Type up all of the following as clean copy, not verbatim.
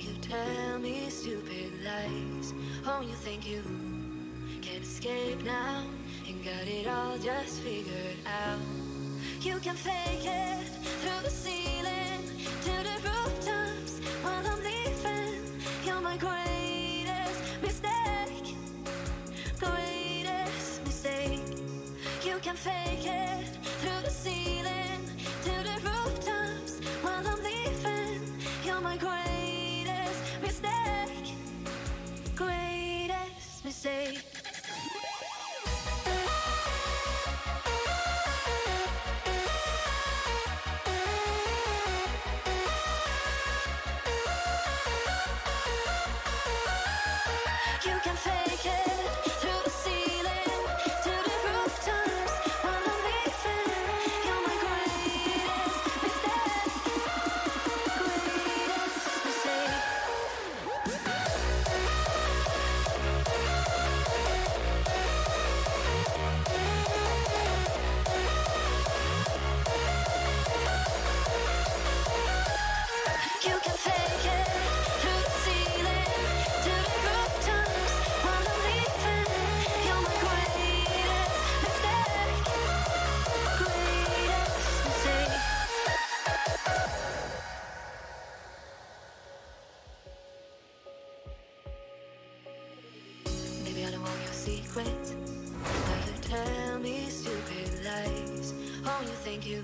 you tell me stupid lies. Oh, you think you can escape now and got it all just figured out. You can fake it through the ceiling to the rooftops while I'm leaving. You're my greatest mistake, greatest mistake. You can fake it through the ceiling to the rooftops while I'm leaving. You're my greatest mistake, greatest mistake. You can fake it through the ceiling to the rooftops while I'm leaving. You're my greatest mistake, greatest mistake. You can fake it through the ceiling to the rooftops while I'm leaving. You're my greatest mistake, greatest mistake. Maybe I don't want your secrets. Now you tell me stupid lies. Oh, you think you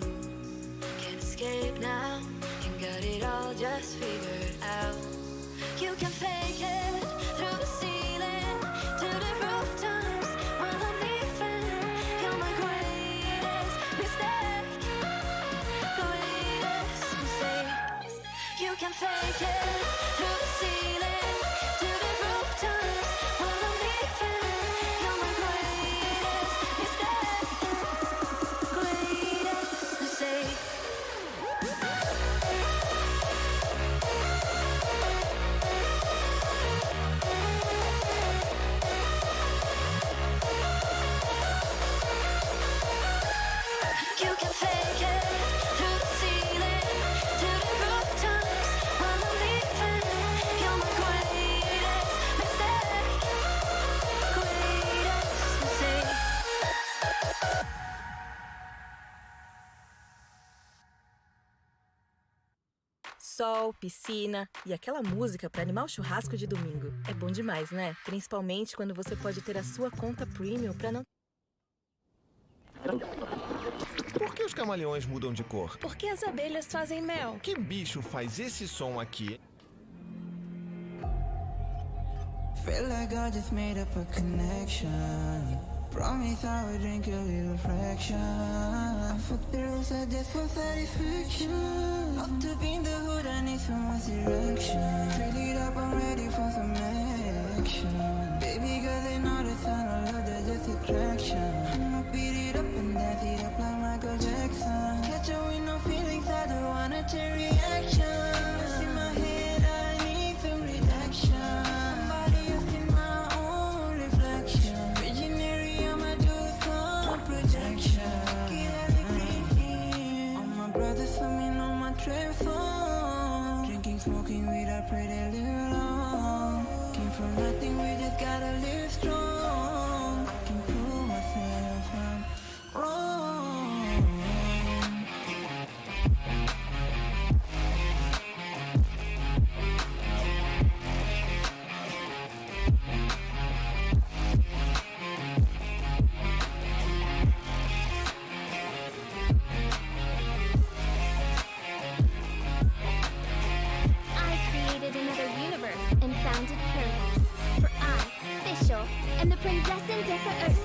can escape now and got it all just figured out. You can fake it through the ceiling to the rooftops while I'm leaving. You're my greatest mistake, greatest mistake. You can fake it through the ceiling to the rooftops while I'm leaving. You're my greatest mistake, greatest mistake. You can fake it through the ceiling to the rooftops while I'm leaving. You're my greatest mistake, greatest mistake. Sol, piscina e aquela música pra animar o churrasco de domingo. É bom demais, né? Principalmente quando você pode ter a sua conta premium pra não... Por que os camaleões mudam de cor? Porque as abelhas fazem mel. Que bicho faz esse som aqui? Feel like I just made up a connection. Promise I would drink a little fraction. I fucked the rules, I just for satisfaction. Up to be in the hood, I need some more direction. Straight it up, I'm ready for some action. Baby girl, they know the sign of love, that's just attraction. I'ma beat it up and dance it up like Michael Jackson. Catch her with no feelings, I don't wanna take reaction. It's in my head, I need some reaction. Somebody else in my own reflection. Visionary, I'ma do some projection. Get out the green. All my brothers coming on my trip phone. Drinking, smoking weed, I pray they live long. Came from nothing, we just gotta live strong. I can prove myself I'm wrong. I created another universe and founded paradise. For I, Deixa, am the princess in different earth.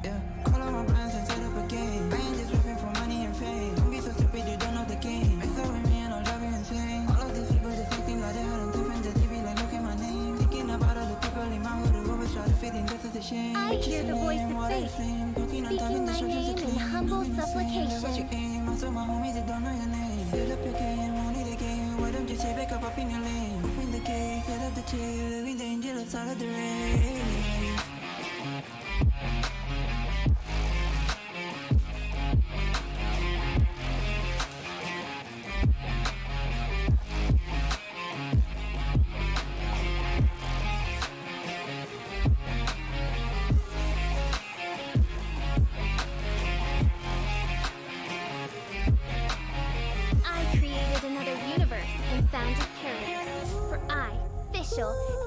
Yeah, call all my brands and set up a game. I ain't just rapping for money and fame. Don't be so stupid, you don't know the game. Mess up with me and I'll drive you insane. All of these people just acting like they heard different. Just be like, look at my name. Thinking about all the people in my hood who always try to fit in, this is a shame. I hear the voice of faith, speaking my name in humble supplication. What you aim, I saw my homies that don't know your name. Fill up your game, only the game. you, why don't you say back up in your lane? Open the gate, fill up the tail, living the angel outside of the rain.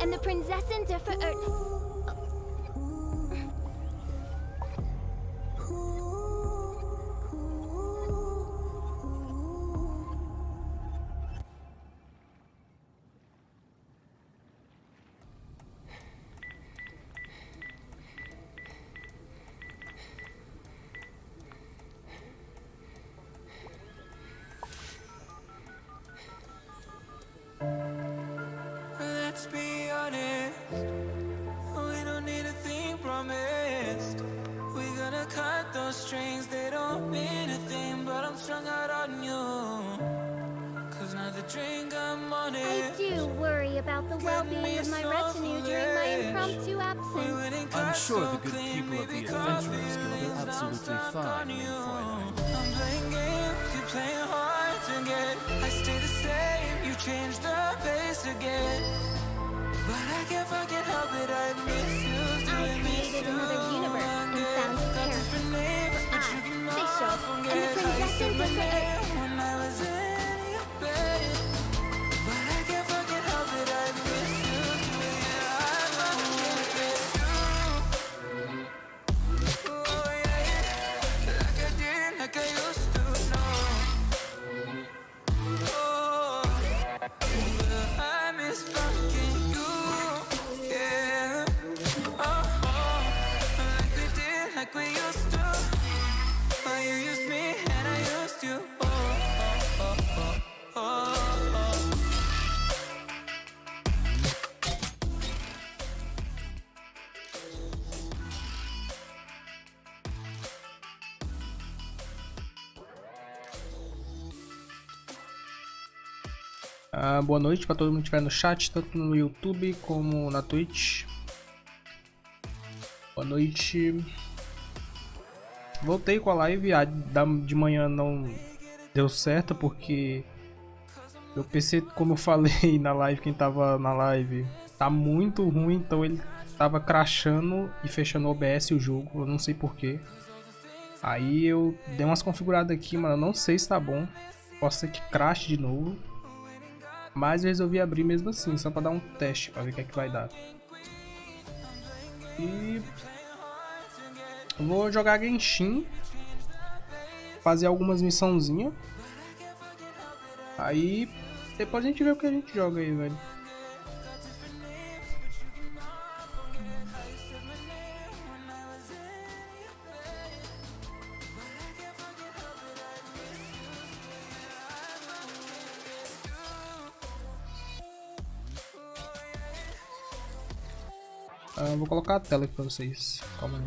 And the Prinzessin Diffa Let's be honest, we don't need a thing promised. We're gonna cut those strings, they don't mean a thing, but I'm strung out on you. Cause now the drink I'm on it. I do worry about the well-being of my retinue during my impromptu absence. I'm sure the good people of the Adventurers Guild are absolutely fine, Fräulein. I'm playing games, you playing hard to get. I stay the same, you change the pace again. But I can't fucking help it, I miss you. I created another universe and found a character. Deixa, and the Prinzessin Diffa when I was in your bed. But I can't fucking help it, I miss you. Yeah, I fucking miss you. Oh yeah, like I did, like I used to know. Oh, but I miss fucking you. Yeah, like we did, like we used to. Oh, you used me and I used you. Boa noite para todo mundo que estiver no chat, tanto no YouTube como na Twitch. Boa noite. Voltei com a live, a de manhã não deu certo porque meu PC, como eu falei na live, quem tava na live, tá muito ruim, então ele tava crashando e fechando o OBS o jogo, eu não sei porquê. Aí eu dei umas configuradas aqui, mas eu não sei se tá bom, pode ser que crash de novo. Mas eu resolvi abrir mesmo assim, só pra dar um teste, pra ver o que é que vai dar. E vou jogar Genshin, fazer algumas missãozinhas. Aí depois a gente vê o que a gente joga aí, velho. Vou colocar a tela aqui pra vocês. Calma aí.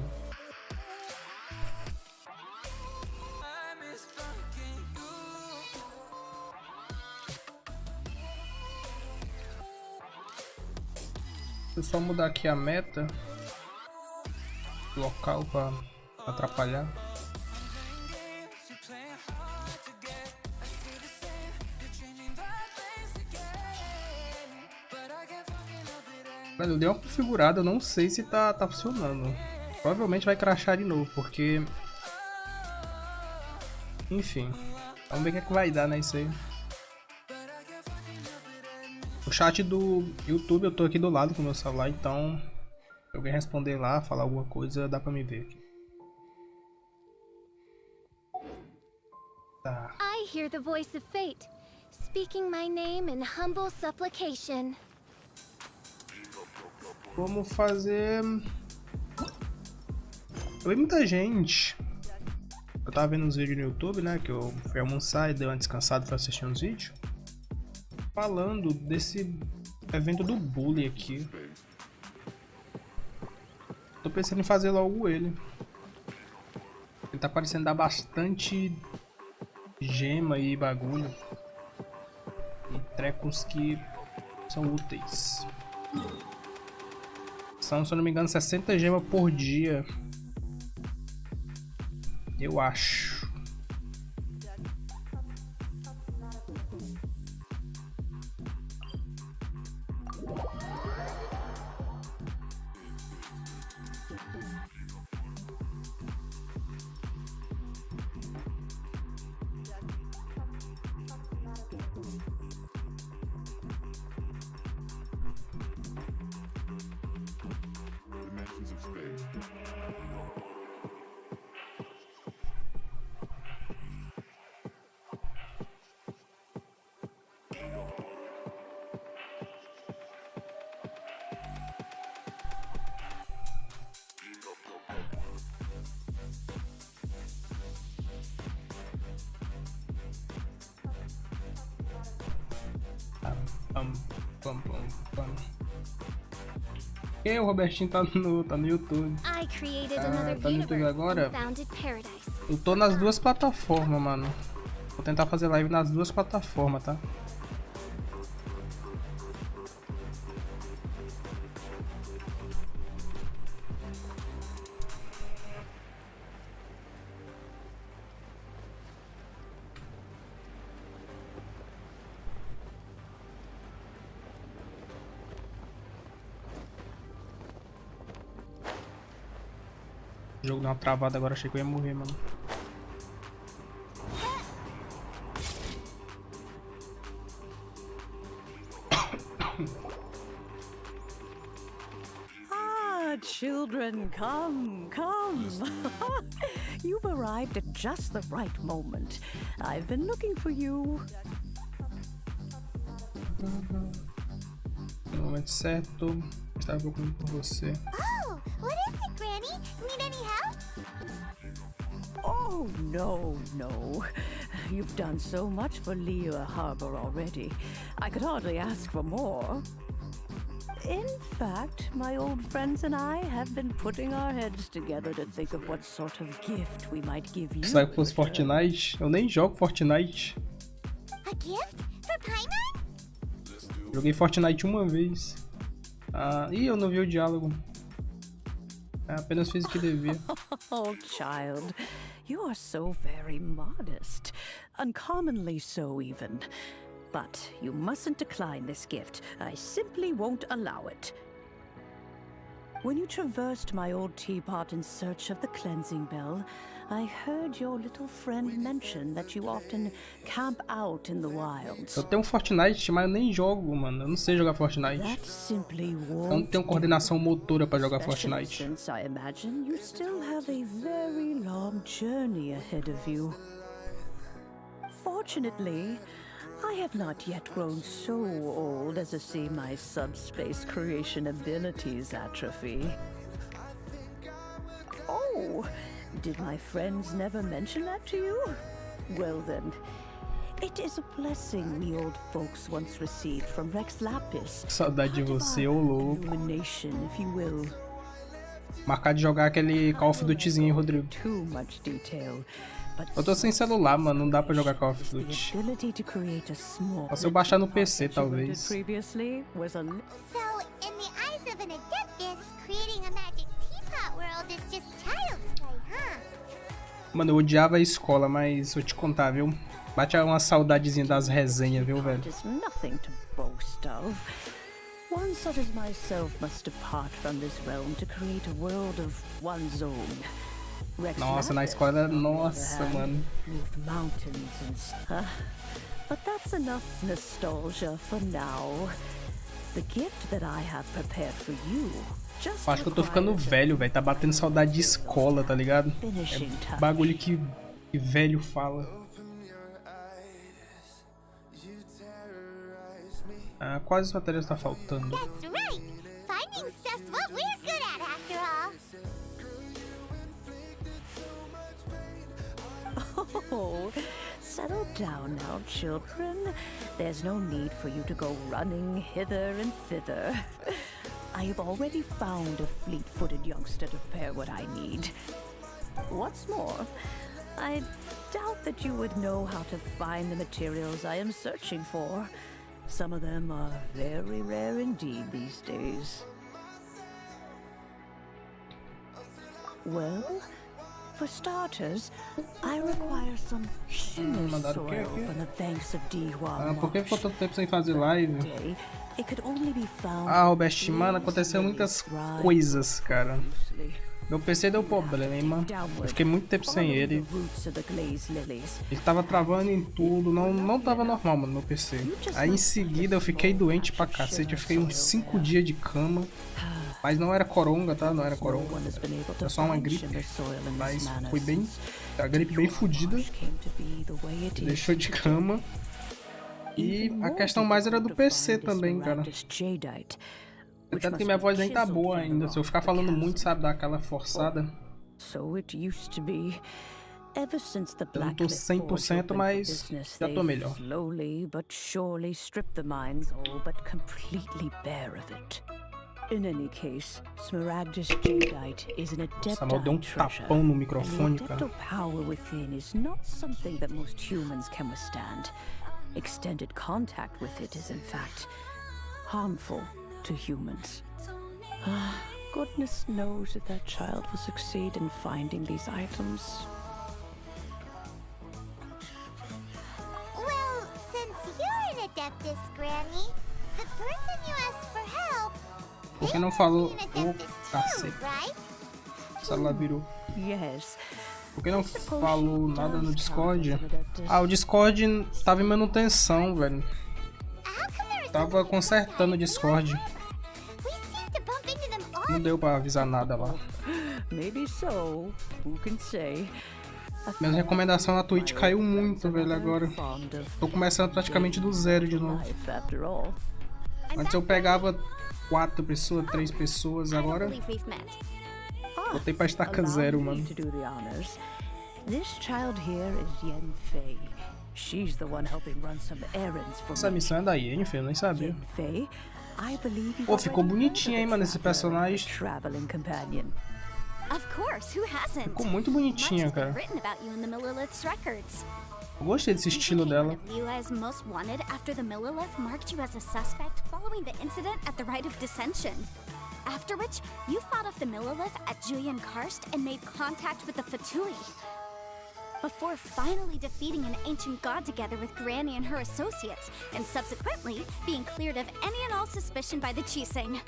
Deixa eu só mudar aqui a meta local para atrapalhar. Eu dei uma configurada, eu não sei se tá funcionando. Provavelmente vai crashar de novo, porque... Enfim, vamos ver o que é que vai dar, né, isso aí. O chat do YouTube eu tô aqui do lado com o meu celular, então... Se alguém responder lá, falar alguma coisa, dá pra me ver aqui. Tá. I hear the voice of fate, speaking my name in humble supplication. Vamos fazer... Eu vi muita gente. Eu tava vendo uns vídeos no YouTube, né? Que eu fui almoçar e dei uma descansada pra assistir uns vídeos. Falando desse evento do bully aqui. Tô pensando em fazer logo ele. Ele tá parecendo dar bastante gema e bagulho. E trecos que são úteis. São, se eu não me engano, 60 gemas por dia. Eu acho. E o Robertinho tá no YouTube. Tá no YouTube agora. Eu tô nas duas plataformas, mano. Vou tentar fazer live nas duas plataformas, tá? O jogo deu uma travada agora, achei que eu ia morrer, mano. Children, come. You've arrived at just the right moment. I've been looking for you. No momento certo, estava procurando por você. Oh, what is it, Granny? Need any help? Oh, no. You've done so much for Lea Harbor already. I could hardly ask for more. In fact, my old friends and I have been putting our heads together to think of what sort of gift we might give you. Sabe que fosse Fortnite? Eu nem jogo Fortnite. A gift for Paimon? Joguei Fortnite uma vez. Ih, eu não vi o diálogo. Apenas fiz o que devia. Oh, child, you are so very modest. Uncommonly so, even. But you mustn't decline this gift. I simply won't allow it. When you traversed my old teapot in search of the cleansing bell, I heard your little friend mention that you often camp out in the wilds. Eu tenho um Fortnite, mas eu nem jogo, mano. Eu não sei jogar Fortnite. That simply Eu não won't tenho coordenação motora pra jogar especially Fortnite. since I imagine you still have a very long journey ahead of you. Fortunately, I have not yet grown so old as to see my subspace creation abilities atrophy. Oh, did my friends never mention that to you? Well then, it is a blessing we old folks once received from Rex Lapis. Saudade de você, ô louco. Illumination, if you will. Marcar de jogar aquele Call of Dutyzinho, Rodrigo. Too much detail. Eu tô sem celular, mano. Não dá pra jogar Call of Duty. Só se eu baixar no PC, talvez. So, in the eyes of an adeptus, creating a magic teapot world is just child's play, huh? Mano, eu odiava a escola, mas vou te contar, viu? Bate uma saudadezinha das resenhas, viu, velho? One such as myself must depart from this realm to create a world of one's own. Nossa, na escola, nossa, mano. But that's enough nostalgia for now. The gift that I have prepared for you. Acho que eu tô ficando velho, velho. Tá batendo saudade de escola, tá ligado? É bagulho que velho fala. Quais as matérias tá faltando? That's right. Finding stuff's what we're good at, after all. Oh, settle down now, children. There's no need for you to go running hither and thither. I have already found a fleet-footed youngster to prepare what I need. What's more, I doubt that you would know how to find the materials I am searching for. Some of them are very rare indeed these days. Well, for starters, I require some humus mandaram o quê soil aqui? from the banks of Deixa. Por que ficou tanto tempo sem fazer live? It could only be found Robert, mano, aconteceu muitas coisas, cara. Meu PC deu problema. Eu fiquei muito tempo sem ele. Ele tava travando em tudo. Não tava normal, mano, meu PC. Aí em seguida eu fiquei doente pra cacete. Eu fiquei uns 5 dias de cama. Mas não era coronga, tá? Não era coronga. Era só uma gripe. Mas foi bem... A gripe bem fodida. Deixou de cama. E a questão mais era do PC também, cara. Tanto que minha voz nem tá boa ainda. Se eu ficar falando muito, sabe, dar aquela forçada. Eu não tô 100%, mas já tô melhor. Nossa, mal deu um tapão no microfone, cara. Extended contact with it is in fact harmful to humans. Goodness knows if that child will succeed in finding these items. Well, since you're an adeptus, Granny, the person you asked for help... Por que não falou? Ô, cacete. right? O celular virou. Yes. Por que não falou nada no Discord? Ah, o Discord tava em manutenção, velho. Tava consertando o Discord. Não deu pra avisar nada lá. Minha recomendação na Twitch caiu muito, velho, agora. Tô começando praticamente do zero de novo. Antes eu pegava 4 pessoas, 3 pessoas, agora... Botei pra estaca zero, mano. Essa missão é da Yennefer, eu nem sabia. Pô, ficou bonitinho, hein, mano, esse personagem. Ficou muito bonitinha, cara. Eu gostei desse estilo dela. After which, you fought off the Millilith at Julian Karst and made contact with the Fatui. Before finally defeating an ancient god together with Granny and her associates, and subsequently being cleared of any and all suspicion by the Chiseng.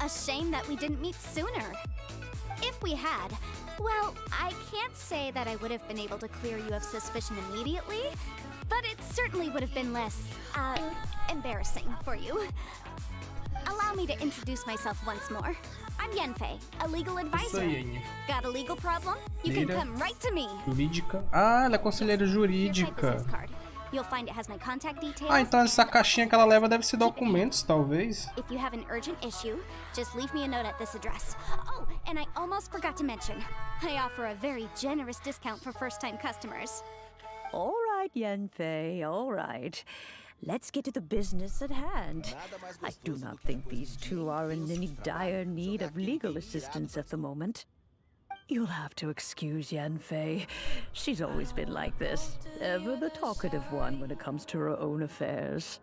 A shame that we didn't meet sooner. If we had, well, I can't say that I would have been able to clear you of suspicion immediately, but it certainly would have been less, embarrassing for you. Allow me to introduce myself once more. I'm Yenfei, a legal advisor. Got a legal problem? You can come right to me. Jurídica. Ah, ela é conselheira jurídica. You'll find it has my contact details. Ah, então essa caixinha que ela leva deve ser documentos, talvez. If you have an urgent issue, just leave me a note at this address. Oh, and I almost forgot to mention, I offer a very generous discount for first-time customers. All right, Yenfei, all right. Let's get to the business at hand. I do not think these two are in any dire need of legal assistance at the moment. You'll have to excuse Yenfei. She's always been like this, ever the talkative one when it comes to her own affairs.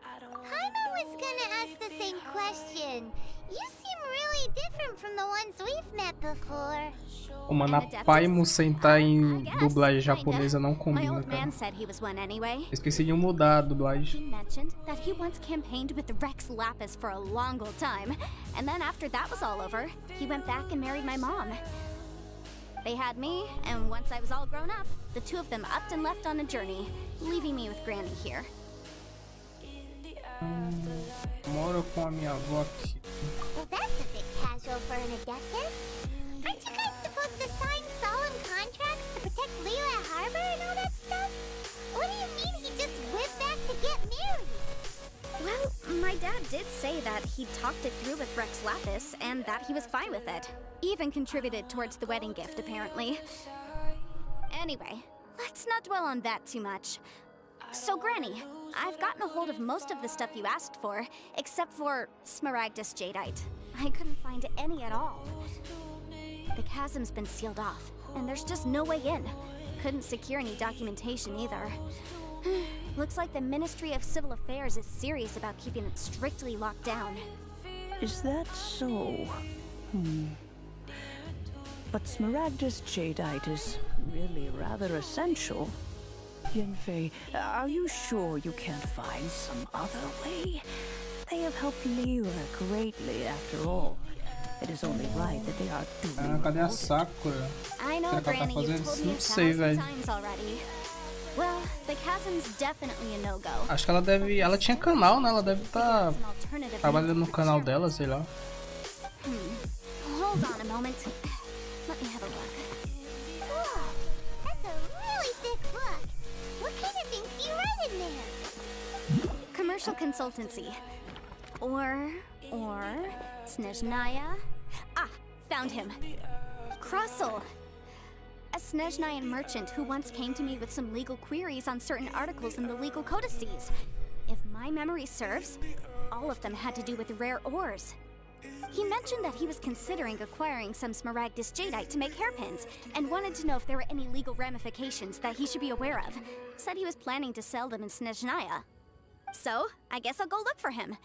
Paimon was gonna ask the same question. You seem really different from the ones we've met before. Ô, mano, a Paimon sentar em dublagem japonesa não combina, cara. Esqueci de mudar a dublagem. He mentioned that he once campaigned with Rex Lapis for a long old time, and then after that was all over, he went back and married my mom. They had me, and once I was all grown up, the two of them upped and left on a journey, leaving me with Granny here. Moro com a minha avó aqui. Well, that's a bit casual for an adeptus. Aren't you guys supposed to sign solemn contracts to protect Leela Harbor and all that stuff? What do you mean he just went back to get married? Well, my dad did say that he talked it through with Rex Lapis and that he was fine with it. Even contributed towards the wedding gift, apparently. Anyway, let's not dwell on that too much. So, Granny, I've gotten a hold of most of the stuff you asked for, except for Smaragdus Jadeite. I couldn't find any at all. The chasm's been sealed off, and there's just no way in. Couldn't secure any documentation either. Looks like the Ministry of Civil Affairs is serious about keeping it strictly locked down. Is that so? But Smaragdus jadeite is really rather essential. Yanfei, are you sure you can't find some other way? They have helped Leela greatly after all. It is only right that they are doing. Cadê a Sakura? I know, Será que ela tá Granny, you've fazendo? told me Não a sei, thousand velho. times already. Well, the chasm's definitely a no-go. Acho que ela deve. Ela tinha canal, né? Ela deve estar Some alternative trabalhando no means of canal procurement. dela, sei lá. Hold on a moment. Let me have a look. Whoa, that's a really thick book. What kind of things do you write in there? Commercial consultancy. Or Snezhnaya. Ah, found him. Krusell. A Snezhnayan merchant who once came to me with some legal queries on certain articles in the legal codices. If my memory serves, all of them had to do with rare ores. He mentioned that he was considering acquiring some Smaragdus jadeite to make hairpins, and wanted to know if there were any legal ramifications that he should be aware of. Said he was planning to sell them in Snezhnaya. So, I guess I'll go look for him.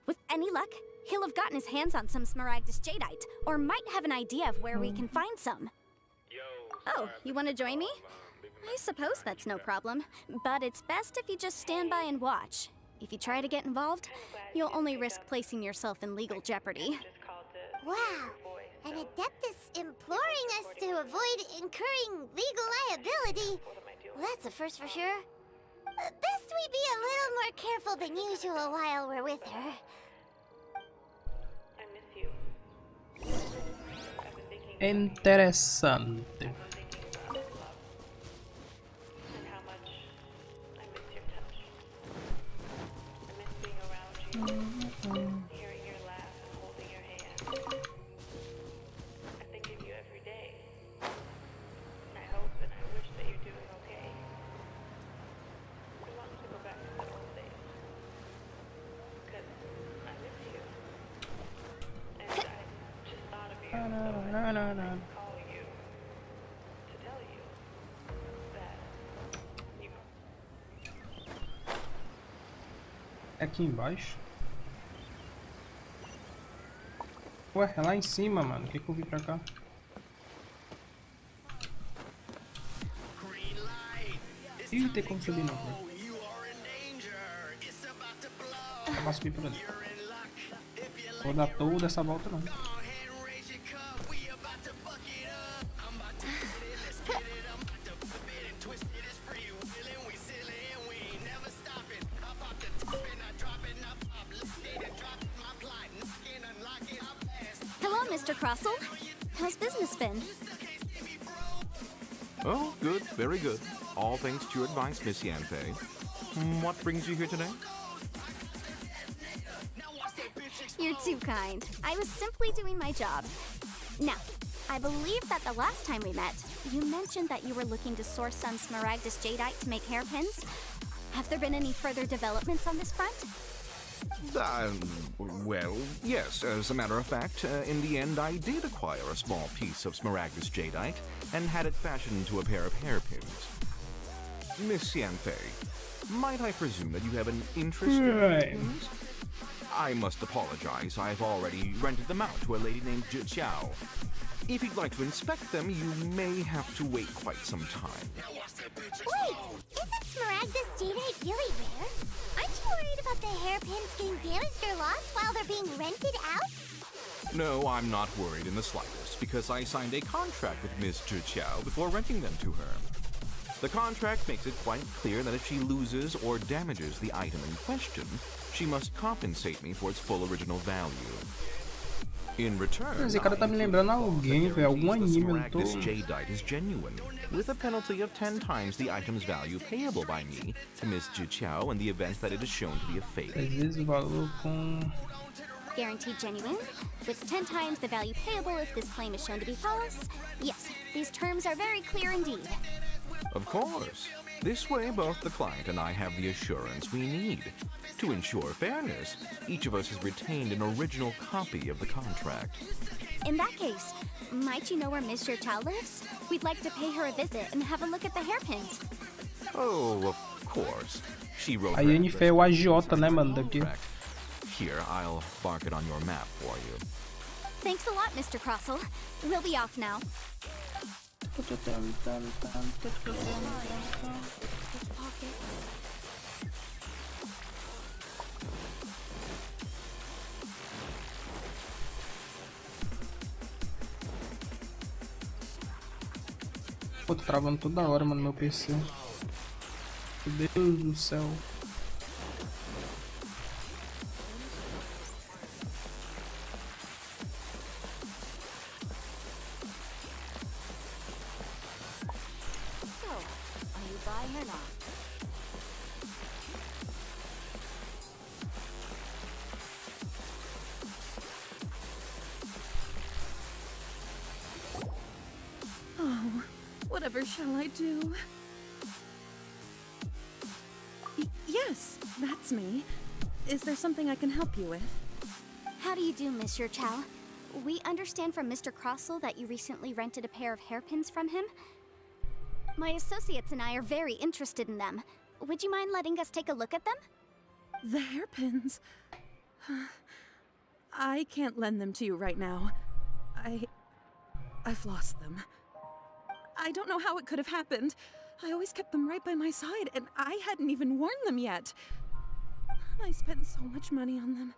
With any luck, he'll have gotten his hands on some Smaragdus jadeite, or might have an idea of where we can find some. Oh, you want to join me? I suppose that's no problem, but it's best if you just stand by and watch. If you try to get involved, you'll only risk placing yourself in legal jeopardy. Wow, an Adeptus imploring us to avoid incurring legal liability. Well, that's a first for sure. Best we be a little more careful than usual while we're with her. Interessante. Hearing your laugh and holding your hand. I think of you every day. I hope and I wish that you're doing okay. I want to go back to the old days. Because I miss you. And I just thought of you. So I'm calling you to tell you that you... Aqui embaixo? Ué, é lá em cima, mano. O que eu vi pra cá? Ih, tem como subir não, pô. Não posso subir por ali. Vou dar toda essa volta não. Hello, Mr. Krusell. How's business been? Oh, good, very good. All thanks to your advice, Miss Yanfei. What brings you here today? You're too kind. I was simply doing my job. Now, I believe that the last time we met, you mentioned that you were looking to source some Smaragdus jadeite to make hairpins. Have there been any further developments on this front? Well, yes, as a matter of fact, in the end I did acquire a small piece of Smaragdus jadeite and had it fashioned into a pair of hairpins. Miss Yanfei, might I presume that you have an interest in hairpins? I must apologize, I've already rented them out to a lady named Deixa. If you'd like to inspect them, you may have to wait quite some time. Wait, isn't Smaragdus jadeite really rare? Aren't you worried about the hairpins getting damaged or lost while they're being rented out? No, I'm not worried in the slightest, because I signed a contract with Miss Deixa before renting them to her. The contract makes it quite clear that if she loses or damages the item in question, she must compensate me for its full original value. In return, Esse cara tá me lembrando alguém, velho, algum anime, eu tô... This jadeite is genuine, with a penalty of 10 times the item's value payable by me to Miss Deixa in the event that it is shown to be a fake. Às vezes o valor com... Guaranteed genuine, with 10 times the value payable if this claim is shown to be false. Yes, these terms are very clear indeed. Of course. This way, both the client and I have the assurance we need. To ensure fairness, each of us has retained an original copy of the contract. In that case, might you know where Miss Deixa lives? We'd like to pay her a visit and have a look at the hairpins. Oh, of course. She wrote A Yennefer é o agiota, né, mano, daqui. Here, I'll mark it on your map for you. Thanks a lot, Mr. Crossell. We'll be off now. Pô, tô travando toda hora, mano, meu PC. Meu Deus do céu. So, are you buying or not? Oh, whatever shall I do? Yes, that's me. Is there something I can help you with? How do you do, Monsieur Chow? We understand from Mr. Crossell that you recently rented a pair of hairpins from him. My associates and I are very interested in them. Would you mind letting us take a look at them? The hairpins? I can't lend them to you right now. I've lost them. I don't know how it could have happened. I always kept them right by my side, and I hadn't even worn them yet. I spent so much money on them.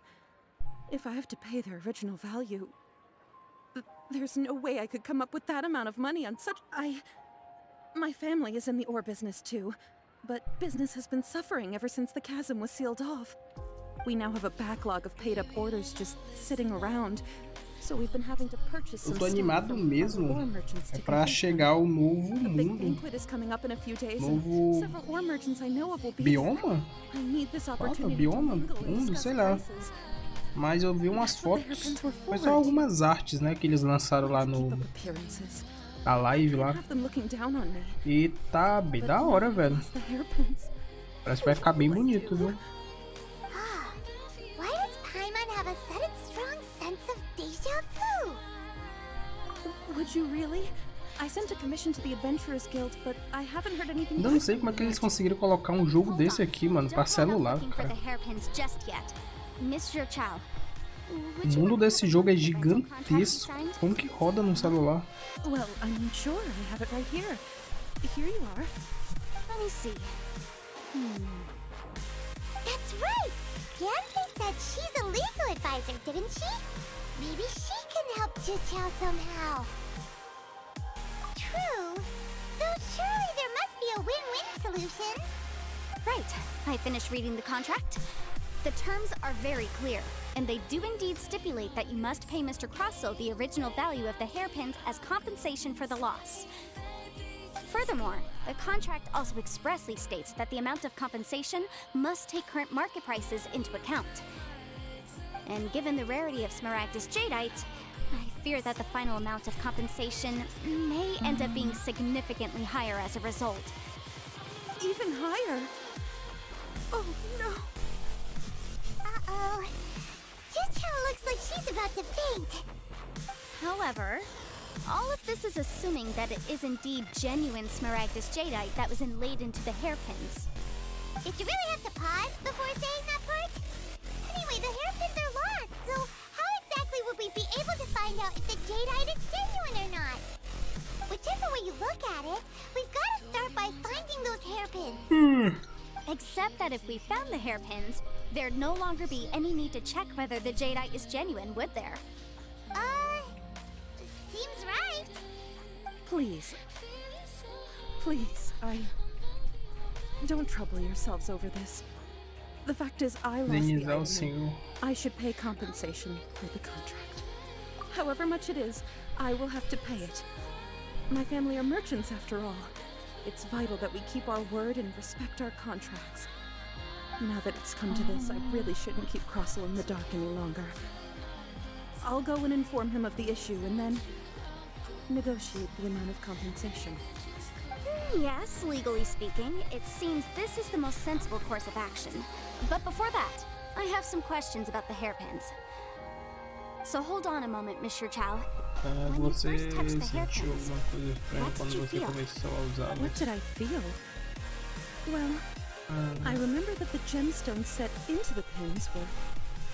If I have to pay their original value, there's no way I could come up with that amount of money on such... My family is in the ore business too, but business has been suffering ever since the chasm was sealed off. We now have a backlog of paid-up orders just sitting around, so we've been having to purchase some Eu tô animado mesmo. É pra chegar o novo mundo. Novo bioma? Falta bioma? Mundo, sei lá. Mas eu vi umas fotos. Foi só algumas artes, né, que eles lançaram lá na live lá. E tá bem da hora, velho. Parece que vai ficar bem bonito, viu? Why does Paimon have a sudden strong sense of déjà vu? Would you really? I sent a commission to the Adventurers Guild, but I haven't heard anything. Ainda não sei como é que eles conseguiram colocar um jogo desse aqui, mano, pra celular, cara. O mundo desse jogo é gigantesco. Como que roda num celular? Well, I'm sure I have it right here. Here you are. Let me see. That's right! Beyonce said she's a legal advisor, didn't she? Maybe she can help Chichao somehow. True. Though surely there must be a win-win solution. Right. I finished reading the contract. The terms are very clear, and they do indeed stipulate that you must pay Mr. Crossell the original value of the hairpins as compensation for the loss. Furthermore, the contract also expressly states that the amount of compensation must take current market prices into account. And given the rarity of Smaragdus Jadeite, I fear that the final amount of compensation may end up being significantly higher as a result. Even higher? Oh no! Uh-oh. Chichao looks like she's about to faint. However, all of this is assuming that it is indeed genuine Smaragdus Jadeite that was inlaid into the hairpins. Did you really have to pause before saying that part? Anyway, the hairpins are lost, so how exactly would we be able to find out if the Jadeite is genuine or not? Whichever way you look at it, we've got to start by finding those hairpins. Except that if we found the hairpins, there'd no longer be any need to check whether the Jadeite is genuine, would there? Seems right. Please. Please, don't trouble yourselves over this. The fact is, I lost the item. I should pay compensation for the contract. However much it is, I will have to pay it. My family are merchants after all. It's vital that we keep our word and respect our contracts. Now that it's come to this, I really shouldn't keep Crossell in the dark any longer. I'll go and inform him of the issue and then negotiate the amount of compensation. Yes, legally speaking, it seems this is the most sensible course of action. But before that, I have some questions about the hairpins. So hold on a moment, Mr. Chow. Você sentiu alguma coisa estranha quando você começou a usá-los? What did I feel? Well, I remember that the gemstones set into the pins were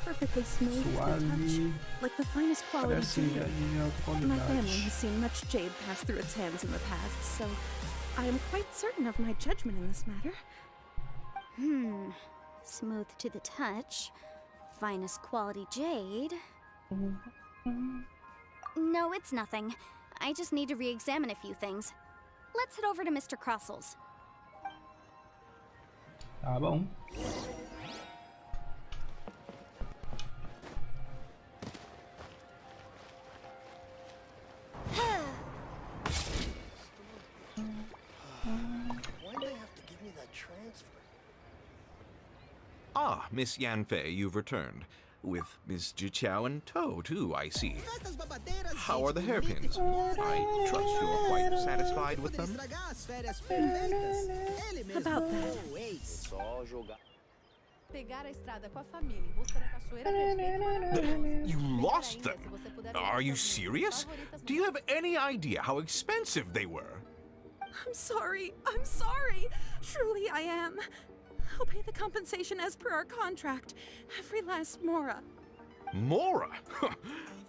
perfectly smooth to the touch, like the finest quality jade. My family has seen much jade pass through its hands in the past, so I am quite certain of my judgment in this matter. Smooth to the touch, finest quality jade. No, it's nothing. I just need to re-examine a few things. Let's head over to Mr. Crossel's. Tá bom. Ah, Miss Yanfei, you've returned. With Miss Jiqiao in tow, too, I see. How are the hairpins? I trust you're quite satisfied with them? About that. You lost them? Are you serious? Do you have any idea how expensive they were? I'm sorry. Truly I am. I'll pay the compensation as per our contract. Every last mora. Mora?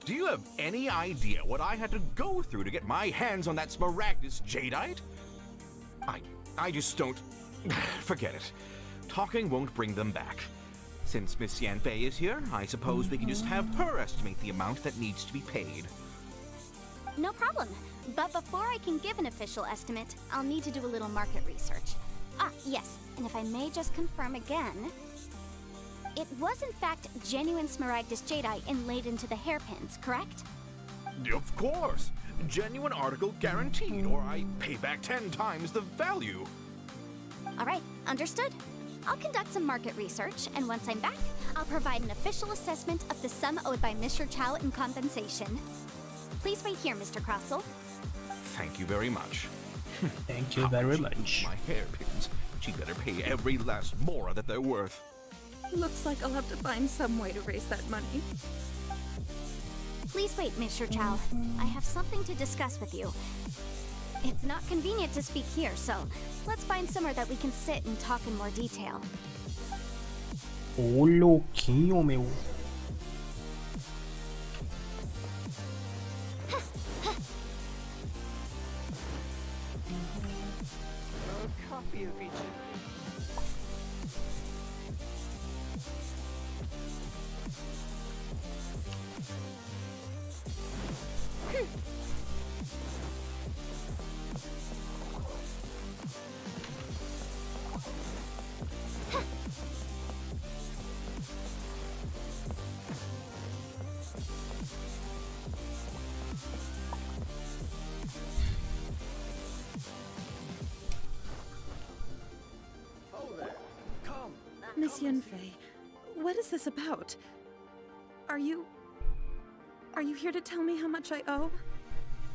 Do you have any idea what I had to go through to get my hands on that Smaragdus jadeite? I just don't... Forget it. Talking won't bring them back. Since Miss Yanfei is here, I suppose we can just have her estimate the amount that needs to be paid. No problem. But before I can give an official estimate, I'll need to do a little market research. Ah, yes, and if I may just confirm again, it was in fact genuine Smaragdus jadeite inlaid into the hairpins, correct? Of course! Genuine article guaranteed, or I pay back 10 times the value. Alright, understood. I'll conduct some market research, and once I'm back, I'll provide an official assessment of the sum owed by Mr. Chow in compensation. Please wait here, Mr. Crossell. Thank you very much. Thank you very much. My hairpins. She'd better pay every last mora that they're worth. Looks like I'll have to find some way to raise that money. Please wait, Mr. Chow. I have something to discuss with you. It's not convenient to speak here, so let's find somewhere that we can sit and talk in more detail. Ô, louquinho, meu. Copy of each. Miss Yanfei, what is this about? Are you here to tell me how much I owe?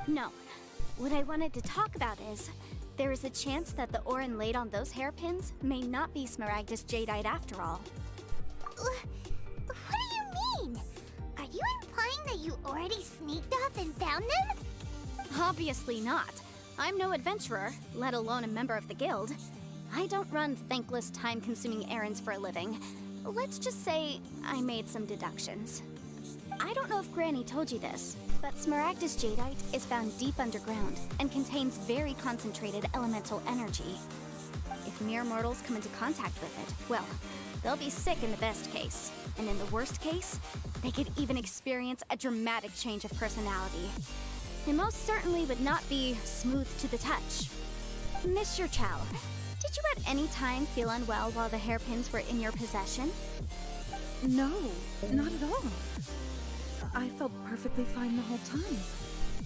No. What I wanted to talk about is, there is a chance that the ore inlaid on those hairpins may not be Smaragdus jadeite after all. What do you mean? Are you implying that you already sneaked off and found them? Obviously not. I'm no adventurer, let alone a member of the guild. I don't run thankless, time-consuming errands for a living. Let's just say I made some deductions. I don't know if Granny told you this, but Smaragdus jadeite is found deep underground and contains very concentrated elemental energy. If mere mortals come into contact with it, well, they'll be sick in the best case. And in the worst case, they could even experience a dramatic change of personality. It most certainly would not be smooth to the touch. Mr. Chow, did you at any time feel unwell while the hairpins were in your possession? No, not at all. I felt perfectly fine the whole time.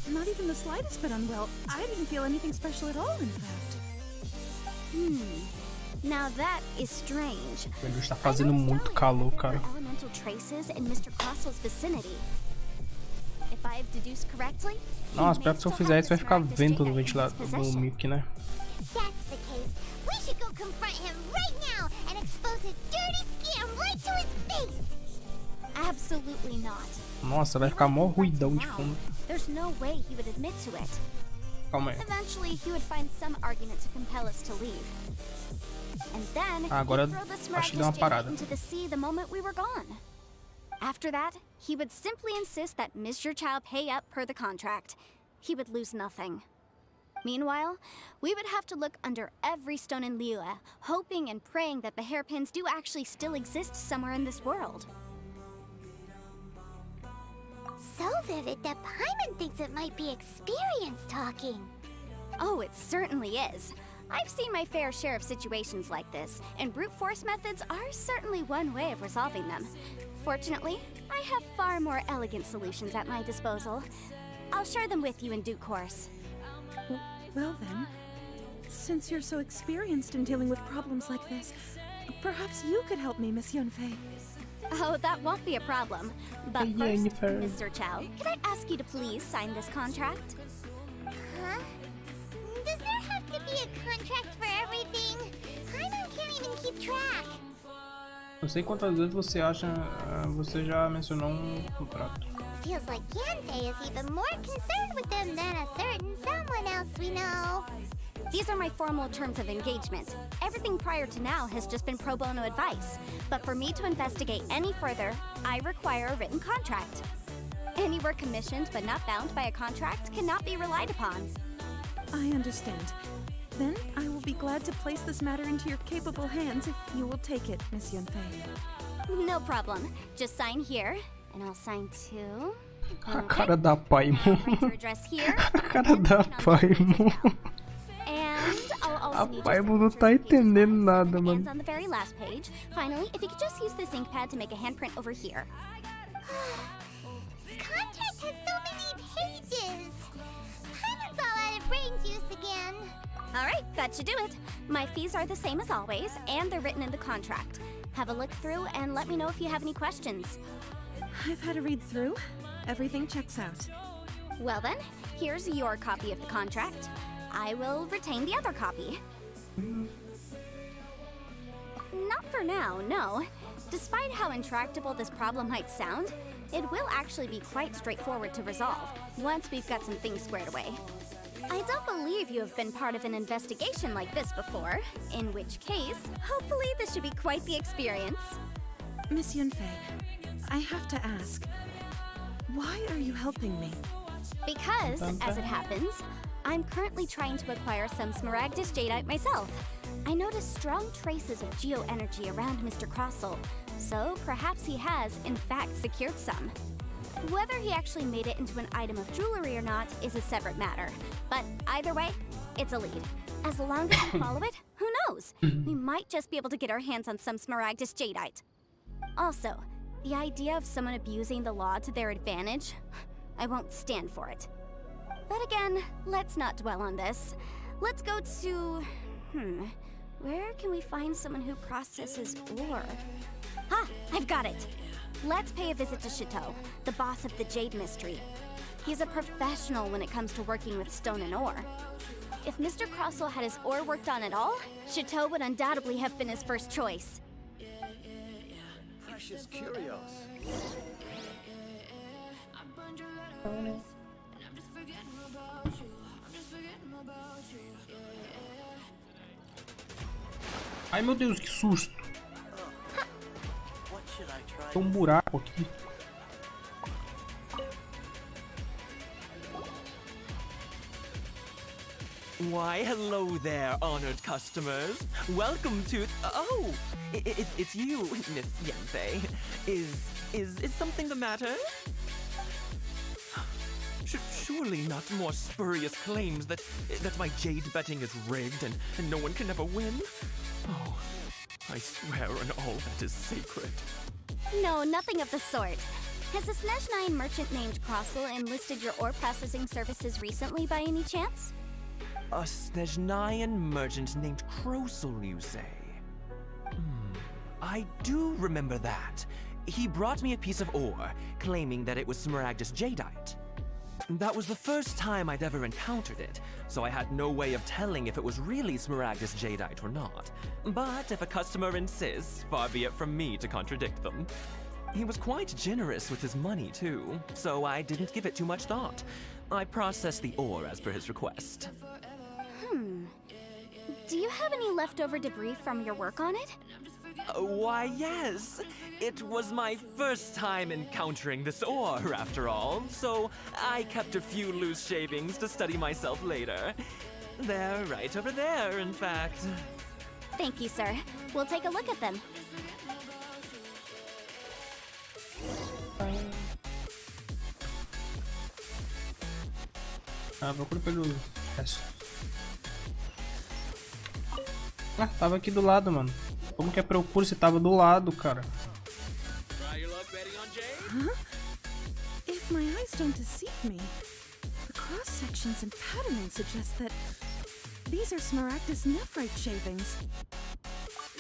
Not even the slightest bit unwell. I didn't feel anything special at all, in fact. Now that is strange. Ele está fazendo muito calor, cara. Elemental traces in Mr. Crossel's vicinity. If I have deduced correctly, Nossa, pior que se eu fizer isso vai ficar vento no ventilador, no mic, né? That's the case. We should go confront him right now and expose his dirty scam right to his face. Absolutely not. Nossa, vai ficar mó ruidão de fundo. There's no way he would admit to it. Calma aí. Eventually, he would find some argument to compel us to leave. And then, Agora he'd throw the acho que deu uma Smaragdus parada. into the sea the moment we were gone. After that, he would simply insist that Mr. Chow pay up per the contract. He would lose nothing. Meanwhile, we would have to look under every stone in Liyue, hoping and praying that the hairpins do actually still exist somewhere in this world. So vivid that Paimon thinks it might be experience talking. Oh, it certainly is. I've seen my fair share of situations like this, and brute force methods are certainly one way of resolving them. Fortunately, I have far more elegant solutions at my disposal. I'll share them with you in due course. Well then, since you're so experienced in dealing with problems like this, perhaps you could help me, Miss Yunfei. Oh, that won't be a problem. But Hey, first, Jennifer. Mr. Chow, could I ask you to please sign this contract? Huh? Does there have to be a contract for everything? Paimon can't even keep track. Não sei quantas vezes você acha, você já mencionou contrato. Feels like Yanfei is even more concerned with them than a certain someone else we know. These are my formal terms of engagement. Everything prior to now has just been pro bono advice. But for me to investigate any further, I require a written contract. Any work commissioned but not bound by a contract cannot be relied upon. I understand. Then I will be glad to place this matter into your capable hands if you will take it, Miss Yunfei. No problem. Just sign here, and I'll sign too. A cara da Paimon. Write your address here. A cara da Paimon. And I'll also A need your Paimon não signatures tá on each entendendo line. nada, And mano. on the very last page. Finally, if you could just use this ink pad to make a handprint over here. This contract has so many pages. Paimon's all out of brain juice again. All right, that should do it. My fees are the same as always, and they're written in the contract. Have a look through and let me know if you have any questions. I've had a read through. Everything checks out. Well then, here's your copy of the contract. I will retain the other copy. Not for now, no. Despite how intractable this problem might sound, it will actually be quite straightforward to resolve once we've got some things squared away. I don't believe you have been part of an investigation like this before, in which case, hopefully this should be quite the experience. Miss Yunfei, I have to ask, why are you helping me? Because, as it happens, I'm currently trying to acquire some Smaragdus Jadeite myself. I noticed strong traces of geoenergy around Mr. Crossel, so perhaps he has, in fact, secured some. Whether he actually made it into an item of jewelry or not is a separate matter, but either way, it's a lead. As long as we follow it, who knows? We might just be able to get our hands on some Smaragdus Jadeite. Also, the idea of someone abusing the law to their advantage, I won't stand for it. But again, let's not dwell on this. Let's go to... where can we find someone who processes ore? Ah, I've got it! Let's pay a visit to Chateau, the boss of the Jade Mystery. He's a professional when it comes to working with stone and ore. If Mr. Crossel had his ore worked on at all, Chateau would undoubtedly have been his first choice. Precious curios. Ai meu Deus, que susto! Tem um buraco aqui. Why, hello there, honored customers. Welcome to... Oh, it's you, Miss Yunfei. Is something the matter? Surely not more spurious claims that my jade betting is rigged and no one can ever win? Oh, I swear on all that is sacred. No, nothing of the sort. Has a Snezhnine merchant named Crossel enlisted your ore processing services recently by any chance? A Snezhnine merchant named Crossel, you say? I do remember that. He brought me a piece of ore, claiming that it was Smaragdus Jadeite. That was the first time I'd ever encountered it, so I had no way of telling if it was really Smaragdus Jadeite or not. But if a customer insists, far be it from me to contradict them. He was quite generous with his money, too, so I didn't give it too much thought. I processed the ore as per his request. Do you have any leftover debris from your work on it? Why, yes. It was my first time encountering this ore, after all, so I kept a few loose shavings to study myself later. They're right over there, in fact. Thank you, sir. We'll take a look at them. Procura pelo resto. Ah, tava aqui do lado, mano. Como que é procura se tava do lado, cara? Huh? If my eyes don't deceive me, the cross sections and patterning suggest that these are Smaragdus nephrite shavings.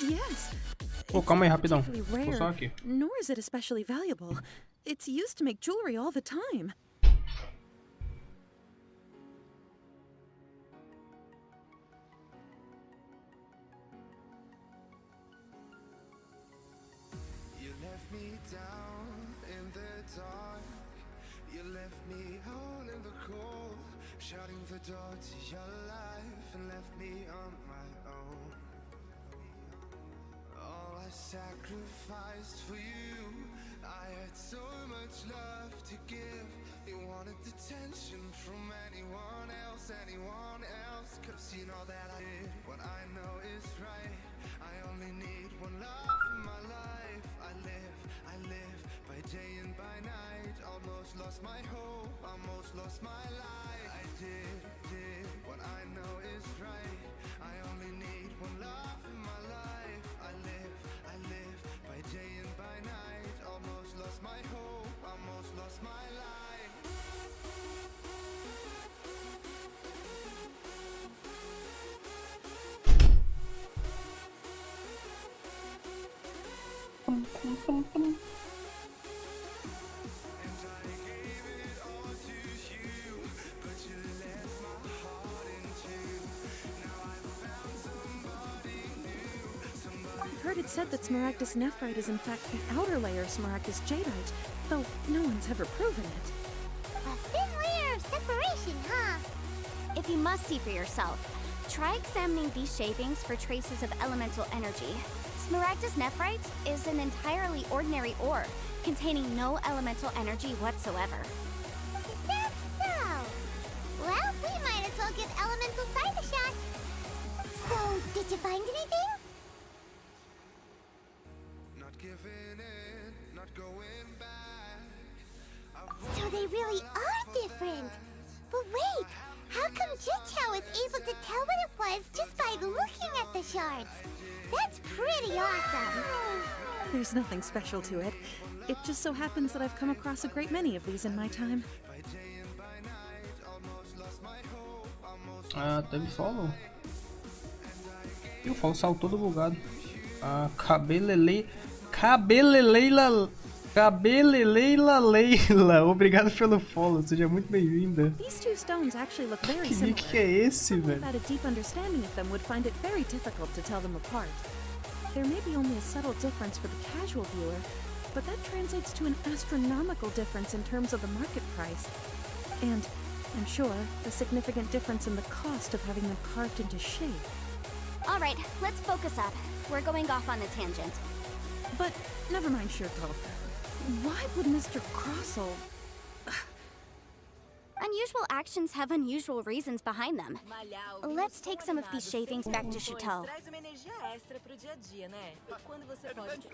Yes. Pô, calma aí, rapidão. Rare, Vou só aqui. nor is it especially valuable. It's used to make jewelry all the time. You left me down in the dark. You left me out in the cold, shutting the door to your life and left me on my own. All I sacrificed for you, I had so much love to give. You wanted attention from anyone else could have seen all that I did. What I know is right, I only need one love in my life. I live by day and by night. Almost lost my hope, almost lost my life. I did what I know is right. I only need one love in my life. I live by day and by night. Almost lost my hope, almost lost my life. I've heard it said that Smaragdus nephrite is in fact the outer layer of Smaragdus jadeite, though no one's ever proven it. A thin layer of separation, huh? If you must see for yourself, try examining these shavings for traces of elemental energy. Smaragdus nephrite is an entirely ordinary ore, containing no elemental energy whatsoever. Is that so? Well, we might as well give elemental sight a shot. So, did you find anything? Not giving in, not going back. So they really are different. But wait, how come Deixa was able to tell what it was just by looking at the shards? That's pretty awesome. There's nothing special to it. It just so happens that I've come across a great many of these in my time. Ah, teve follow? E o follow saltou do bugado. Ah, Cabeleleila Leila. Obrigado pelo follow, seja muito bem-vinda. These two stones actually look very Que similar. que é esse, velho? Without a deep understanding of them would find it very difficult to tell them apart. There may be only a subtle difference for the casual viewer, but that translates to an astronomical difference in terms of the market price. And, I'm sure, a significant difference in the cost of having them carved into shape. All right, let's focus up. We're going off on a tangent. But never mind, Shirko. Why would Mr. Crossel... Unusual actions have unusual reasons behind them. Let's take some of these shavings back to Chateau. Traz uma energia extra pro dia a dia, né? E quando você pode...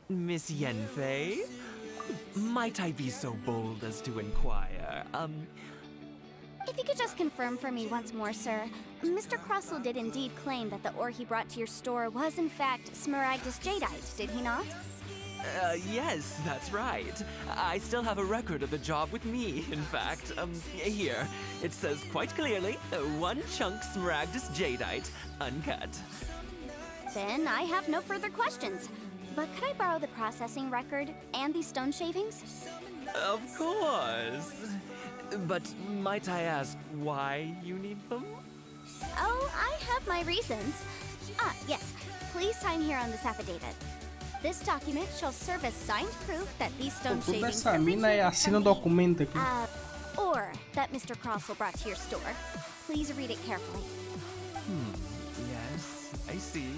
Miss Yenfei? Might I be so bold as to inquire, If you could just confirm for me once more, sir. Mr. Crossel did indeed claim that the ore he brought to your store was in fact Smaragdus jadeite, did he not? Yes, that's right. I still have a record of the job with me, in fact. Here. It says quite clearly, 1 chunk Smaragdus jadeite, uncut. Then I have no further questions. but could I borrow the processing record and these stone shavings? Of course. But might I ask why you need them? Oh, I have my reasons. Ah, yes. Please sign here on this affidavit. This document shall serve as signed proof that these stone Toda shavings essa mina assina o documento aqui. or that Mr. Crossell brought to your store. Please read it carefully. Yes, I see.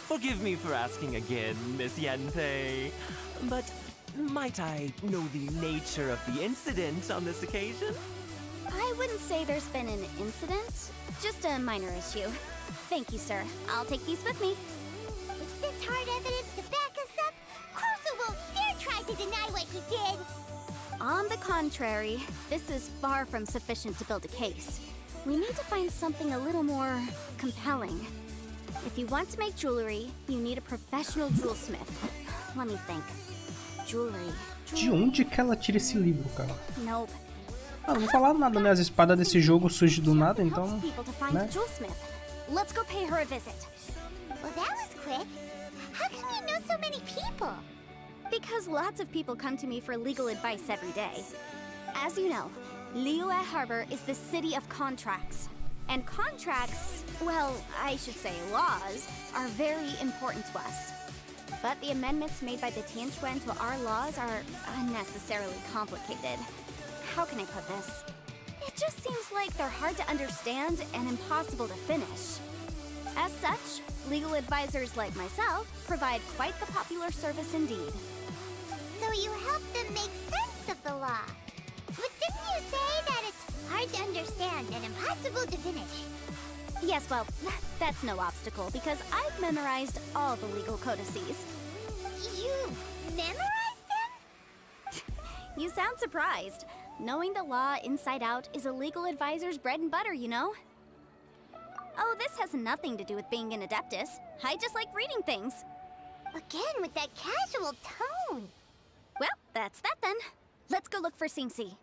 Forgive me for asking again, Miss Yanfei. But might I know the nature of the incident on this occasion? I wouldn't say there's been an incident, just a minor issue. Thank you, sir. I'll take these with me. With this hard evidence to back us up, Crossell won't dare try to deny what he did. On the contrary, this is far from sufficient to build a case. We need to find something a little more compelling. If you want to make jewelry, you need a professional jewelsmith. Let me think. Jewelry. De onde que ela tira esse livro, cara? Nope. Ah, não vou falar nada, né? As espadas desse jogo surgem do nada, então, People to find né? a jewelsmith. Let's go pay her a visit. Well, that was quick. How can you know so many people? Because lots of people come to me for legal advice every day. As you know, Liyue Harbor is the city of contracts. And contracts, well, I should say laws, are very important to us. But the amendments made by the Tianquan to our laws are unnecessarily complicated. How can I put this? It just seems like they're hard to understand and impossible to finish. As such, legal advisors like myself provide quite the popular service indeed. So you help them make sense of the law. But didn't you say that it's hard to understand and impossible to finish? Yes, well, that's no obstacle because I've memorized all the legal codices. You memorized them? You sound surprised. Knowing the law inside out is a legal advisor's bread and butter, you know? Oh, this has nothing to do with being an adeptus. I just like reading things. Again with that casual tone. Well, that's that then. Let's go look for Singsi.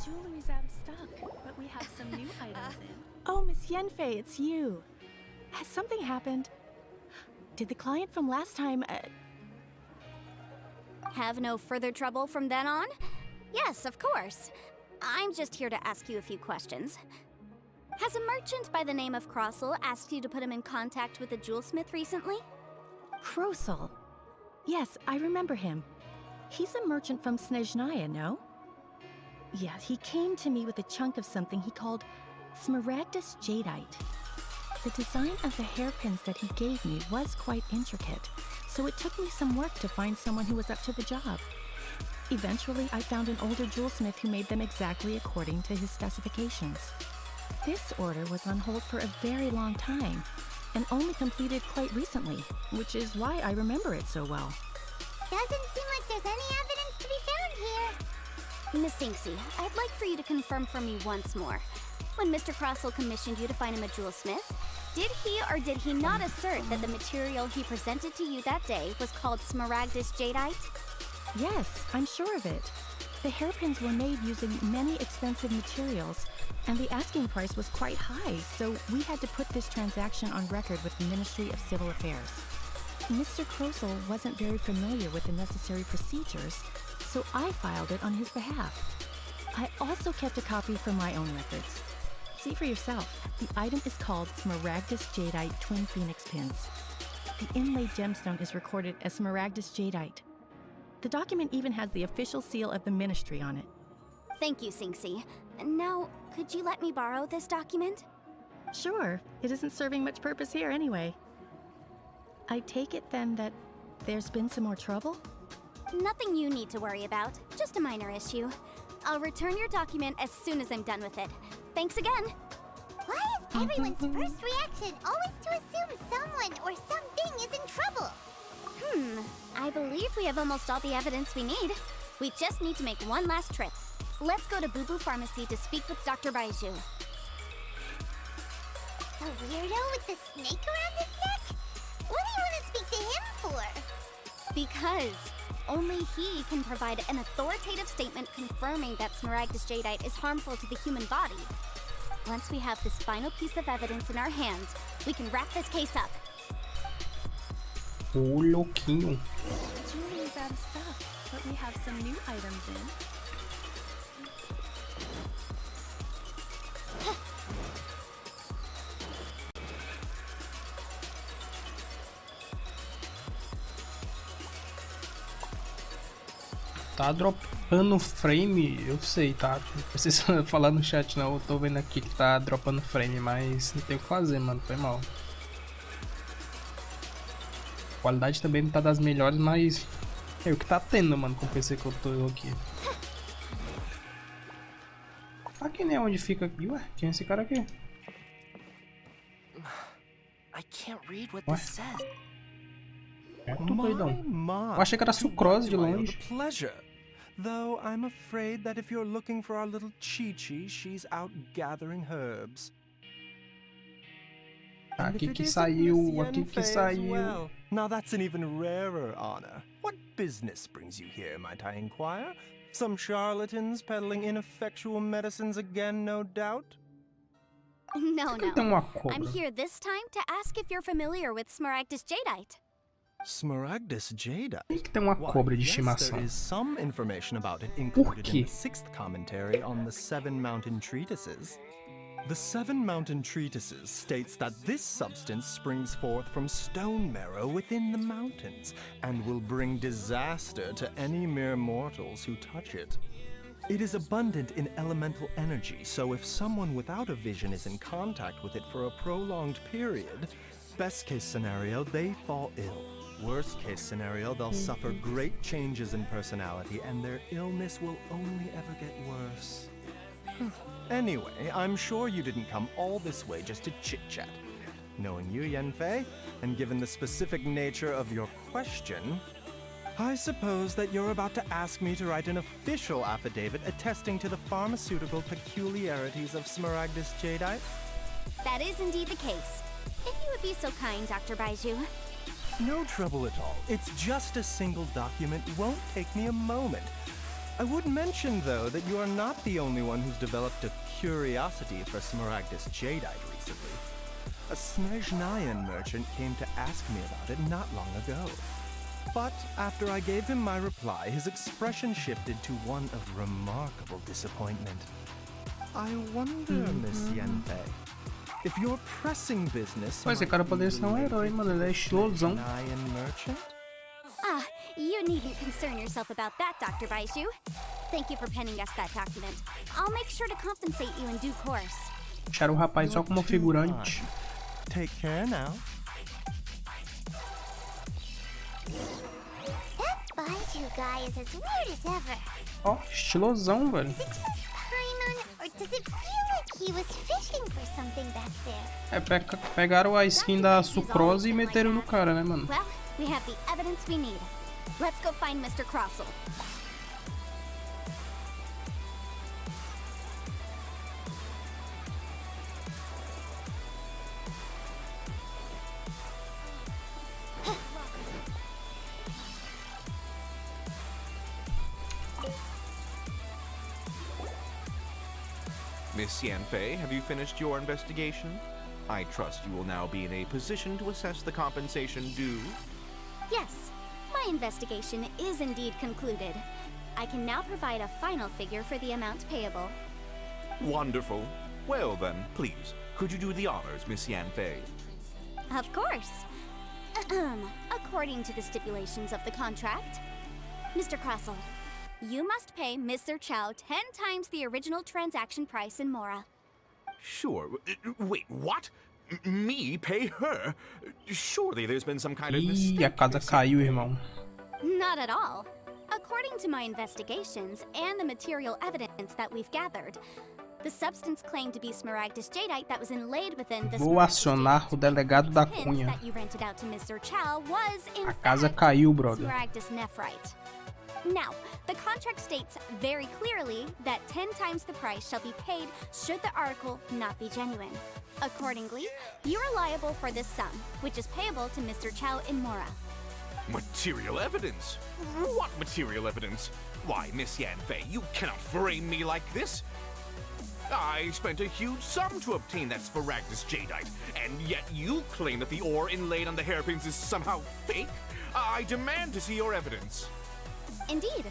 Jewelry's out of stock, but we have some new items in. Oh, Miss Yanfei, it's you. Has something happened? Did the client from last time, Have no further trouble from then on? Yes, of course. I'm just here to ask you a few questions. Has a merchant by the name of Crossell asked you to put him in contact with a jewelsmith recently? Crossell? Yes, I remember him. He's a merchant from Snezhnaya, no? Yeah, he came to me with a chunk of something he called Smaragdus Jadeite. The design of the hairpins that he gave me was quite intricate, so it took me some work to find someone who was up to the job. Eventually, I found an older jewelsmith who made them exactly according to his specifications. This order was on hold for a very long time, and only completed quite recently, which is why I remember it so well. Doesn't seem like there's any evidence to be found here. Miss Singsi, I'd like for you to confirm for me once more. When Mr. Crossell commissioned you to find him a jewelsmith, did he or did he not assert that the material he presented to you that day was called Smaragdus Jadeite? Yes, I'm sure of it. The hairpins were made using many expensive materials, and the asking price was quite high, so we had to put this transaction on record with the Ministry of Civil Affairs. Mr. Crossell wasn't very familiar with the necessary procedures, so I filed it on his behalf. I also kept a copy for my own records. See for yourself, the item is called Smaragdus Jadeite Twin Phoenix Pins. The inlaid gemstone is recorded as Smaragdus Jadeite. The document even has the official seal of the ministry on it. Thank you, Singsi. Now, could you let me borrow this document? Sure, it isn't serving much purpose here anyway. I take it then that there's been some more trouble? Nothing you need to worry about, just a minor issue. I'll return your document as soon as I'm done with it. Thanks again. Why is Everyone's first reaction always to assume someone or something is in trouble. I believe we have almost all the evidence we need. We just need to make one last trip. Let's go to Boo Boo Pharmacy to speak with Dr. Baiju. The weirdo with the snake around his neck? What do you want to speak to him for? Because only he can provide an authoritative statement confirming that Smaragdus Jadeite is harmful to the human body. Once we have this final piece of evidence in our hands, we can wrap this case up. Ô, louquinho. Julie's out of stuff, but we have some new items in. Tá dropando frame, eu sei, tá? Não precisa falar no chat não, eu tô vendo aqui que tá dropando frame, mas não tem o que fazer, mano, foi mal. A qualidade também não tá das melhores, mas é o que tá tendo, mano, com o PC que eu tô aqui. Aqui nem é onde fica aqui, ué, quem é esse cara aqui? I can't read what this says. É, tô doidão. Eu achei que era sucrose de longe. Though I'm afraid that if you're looking for our little Chi-Chi, she's out gathering herbs. Aqui que saiu, aqui que saiu. Well, now that's an even rarer honor. What business brings you here, might I inquire? Some charlatans peddling ineffectual medicines again, no doubt? No. I'm here this time to ask if you're familiar with Smaragdus Jadeite. Smaragdus Jadeite? Que tem uma cobra de estimação. There is some information about it included in the 6th commentary on the 7 Mountain Treatises. The 7 Mountain Treatises states that this substance springs forth from stone marrow within the mountains and will bring disaster to any mere mortals who touch it. It is abundant in elemental energy, so if someone without a vision is in contact with it for a prolonged period, best case scenario, they fall ill. Worst case scenario, they'll suffer great changes in personality and their illness will only ever get worse. Anyway, I'm sure you didn't come all this way just to chit-chat. Knowing you, Yanfei, and given the specific nature of your question, I suppose that you're about to ask me to write an official affidavit attesting to the pharmaceutical peculiarities of Smaragdus Jadeite? That is indeed the case. If you would be so kind, Dr. Baiju. No trouble at all. It's just a single document. Won't take me a moment. I would mention, though, that you are not the only one who's developed a curiosity for Smaragdus Jadeite recently. A Snezhnayan merchant came to ask me about it not long ago. But after I gave him my reply, his expression shifted to one of remarkable disappointment. I wonder, Miss Yanfei, if your pressing business. Pô, esse cara poderia ser um herói, mano. Ele é estilosão. You needn't concern yourself about that, Dr. Baiju. Thank you for penning us that document. I'll make sure to compensate you in due course. Deixaram o rapaz só como figurante. Take care now. That Baiju guy is as weird as ever. Ó, estilosão, velho. Is it just Paimon, or does it feel like he was fishing for something back there? É, pegaram a skin da sucrose e meteram no cara, né, mano? Well, we have the evidence we need. Let's go find Mr. Crossell. Miss Yanfei, have you finished your investigation? I trust you will now be in a position to assess the compensation due. Yes, my investigation is indeed concluded. I can now provide a final figure for the amount payable. Wonderful. Well then, please, could you do the honors, Miss Yanfei? Of course. According to the stipulations of the contract, Mr. Crossell, you must pay Mr. Chow 10 times the original transaction price in Mora. Sure. Wait, what? Me pay her? Surely there's been some kind of mistake. Ih, a casa caiu, irmão. Not at all. According to my investigations and the material evidence that we've gathered, The substance claimed to be Smaragdus jadeite that was inlaid within the Vou acionar o delegado da pins Cunha. that you rented out to Mr. Chow was in A casa caiu, brother. Smaragdus nephrite. Now, the contract states very clearly that 10 times the price shall be paid should the article not be genuine. Accordingly, you are liable for this sum, which is payable to Mr. Chow in Mora. Material evidence? What material evidence? Why, Miss Yanfei, you cannot frame me like this. I spent a huge sum to obtain that Smaragdus jadeite, and yet you claim that the ore inlaid on the hairpins is somehow fake? I demand to see your evidence. Indeed.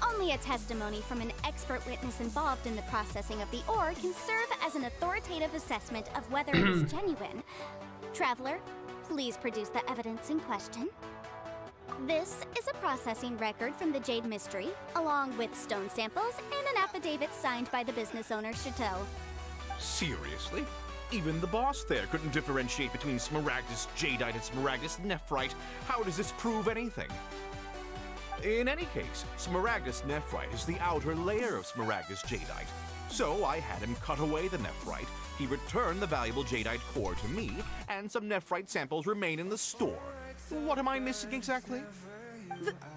Only a testimony from an expert witness involved in the processing of the ore can serve as an authoritative assessment of whether it is genuine. Traveler, please produce the evidence in question. This is a processing record from the Jade Mystery, along with stone samples and an affidavit signed by the business owner, Chateau. Seriously? Even the boss there couldn't differentiate between Smaragdus jadeite and Smaragdus nephrite. How does this prove anything? In any case, Smaragdus nephrite is the outer layer of Smaragdus jadeite. So I had him cut away the nephrite, he returned the valuable jadeite core to me, and some nephrite samples remain in the store. What am I missing exactly?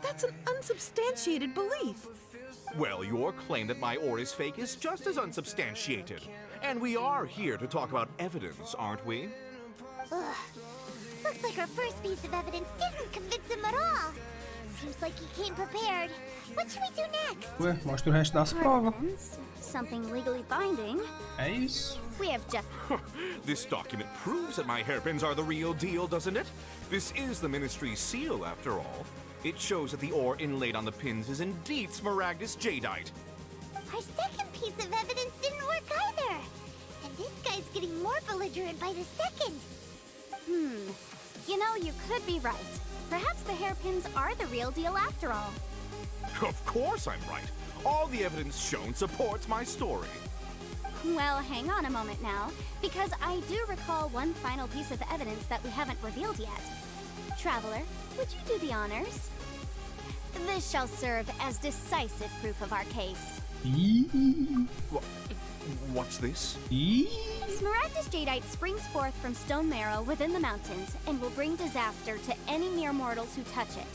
That's an unsubstantiated belief. Well, your claim that my ore is fake is just as unsubstantiated. And we are here to talk about evidence, aren't we? Ugh. Looks like our first piece of evidence didn't convince him at all. Seems like he came prepared. What should we do next? Ué, mostra o resto das provas. Something legally binding. É isso. We have just... This document proves that my hairpins are the real deal, doesn't it? This is the Ministry's seal, after all. It shows that the ore inlaid on the pins is indeed Smaragdus jadeite. Our second piece of evidence didn't work either. And this guy's getting more belligerent by the second. You know, you could be right. Perhaps the hairpins are the real deal after all. Of course I'm right. All the evidence shown supports my story. Well, hang on a moment now, because I do recall one final piece of evidence that we haven't revealed yet. Traveler, would you do the honors? This shall serve as decisive proof of our case. What's this? Smaragdus jadeite springs forth from stone marrow within the mountains and will bring disaster to any mere mortals who touch it.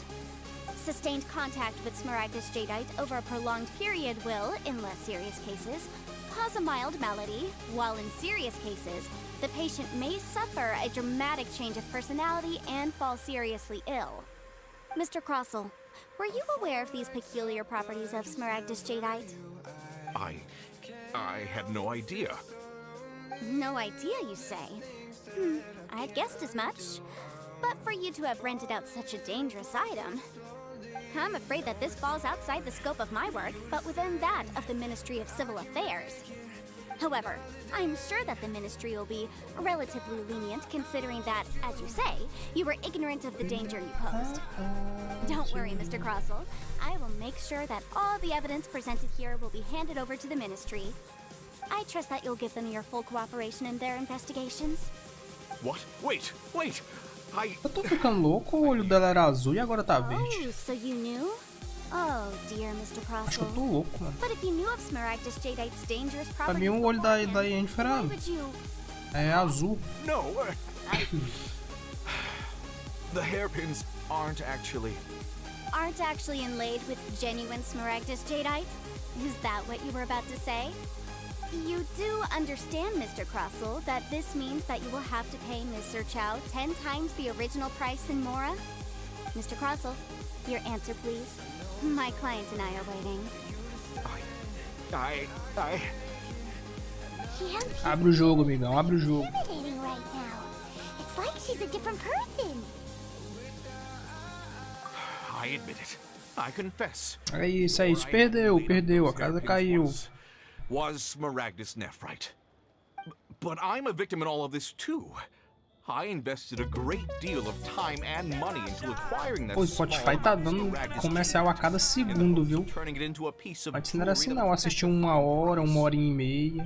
Sustained contact with Smaragdus jadeite over a prolonged period will, in less serious cases, cause a mild malady, while in serious cases, the patient may suffer a dramatic change of personality and fall seriously ill. Mr. Crossell, were you aware of these peculiar properties of Smaragdus jadeite? I had no idea. No idea, you say? I'd guessed as much. But for you to have rented out such a dangerous item, I'm afraid that this falls outside the scope of my work, but within that of the Ministry of Civil Affairs. However, I'm sure that the Ministry will be relatively lenient considering that, as you say, you were ignorant of the danger you posed. Don't worry, Mr. Crossell. I will make sure that all the evidence presented here will be handed over to the Ministry. I trust that you'll give them your full cooperation in their investigations. What? Wait! Eu tô ficando louco, o olho dela era azul e agora tá verde. Oh, so you knew? Oh, dear Mr. Crossell. Acho que eu tô louco, mano. But if you knew of Smaragdus jadeite's dangerous Pra properties, mim o olho da Yennefer é azul. No, the hairpins aren't actually inlaid with genuine Smaragdus jadeite? Is that what you were about to say? You do understand, Mr. Crossell, that this means that you will have to pay Mr. Chow 10 times the original price in Mora? Mr. Crossell, your answer, please. My client and I are waiting. Abre o jogo, amigão, abre o jogo. Right now. It's like she's a different person. I admit it. I confess. É isso, perdeu, a casa caiu. Was Smaragdus nephrite. But I'm a victim in all of this too. I invested a great deal of time and money into acquiring that Pô, o Spotify tá dando comercial a cada segundo, viu? Antes não era assim não, assisti 1 hora, 1h30 e meia.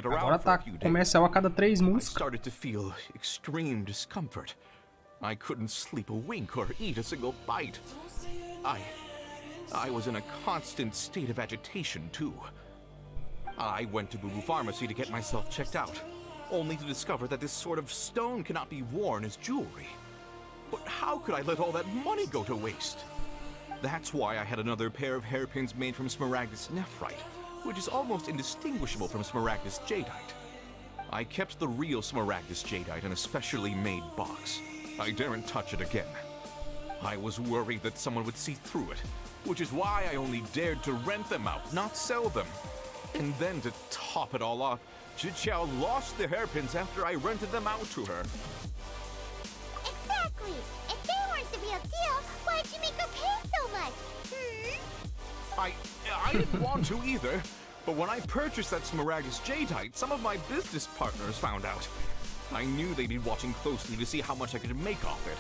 Agora tá comercial a cada 3 músicas. I started to feel extreme discomfort. I couldn't sleep a wink or eat a single bite. I was in a constant state of agitation too. I went to Boo Boo Pharmacy to get myself checked out, only to discover that this sort of stone cannot be worn as jewelry. But how could I let all that money go to waste? That's why I had another pair of hairpins made from Smaragdus nephrite, which is almost indistinguishable from Smaragdus jadeite. I kept the real Smaragdus jadeite in a specially made box. I daren't touch it again. I was worried that someone would see through it, which is why I only dared to rent them out, not sell them. And then to top it all off, Zhiqiao lost the hairpins after I rented them out to her. Exactly! If they weren't the real deal, why'd you make her pay so much? I didn't want to either, but when I purchased that Smaragdus jadeite, some of my business partners found out. I knew they'd be watching closely to see how much I could make off it.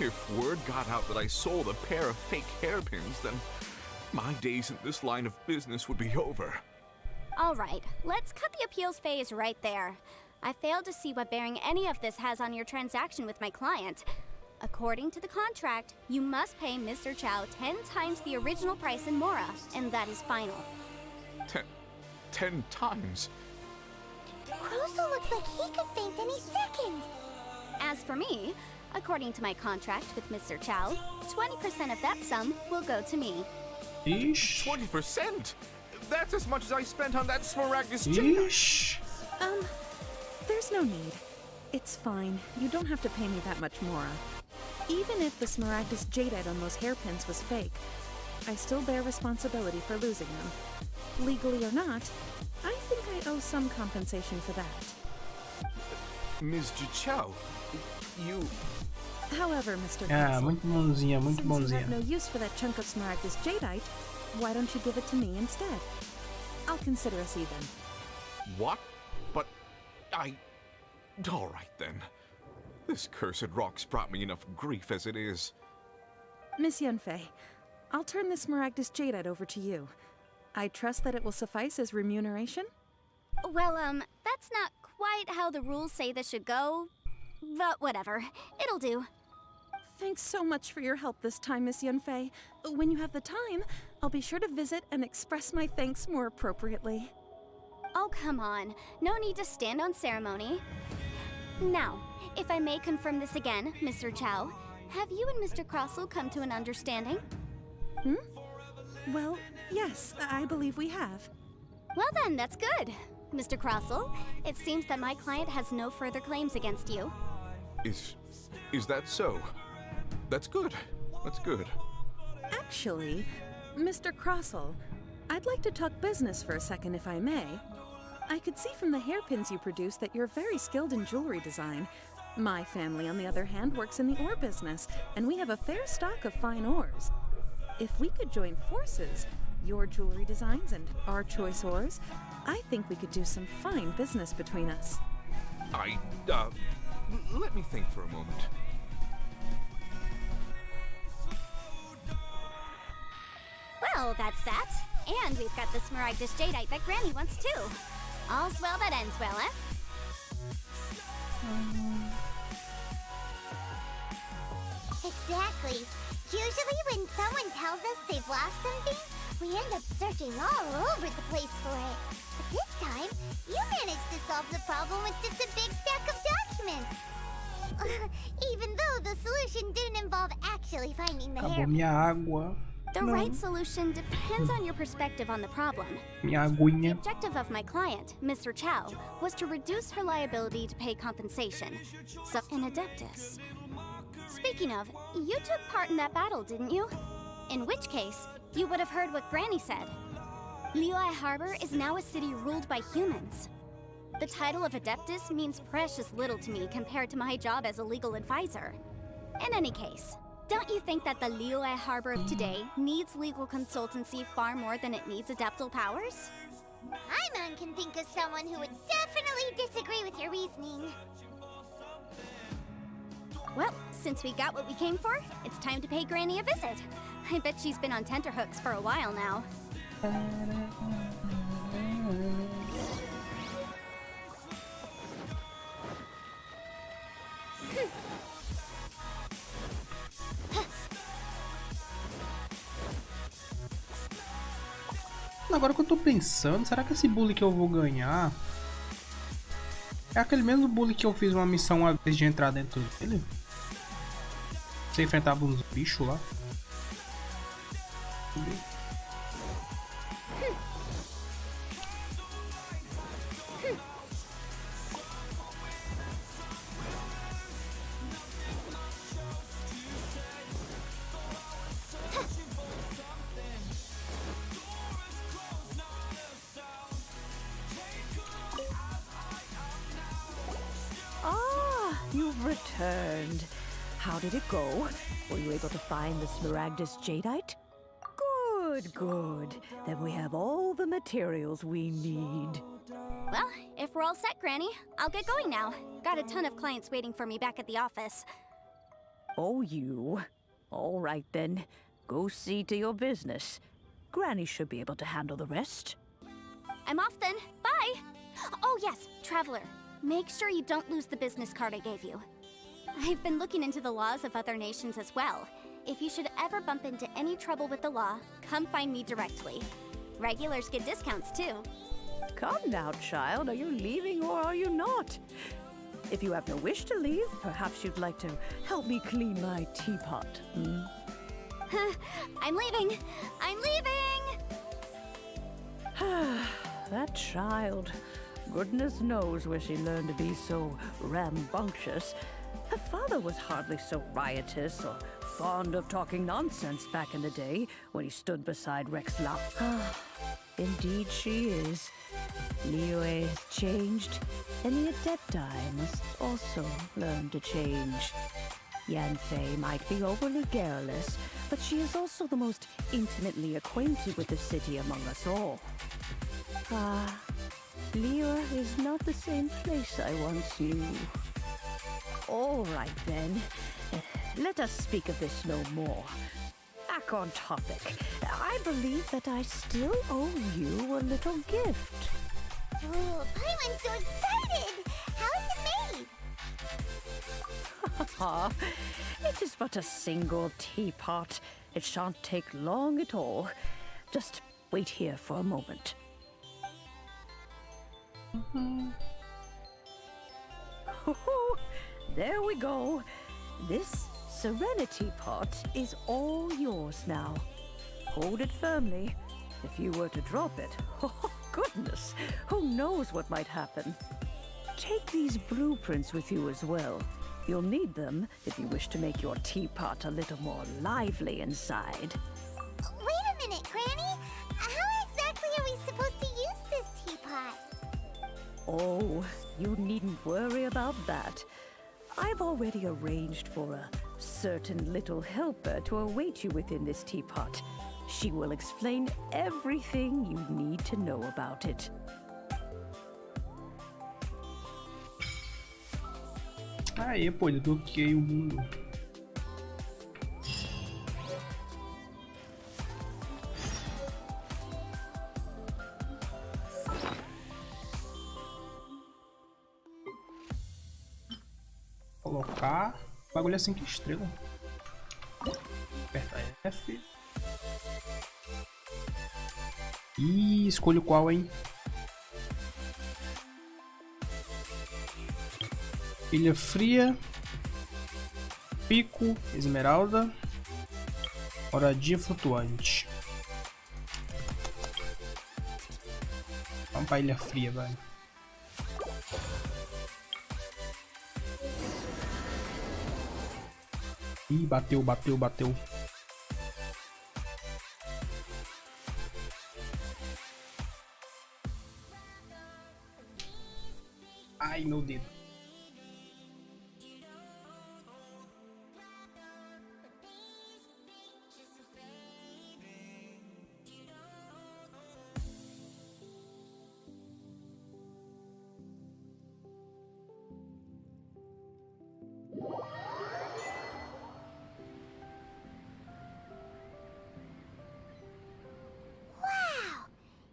If word got out that I sold a pair of fake hairpins, then my days in this line of business would be over. Alright, let's cut the appeals phase right there. I failed to see what bearing any of this has on your transaction with my client. According to the contract, you must pay Mr. Chow 10 times the original price in Mora, and that is final. 10 times? Croso looks like he could faint any second. As for me, according to my contract with Mr. Chow, 20% of that sum will go to me. 20%? That's as much as I spent on that Smaragdus jadeite. There's no need. It's fine. You don't have to pay me that much more. Even if the Smaragdus jadeite on those hairpins was fake, I still bear responsibility for losing them. Legally or not, I think I owe some compensation for that. Ms. Zhiqiao, you... However, Mr. Ah, Castle, muito bonzinha, muito since you bonzinha. have no use for that chunk of Smaragdus jadeite, why don't you give it to me instead? I'll consider us even. What? But all right then. This cursed rock's brought me enough grief as it is. Miss Yunfei, I'll turn this Smaragdus jadeite over to you. I trust that it will suffice as remuneration? Well, that's not quite how the rules say this should go, but whatever. It'll do. Thanks so much for your help this time, Miss Yunfei. When you have the time, I'll be sure to visit and express my thanks more appropriately. Oh, come on. No need to stand on ceremony. Now, if I may confirm this again, Mr. Chow, have you and Mr. Crossell come to an understanding? Well, yes, I believe we have. Well then, that's good. Mr. Crossell, it seems that my client has no further claims against you. Is that so? That's good. That's good. Actually, Mr. Crossell, I'd like to talk business for a second if I may. I could see from the hairpins you produce that you're very skilled in jewelry design. My family, on the other hand, works in the ore business, and we have a fair stock of fine ores. If we could join forces, your jewelry designs and our choice ores, I think we could do some fine business between us. Let me think for a moment. Well, that's that. And we've got the Smaragdus jadeite that Granny wants too. All's well that ends well, eh? Exactly. Usually when someone tells us they've lost something, we end up searching all over the place for it. But this time, you managed to solve the problem with just a big stack of documents. Even though the solution didn't involve actually finding the hair. Acabou minha água. The right solution depends on your perspective on the problem. Minha The aguinha. objective of my client, Mr. Chow, was to reduce her liability to pay compensation. So, an Adeptus. Speaking of, you took part in that battle, didn't you? In which case, you would have heard what Granny said. Liyue Harbor is now a city ruled by humans. The title of Adeptus means precious little to me compared to my job as a legal advisor. In any case, don't you think that the Liyue Harbor of today needs legal consultancy far more than it needs adeptal powers? Paimon can think of someone who would definitely disagree with your reasoning. Well, since we got what we came for, it's time to pay Granny a visit. I bet she's been on tenterhooks for a while now. Agora que eu tô pensando, será que esse bully que eu vou ganhar é aquele mesmo bully que eu fiz uma missão uma vez de entrar dentro dele? Você enfrentava uns bichos lá? Ah, you've returned. How did it go? Were you able to find the Smaragdus Jadeite? Good, good. Then we have all the materials we need. Well, if we're all set, Granny, I'll get going now. Got a ton of clients waiting for me back at the office. Oh, you. All right then. Go see to your business. Granny should be able to handle the rest. I'm off then. Bye! Oh yes, Traveler. Make sure you don't lose the business card I gave you. I've been looking into the laws of other nations as well. If you should ever bump into any trouble with the law, come find me directly. Regulars get discounts too. Come now, child. Are you leaving or are you not? If you have no wish to leave, perhaps you'd like to help me clean my teapot, hmm? I'm leaving! I'm leaving! That child. Goodness knows where she learned to be so rambunctious. Her father was hardly so riotous or fond of talking nonsense back in the day when he stood beside Rex Lap. Indeed she is. Liyue has changed, and the Adepti must also learn to change. Yanfei might be overly garrulous, but she is also the most intimately acquainted with the city among us all. Liyue is not the same place I once knew. All right, then. Let us speak of this no more. Back on topic. I believe that I still owe you a little gift. Oh, Paimon's so excited! How is it made? It is but a single teapot. It shan't take long at all. Just wait here for a moment. There we go. This Serenity pot is all yours now. Hold it firmly. If you were to drop it, oh goodness, who knows what might happen. Take these blueprints with you as well. You'll need them if you wish to make your teapot a little more lively inside. Wait a minute, Granny. How exactly are we supposed to use this teapot? Oh, you needn't worry about that. I've already arranged for a certain little helper to await you within this teapot. She will explain everything you need to know about it. Aê, pô, ele bloqueia o mundo. Colocar. O bagulho é 5 estrelas. Aperta F. E escolho qual, hein? Ilha Fria, Pico, Esmeralda, Moradia Flutuante. Vamos pra Ilha Fria, velho. Ih, bateu. Ai, meu dedo.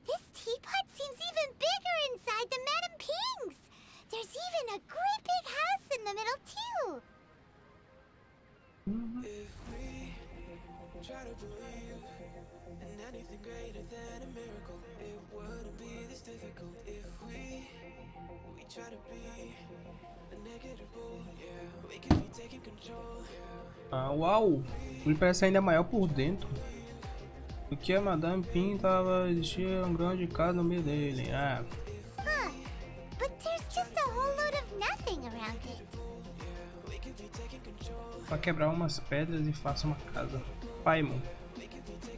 This teapot seems even bigger inside than Madame Ping's. There's even a Ah, uau! Ele parece ainda maior por dentro. O que a Madame Pin tava existia um grão de cada no meio dele. Ah. Huh. But there's just a whole load of nothing around it. Pra quebrar umas pedras e faça uma casa. Paimon.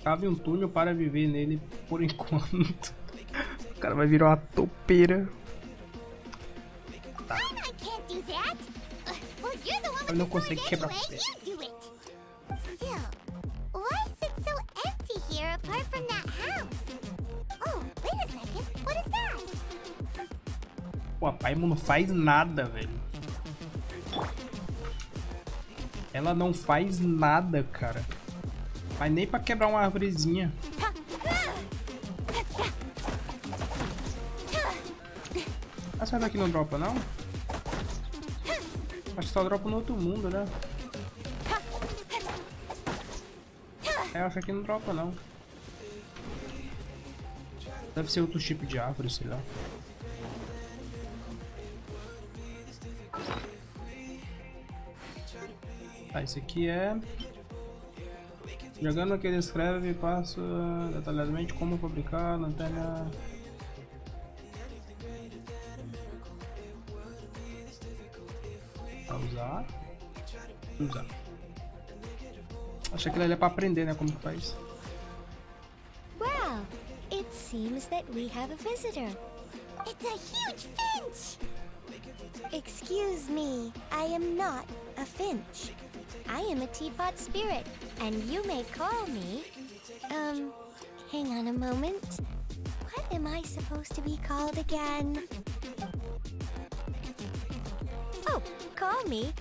Cave um túnel para viver nele por enquanto. O cara vai virar uma topeira. Tá. I can't do that. Well, you're the one with Eu não the consigo sword quebrar anyway. pedra. You do it. Still, why is it so empty here apart from that house? Oh, wait a second. What is that? Pô, a Paimon não faz nada, velho. Ela não faz nada, cara. Mas nem pra quebrar uma árvorezinha. Essa daqui não dropa, não? Acho que só dropa no outro mundo, né? É, acho que não dropa, não. Deve ser outro tipo de árvore, sei lá. Tá, esse aqui é... Jogando que ele escreve, passa detalhadamente como fabricar lanterna. Pra usar. Usar. Acho que ele é pra aprender, né? Como que faz. Wow, it seems that we have a visitor. It's a huge finch! Excuse me, I am not a finch. I am a teapot spirit, and you may call me... hang on a moment. What am I supposed to be called again? Oh, call me.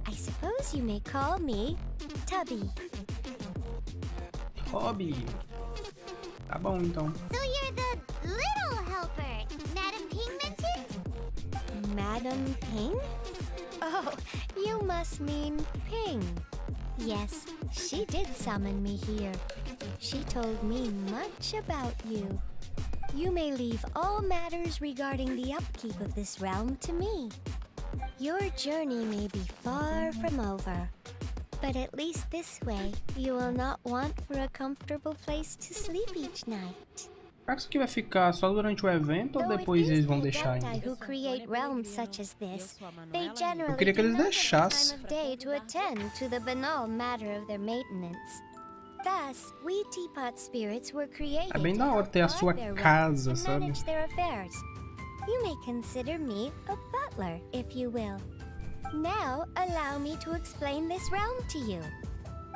I suppose you may call me Tubby. Hobby. Tá bom, então. So you're the little helper Madame Ping mentioned? Madame Ping? Oh, you must mean Ping. Yes, she did summon me here. She told me much about you. You may leave all matters regarding the upkeep of this realm to me. Your journey may be far from over, but at least this way you will not want for a comfortable place to sleep each night. Será que isso aqui vai ficar só durante o evento ou depois eles vão deixar ainda? Who create realms such as this, they Eu generally queria que do eles not have the deixassem. time of day to attend to the banal matter of their maintenance. Thus, we teapot spirits were created É bem to da hora help ter a guard sua their casa, realms and sabe? manage their affairs. You may consider me a butler, if you will. Now, allow me to explain this realm to you.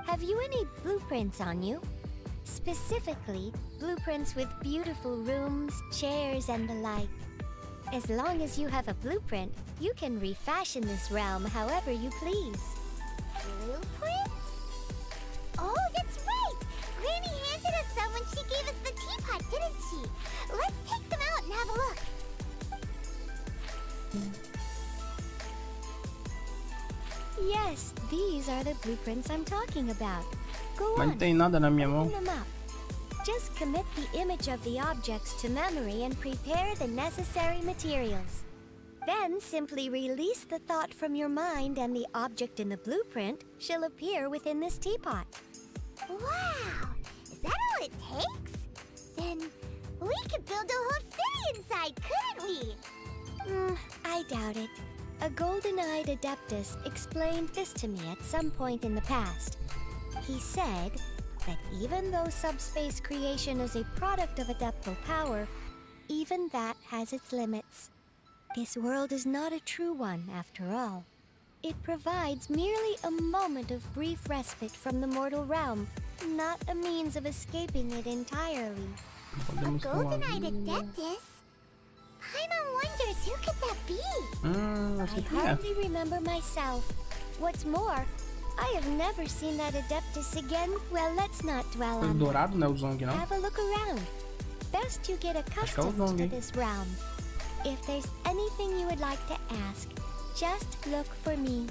Have you any blueprints on you? Specifically, blueprints with beautiful rooms, chairs, and the like. As long as you have a blueprint, you can refashion this realm however you please. Blueprints? Oh, that's right! Granny handed us some when she gave us the teapot, didn't she? Let's take them out and have a look. Yes, these are the blueprints I'm talking about. Go Mas on. não tem nada na minha mão. Open them up. Just commit the image of the objects to memory and prepare the necessary materials. Then simply release the thought from your mind and the object in the blueprint shall appear within this teapot. Wow! Is that all it takes? Then we could build a whole city inside, couldn't we? I doubt it. A golden-eyed adeptus explained this to me at some point in the past. He said that even though subspace creation is a product of adeptal power, even that has its limits. This world is not a true one, after all. It provides merely a moment of brief respite from the mortal realm, not a means of escaping it entirely. A golden-eyed adeptus? Paimon wonders who could that be? I hardly remember myself. What's more, I have never seen that adeptus again. Well, let's not dwell on that. Dourado, não é o Zong, não? Have a look around. Best you get accustomed to this realm. If there's anything you would like to ask, just look for me.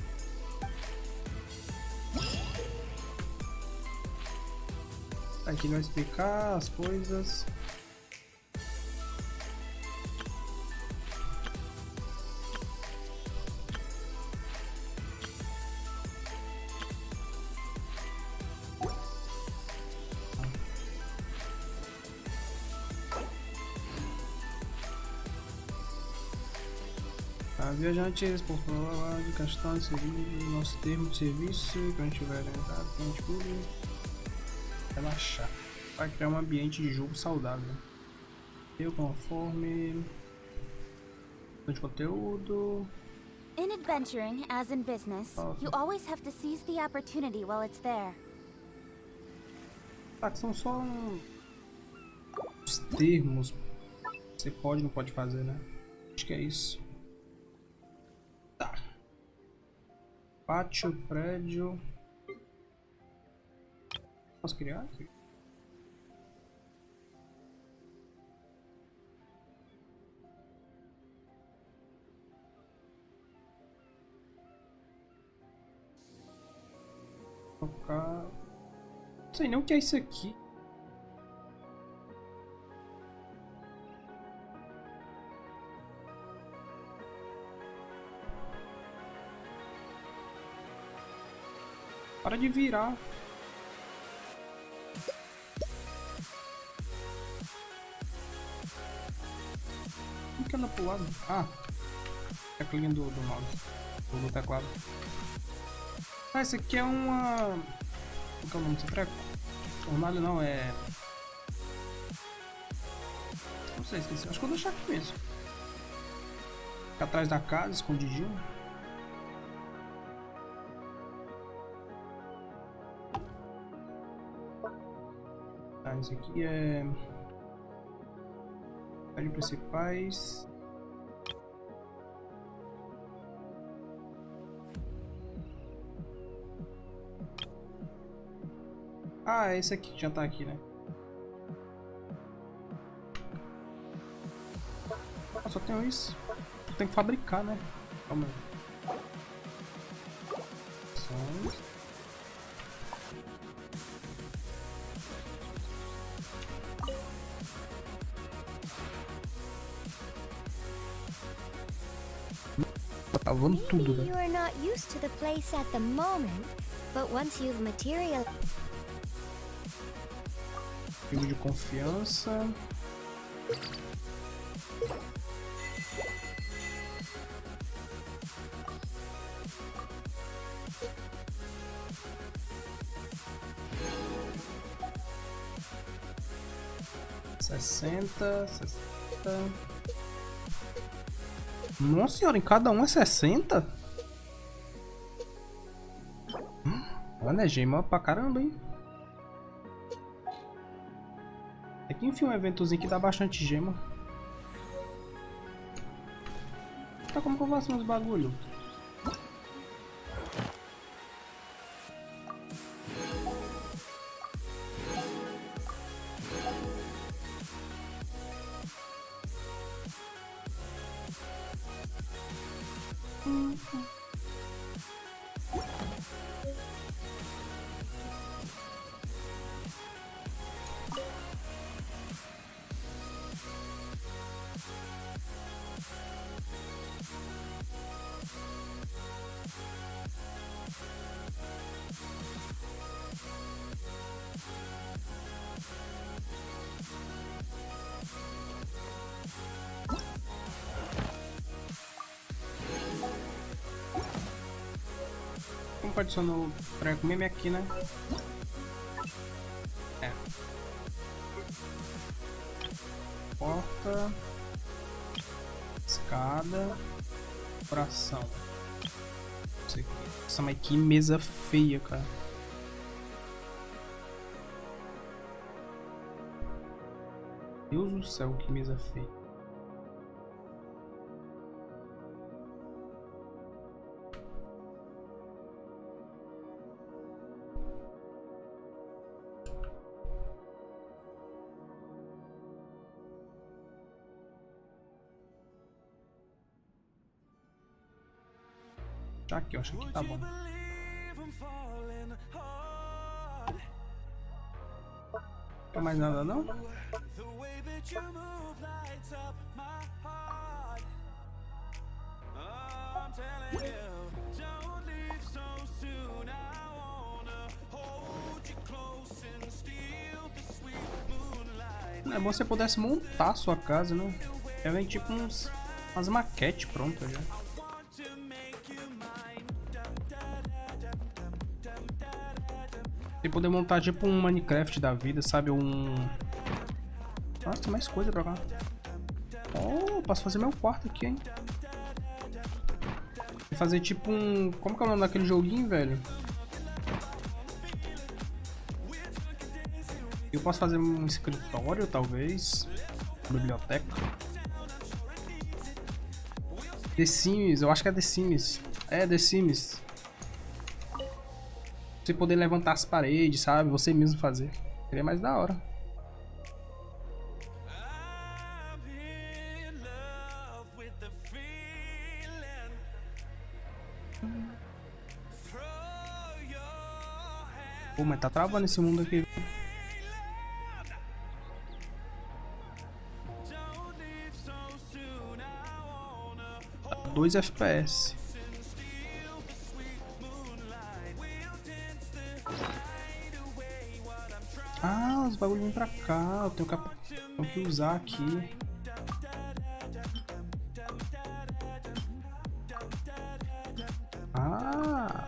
Aqui vai explicar as coisas. Viajantes, por favor, de questão de serviço, nosso termo de serviço, quando tiver entrado, quando tudo, relaxar. Vai criar um ambiente de jogo saudável. Eu conforme de conteúdo. In adventuring, as in business, you always have to seize the opportunity while it's there. Tá, que são só os termos. Você pode, não pode fazer, né? Acho que é isso. Tá. Pátio, prédio. Posso criar aqui? Colocar. Não sei nem o que é isso aqui. Para de virar. Por que anda pro lado? Ah, teclinha do mouse, do teclado. Ah, esse aqui é uma... Qual é o nome desse treco? Fornalho não, é... Não sei, esqueci. Acho que eu vou deixar aqui mesmo. Fica atrás da casa, escondidinho. Tá, esse aqui é... Prédios principais. Ah, é esse aqui que já tá aqui, né? Ah, só tenho isso. Eu tenho que fabricar, né? Calma aí. Sons. Tá voando tudo, You velho. are not used to the place at the moment, but once you've material. Amigo de confiança. Sessenta. Nossa senhora, em cada um é 60? Olha, é gema pra caramba, hein? É que enfim um eventozinho que dá bastante gema. Tá, como que eu faço meus bagulho? Como adicionar o treco mesmo aqui, né? É. Porta. Escada. Coração. Isso aqui. Nossa, mas que mesa feia, cara. Deus do céu, que mesa feia. Aqui, eu acho que tá bom. Não tem mais nada não? É bom se você pudesse montar a sua casa, né? Já vem tipo umas maquetes prontas já. Você poder montar tipo um Minecraft da vida, sabe? Nossa, tem mais coisa pra cá. Oh, posso fazer meu quarto aqui, hein? Vou fazer tipo um... Como que é o nome daquele joguinho, velho? Eu posso fazer um escritório, talvez. Biblioteca. The Sims, eu acho que é The Sims. É, The Sims. Você poder levantar as paredes, sabe? Você mesmo fazer. Seria mais da hora. Pô, mas tá travando esse mundo aqui. 2 FPS. Ah, os bagulho vêm pra cá. Eu tenho que usar aqui. Ah.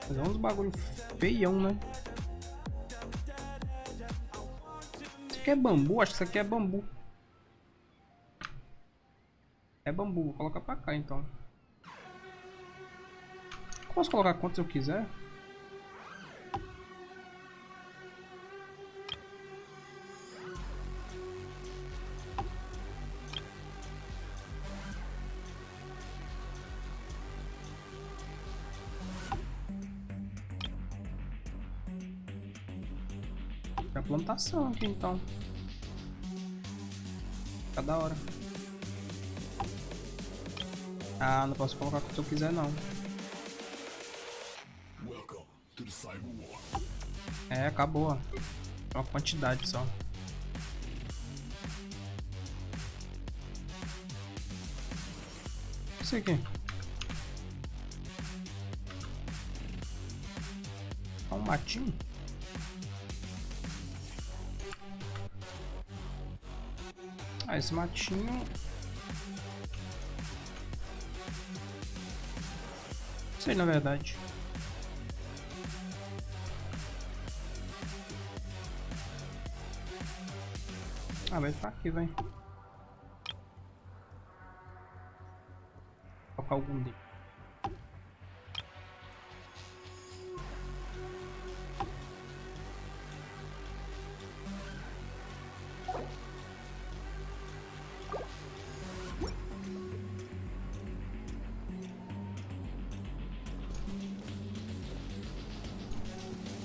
Fazer uns bagulho feião, né? Isso aqui é bambu? Acho que isso aqui é bambu. É bambu, vou colocar pra cá então. Posso colocar quantos eu quiser? A plantação aqui então. Fica da hora. Ah, não posso colocar quanto eu quiser não. É, acabou. É uma quantidade só. Isso aqui. É um matinho. Ah, esse matinho... Não sei, na verdade. Ah, vai ficar aqui, vai. Vou colocar algum dele.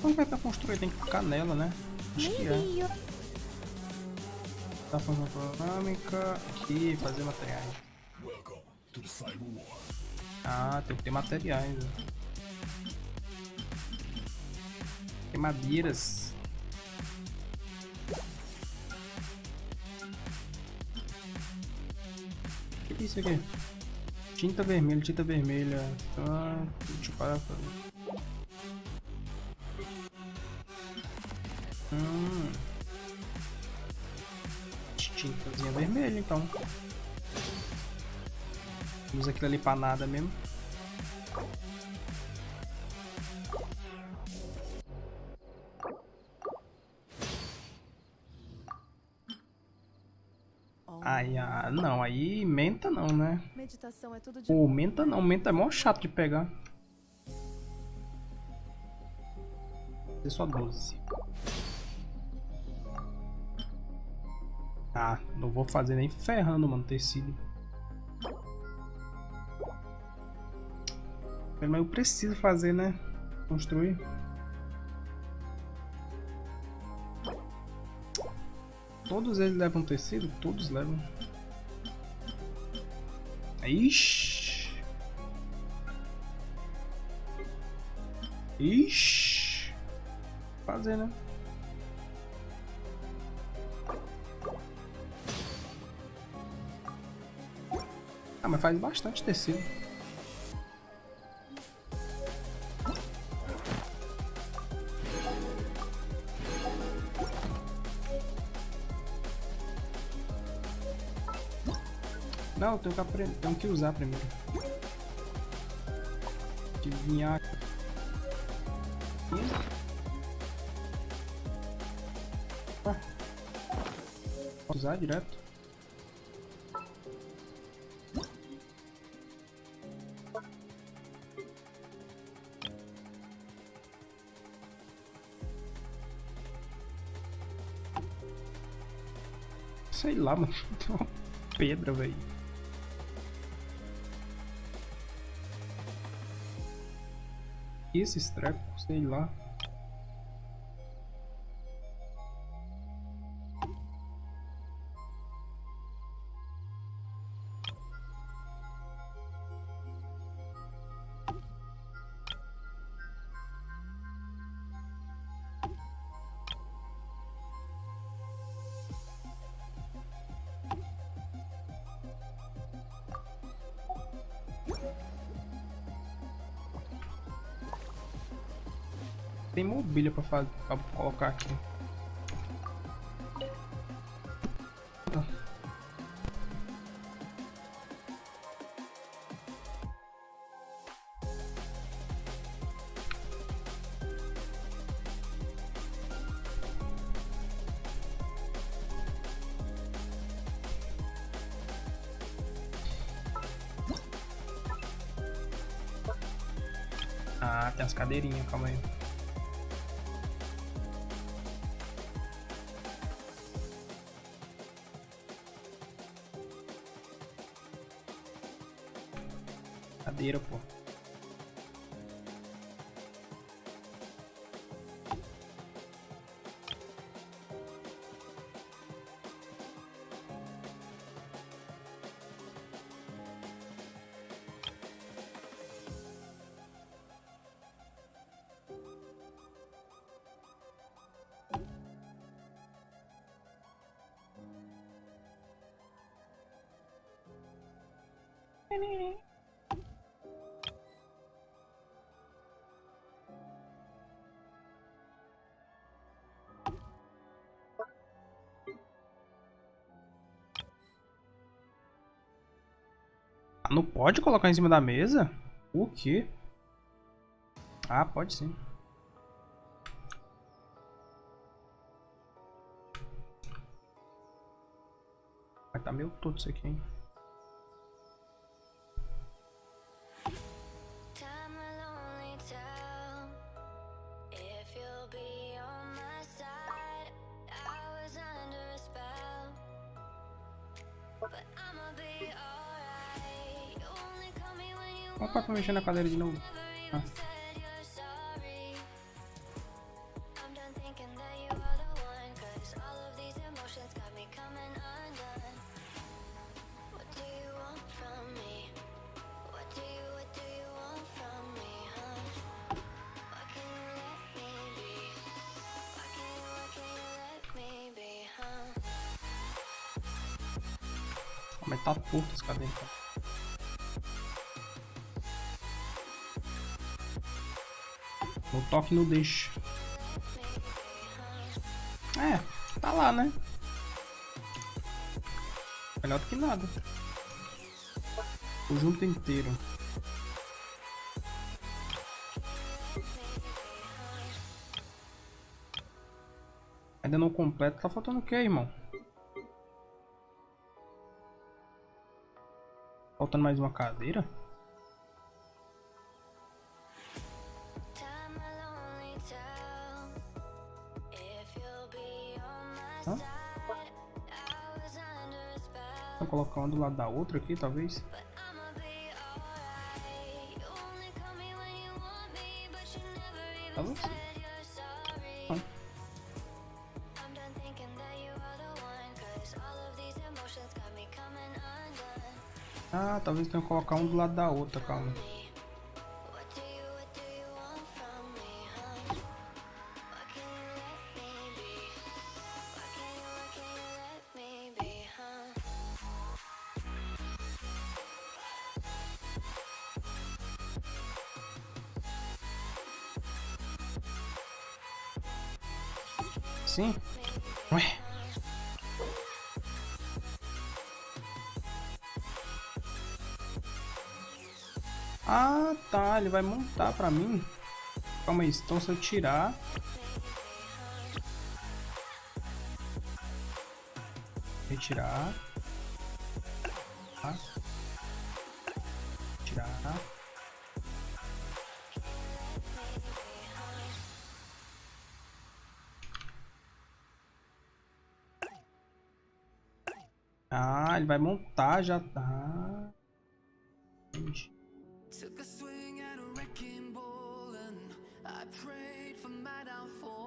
Como vai pra construir? Tem que ficar nela, né? Acho que é. Tá fazendo panorâmica. Aqui, fazer materiais. Ah, tem que ter materiais. Né? Tem madeiras. O que é isso aqui? Tinta vermelha, tinta vermelha. Ah, deixa eu parar pra ver. Tintazinha vermelha então. Usa aquilo ali pra nada mesmo. Ai, ah, não, aí menta não, né? Meditação é tudo de Pô, menta não, menta é mó chato de pegar. Vou fazer só 12. Ah, não vou fazer nem ferrando, mano, tecido. Mas eu preciso fazer, né? Construir. Todos eles levam tecido? Todos levam. Ixi. Ixi. Fazer, né? Ah, mas faz bastante tecido. Não, eu tenho que usar primeiro. Que vinha aqui. Posso usar direto? Sei lá, mano. Tem uma pedra, velho. Esse treco, sei lá. Tem mobília pra colocar aqui. Ah, tem as cadeirinhas, calma aí. Cadeira, pô. Não pode colocar em cima da mesa? O quê? Ah, pode sim. Vai tá meio todo isso aqui, hein? Opa, tô mexendo na cadeira de novo. Ah. Mas tá torto esse cadeira. O toque no deixa. É, tá lá, né? Melhor do que nada. O junto inteiro. Ainda não completo. Tá faltando o que, irmão? Faltando mais uma cadeira? Vou colocar uma do lado da outra aqui, talvez. Talvez. Ah, talvez tenha que colocar um do lado da outra, calma. assim? Ué. Ah, tá. Ele vai montar pra mim. Calma aí. Então se eu tirar... Retirar. Tá. Tirar. Ah, ele vai montar, já tá. Entendi.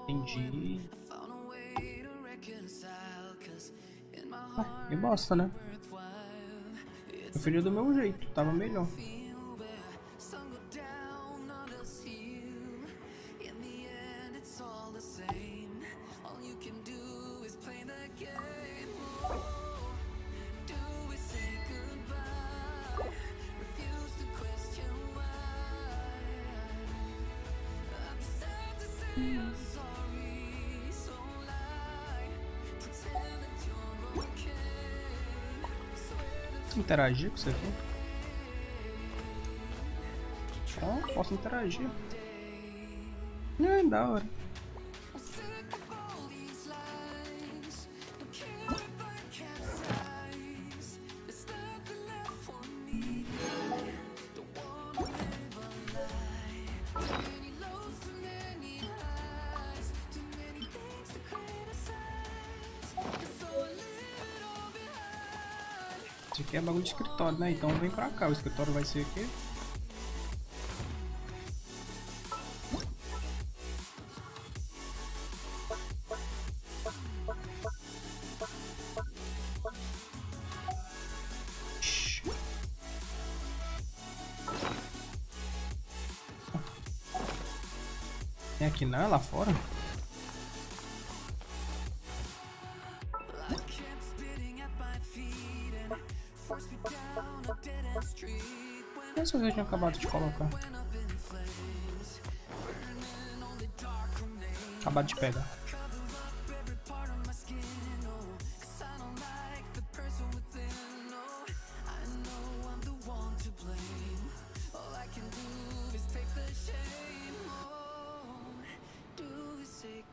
Entendi. Ah, que bosta, né? Preferi do meu jeito, tava melhor. Interagir com isso aqui? Ó, posso interagir. É da hora. Isso aqui é bagulho de escritório, né? Então vem pra cá, o escritório vai ser aqui. Tem aqui não, lá fora? Essa eu já tinha acabado de colocar. Acabado de pegar.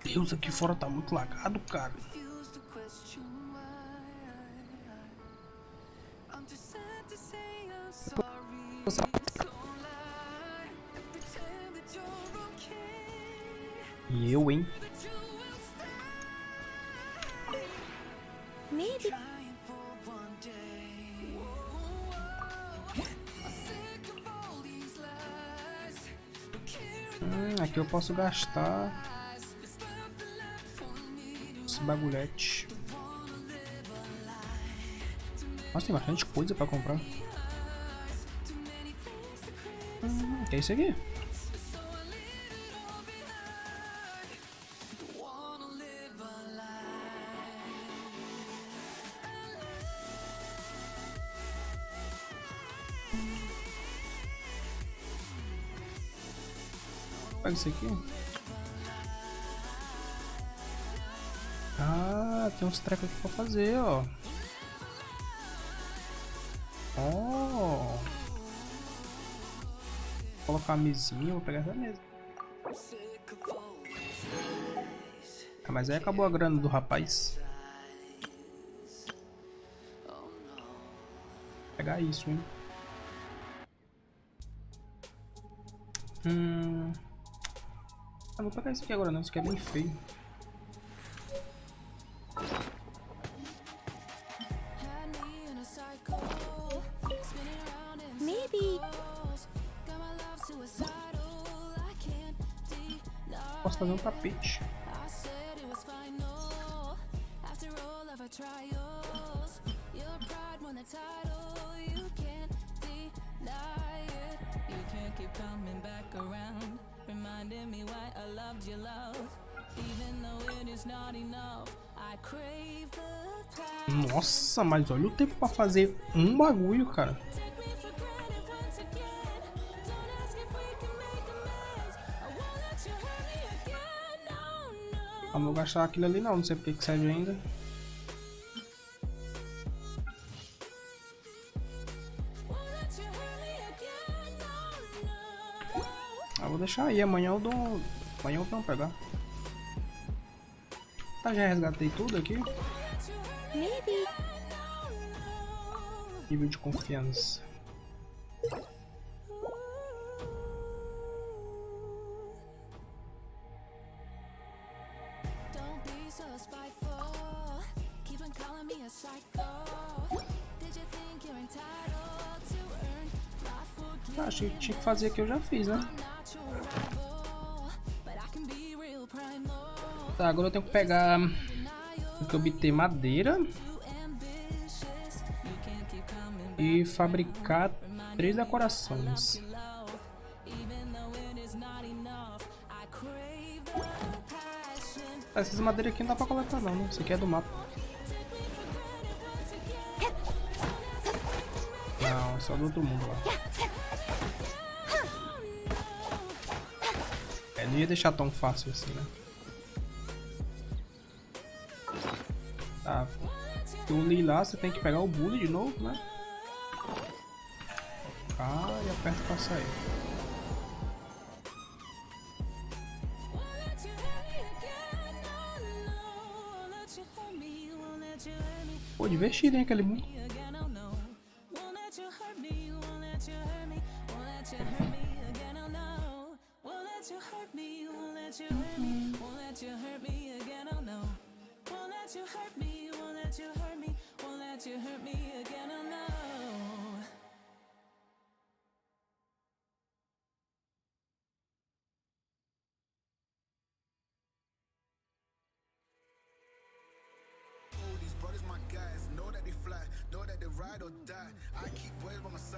Deus, aqui fora tá muito lagado, cara. E eu, hein? Maybe. Aqui eu posso gastar esse bagulhete. Nossa, tem bastante coisa pra comprar. Que é isso aqui? Pega isso aqui. Ah, tem uns trecos aqui pra fazer, ó. Ó. Vou colocar a mesinha, vou pegar essa mesa. Ah, mas aí acabou a grana do rapaz. Vou pegar isso, hein. Ah, vou pegar isso aqui agora não, isso aqui é bem feio. Maybe. Posso fazer um tapete. Nossa, mas olha o tempo pra fazer um bagulho, cara. vou gastar aquilo ali não sei porque que serve ainda. Ah, vou deixar aí, amanhã eu dou. Amanhã eu vou pegar. Tá, já resgatei tudo aqui. Maybe. Nível de confiança. Achei que tinha que fazer que eu já fiz, né? Tá, agora eu tenho que pegar. Tenho que obter madeira. E fabricar 3 decorações. Essas madeiras aqui não dá pra coletar não, né? Isso aqui é do mapa. Não, é só do outro mundo lá. É, não ia deixar tão fácil assim, né? Tá. Eu li lá, você tem que pegar o bully de novo, né? Ah, e aperta pra sair. Pô, divertido, hein, aquele mundo.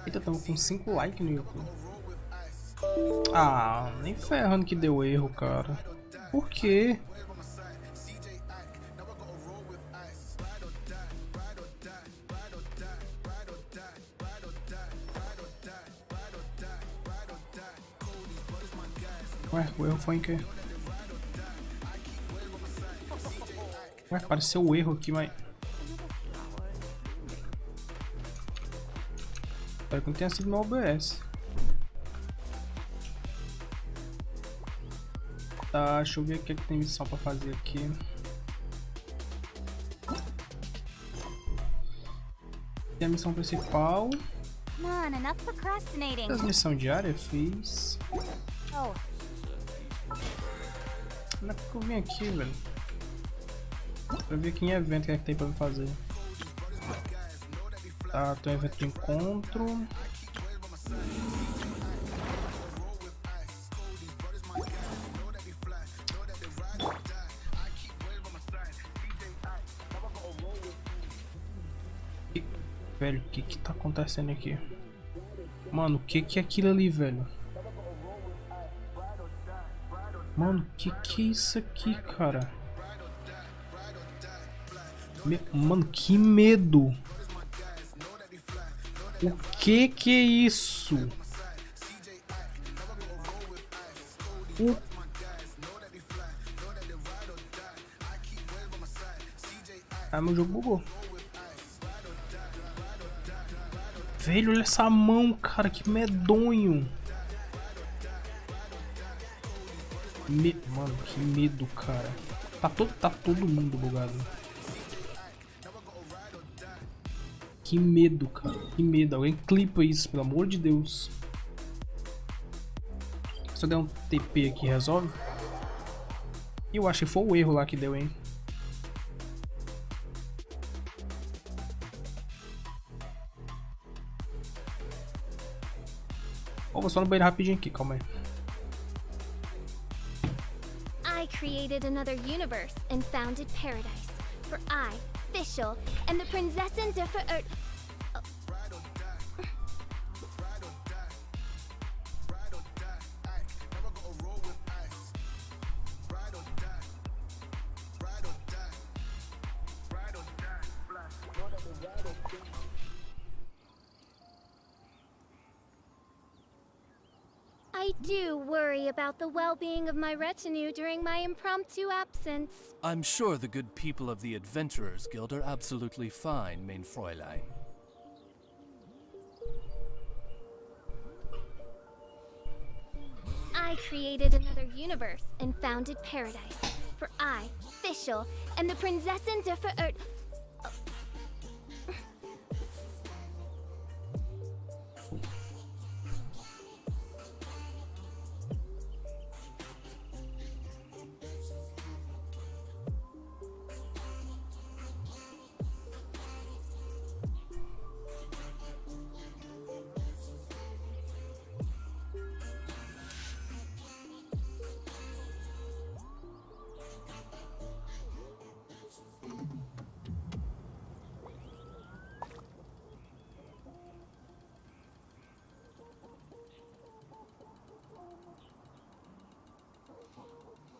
Eita, tamo com 5 likes no YouTube. Ah, nem ferrando que deu erro, cara. Por quê? Ué, o erro foi em quê? Ué, apareceu o erro aqui, mas... Espero que não tenha sido no OBS. Tá, deixa eu ver o que tem missão pra fazer aqui. Tem a missão principal. As missões diárias fiz. Não é porque eu vim aqui, velho. Pra ver que em evento que é que tem pra me fazer. Tá, tem um evento de encontro. Velho, o que tá acontecendo aqui? Mano, o que é aquilo ali, velho? Mano, o que é isso aqui, cara? Mano, que medo! O que é isso? Ah, meu jogo bugou. Velho, olha essa mão, cara, que medonho. Mano, que medo, cara. Tá todo mundo bugado. Que medo, cara. Que medo. Alguém clipa isso, pelo amor de Deus. Se eu der um TP aqui, resolve? Eu acho que foi o erro lá que deu, hein. Vou só no banheiro rapidinho aqui, calma aí. I created another universe and founded paradise for I, Fischl, and the Prinzessin Deixa. I I do worry about the well-being of my retinue during my impromptu absence. I'm sure the good people of the Adventurers Guild are absolutely fine, mein Fräulein. I created another universe and founded paradise. For I, Fischl, am the Prinzessin der Verirrt...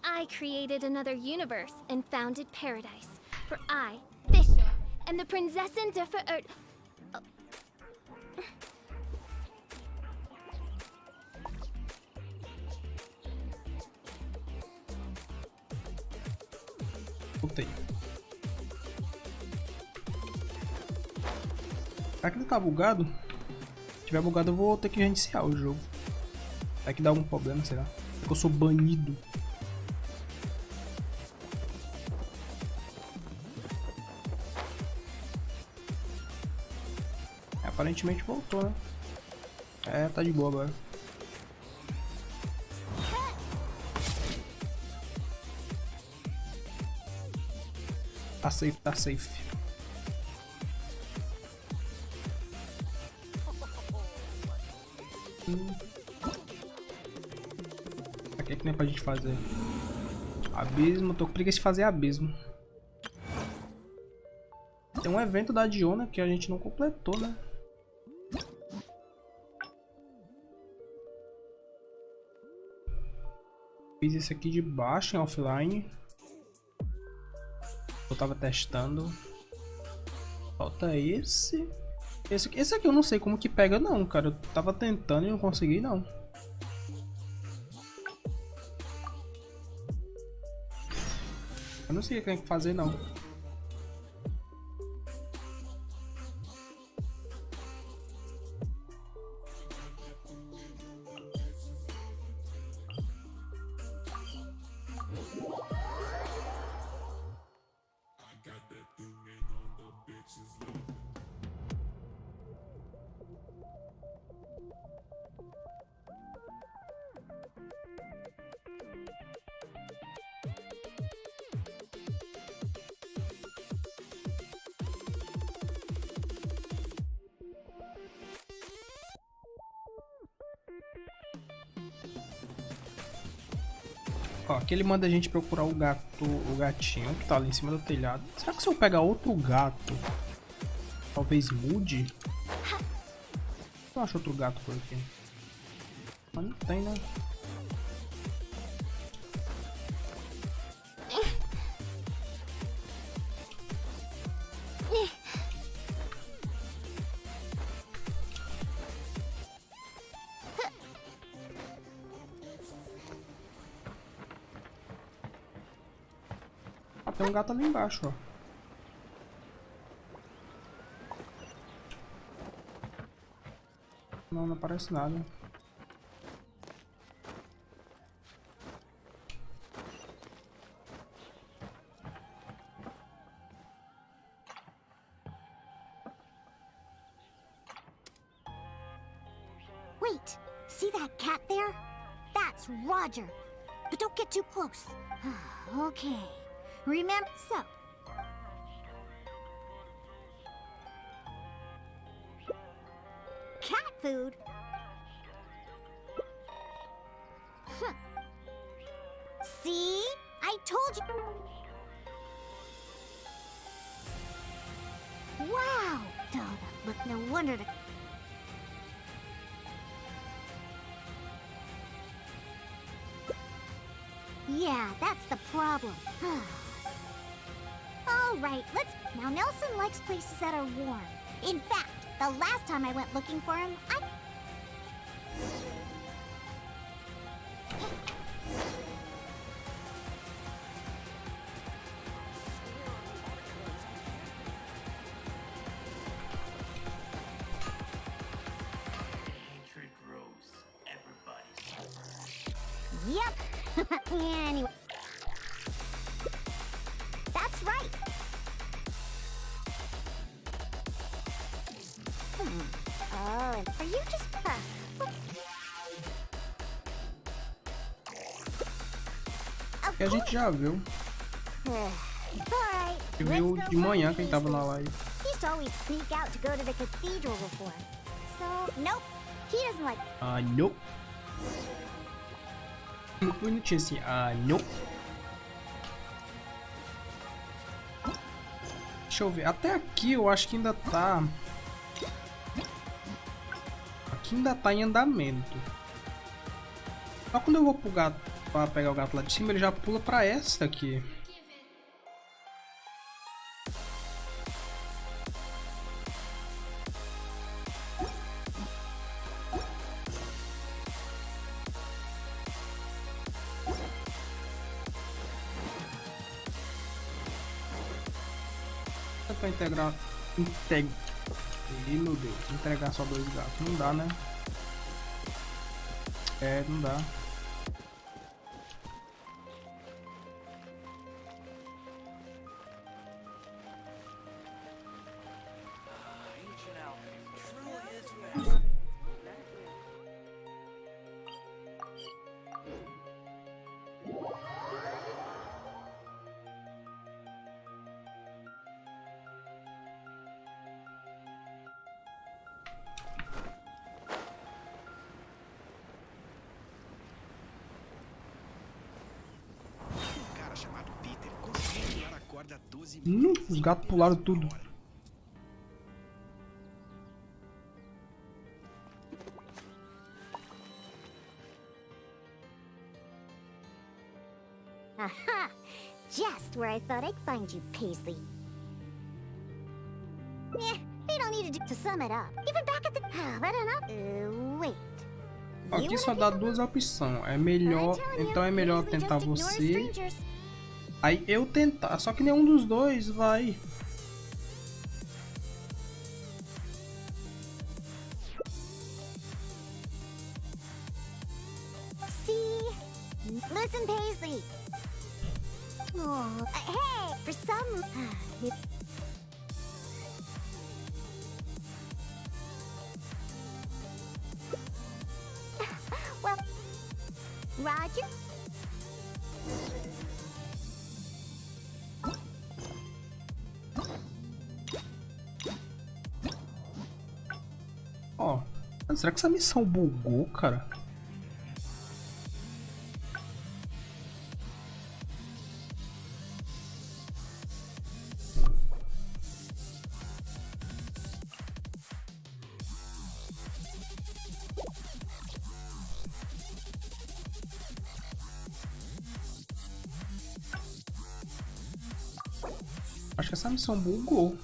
I created another universe and founded paradise. For I, Deixa, am the Prinzessin der Verirrt... Voltei. Será que ele tá bugado? Se tiver bugado eu vou ter que reiniciar o jogo. Será que dá algum problema, será? Será que eu sou banido? Aparentemente voltou, né? É, tá de boa agora. Tá safe, tá safe. O que é que nem pra gente fazer? Abismo, tô com preguiça de fazer abismo. Tem um evento da Diona que a gente não completou, né? Fiz esse aqui de baixo em offline. Eu tava testando. Falta esse. Esse aqui eu não sei como que pega não, cara. Eu tava tentando e não consegui não. Eu não sei o que tem que fazer não. Ó, aqui ele manda a gente procurar o gatinho que tá ali em cima do telhado. Será que se eu pegar outro gato, talvez mude? Eu acho outro gato por aqui. Mas não tem, né? Tem um gato ali embaixo, ó. Não, não aparece nada. Wait, see that cat there? That's Roger. But don't get too close. Okay. Remember, so. Cat food? Huh. See? I told you. Wow! Oh, look, no wonder the... Yeah, that's the problem. Alright, let's... Now, Nelson likes places that are warm. In fact, the last time I went looking for him, Yep. Anyway. That's right. Oh, and are you just Que a gente já viu. Alright. Que viu de manhã quem tava na live. He used to always sneak out to go to the cathedral before. So, nope. He doesn't like. Ah, não. Muito bonitinho assim. Ah, não. Deixa eu ver. Até aqui eu acho que ainda tá. Aqui ainda tá em andamento. Só quando eu vou pro gato, pra pegar o gato lá de cima, ele já pula pra essa aqui. Pra integrar. Ih, meu Deus, entregar só 2 gatos. Não dá, né? É, não dá. Os gatos pularam tudo. Aha! Just where I thought I'd find you, Paisley. Yeah, they don't need to sum it up. Even back at the... But enough. Wait. Aqui só dá 2 opções. É melhor... Então é melhor tentar você. Aí eu tentar. Só que nenhum dos dois vai. See? Listen, Paisley. Oh, hey, for some... Well, Roger? Ó, será que essa missão bugou, cara? Acho que essa missão bugou.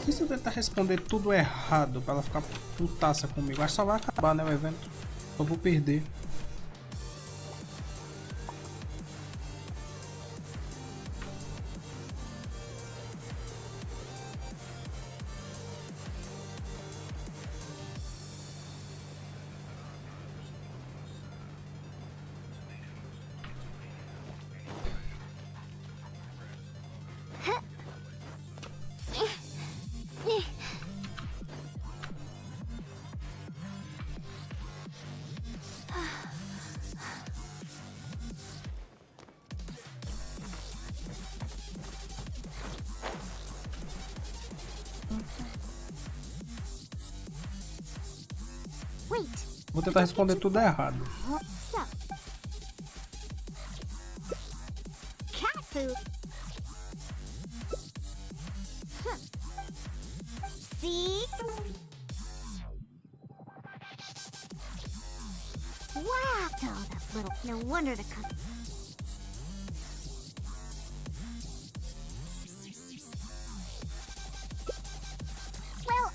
E se eu tentar responder tudo errado pra ela ficar putaça comigo? Acho que só vai acabar, né, o evento. Eu vou perder. Vou tentar responder tudo errado. Cat food. See? Wow! Oh, that little... No wonder the cup... Well,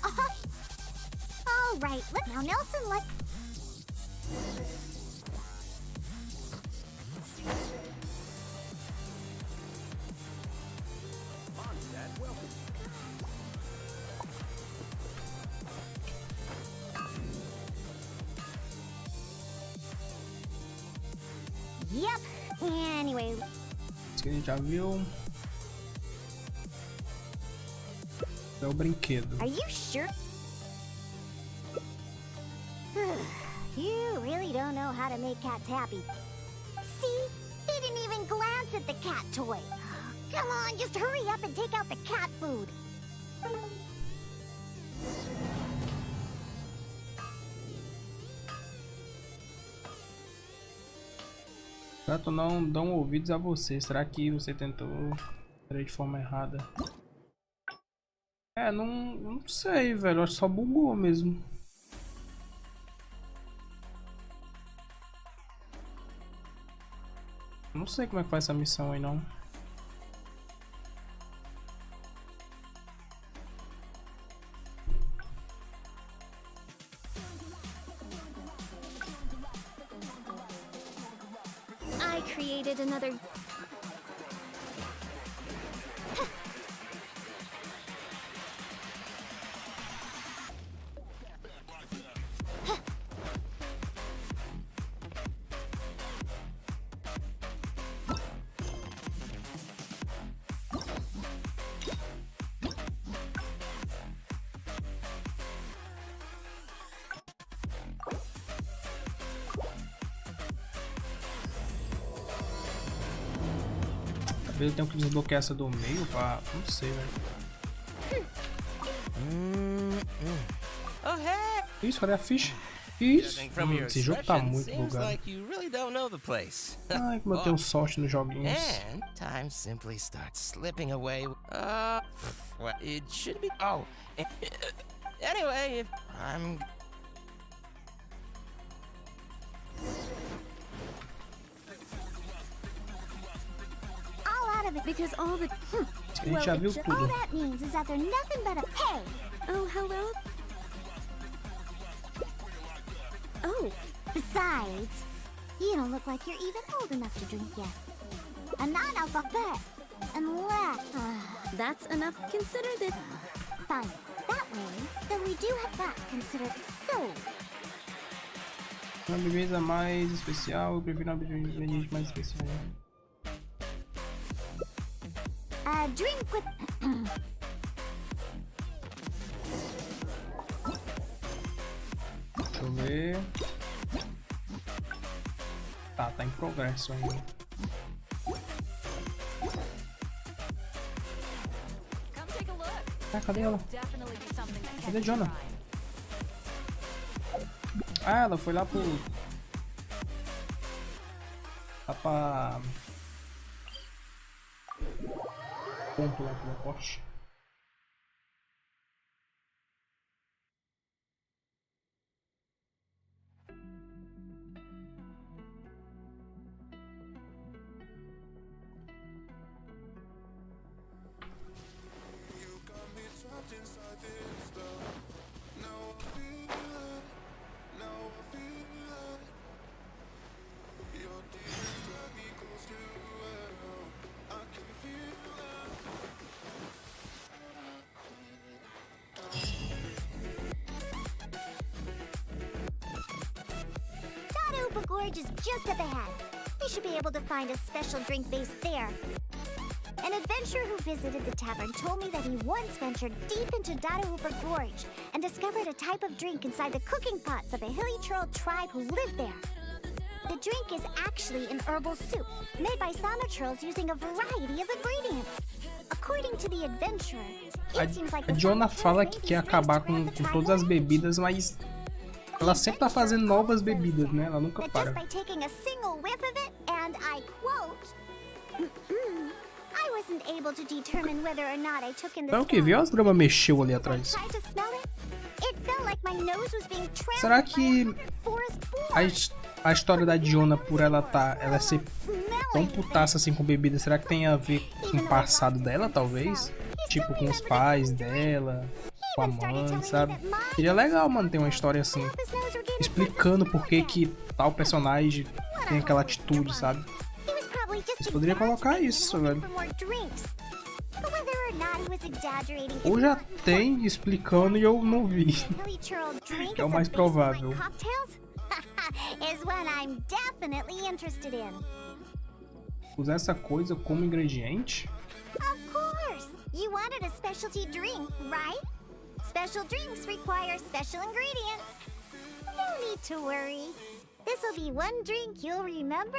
all right. Now, Nelson, Yep. Anyway. Isso que a gente já viu. É o brinquedo. Are you sure? You really don't know how to make cats happy. See? He didn't even glance at the cat toy. Come on, just hurry up and take out the cat food. Gato não dão ouvidos a você. Será que você tentou de forma errada? É, não sei, velho. Acho que só bugou mesmo. Não sei como é que faz essa missão aí, não. I created another... Eu tenho que desbloquear essa do meio pra... Não sei, velho. Isso, olha a ficha. Isso. Esse jogo tá muito bugado. Ai, como eu tenho sorte nos joguinhos. And time simply starts slipping away. Well, it should be. Oh, anyway, I'm. All out of it because all the... A gente já viu all tudo. that means is that they're nothing but a... Hey! Oh, hello? Oh, besides, you don't look like you're even old enough to drink yet. And not alphabet. Unless... That's enough. Consider this. Fine. That way, then we do have that considered. So... Uma bebida mais especial, eu prefiro uma bebida mais especial. Drink with... Deixa eu ver. Tá em progresso ainda. Ah, cadê ela? Cadê a Jonah? Ah, ela foi lá pro... Lá pra... Ponto lá pelo poste. Gorge is just up ahead. They should be able to find a special drink base there. An adventurer who visited the tavern told me that he once ventured deep into Dadahooper Gorge and discovered a type of drink inside the cooking pots of a hilly churl tribe who lived there. The drink is actually an herbal soup made by Sama churls using a variety of ingredients. According to the adventurer, it seems like a Jonah fala que quer acabar com todas as bebidas, mas ela sempre tá fazendo novas bebidas, né? Ela nunca para. É o que? Viu as gramas mexeu ali atrás? Será que a história da Jonah, por ela ser tão putaça assim com bebida, será que tem a ver com o passado dela, talvez? Tipo, com os pais dela, com a mãe, sabe? Seria legal, mano, ter uma história assim, explicando por que tal personagem tem aquela atitude, sabe? Vocês poderiam colocar isso, velho. Ou já tem explicando e eu não vi. Que é o mais provável. is one I'm definitely interested in. Usar essa coisa como ingrediente? Of course! You wanted a specialty drink, right? Special drinks require special ingredients. No need to worry. This'll be one drink you'll remember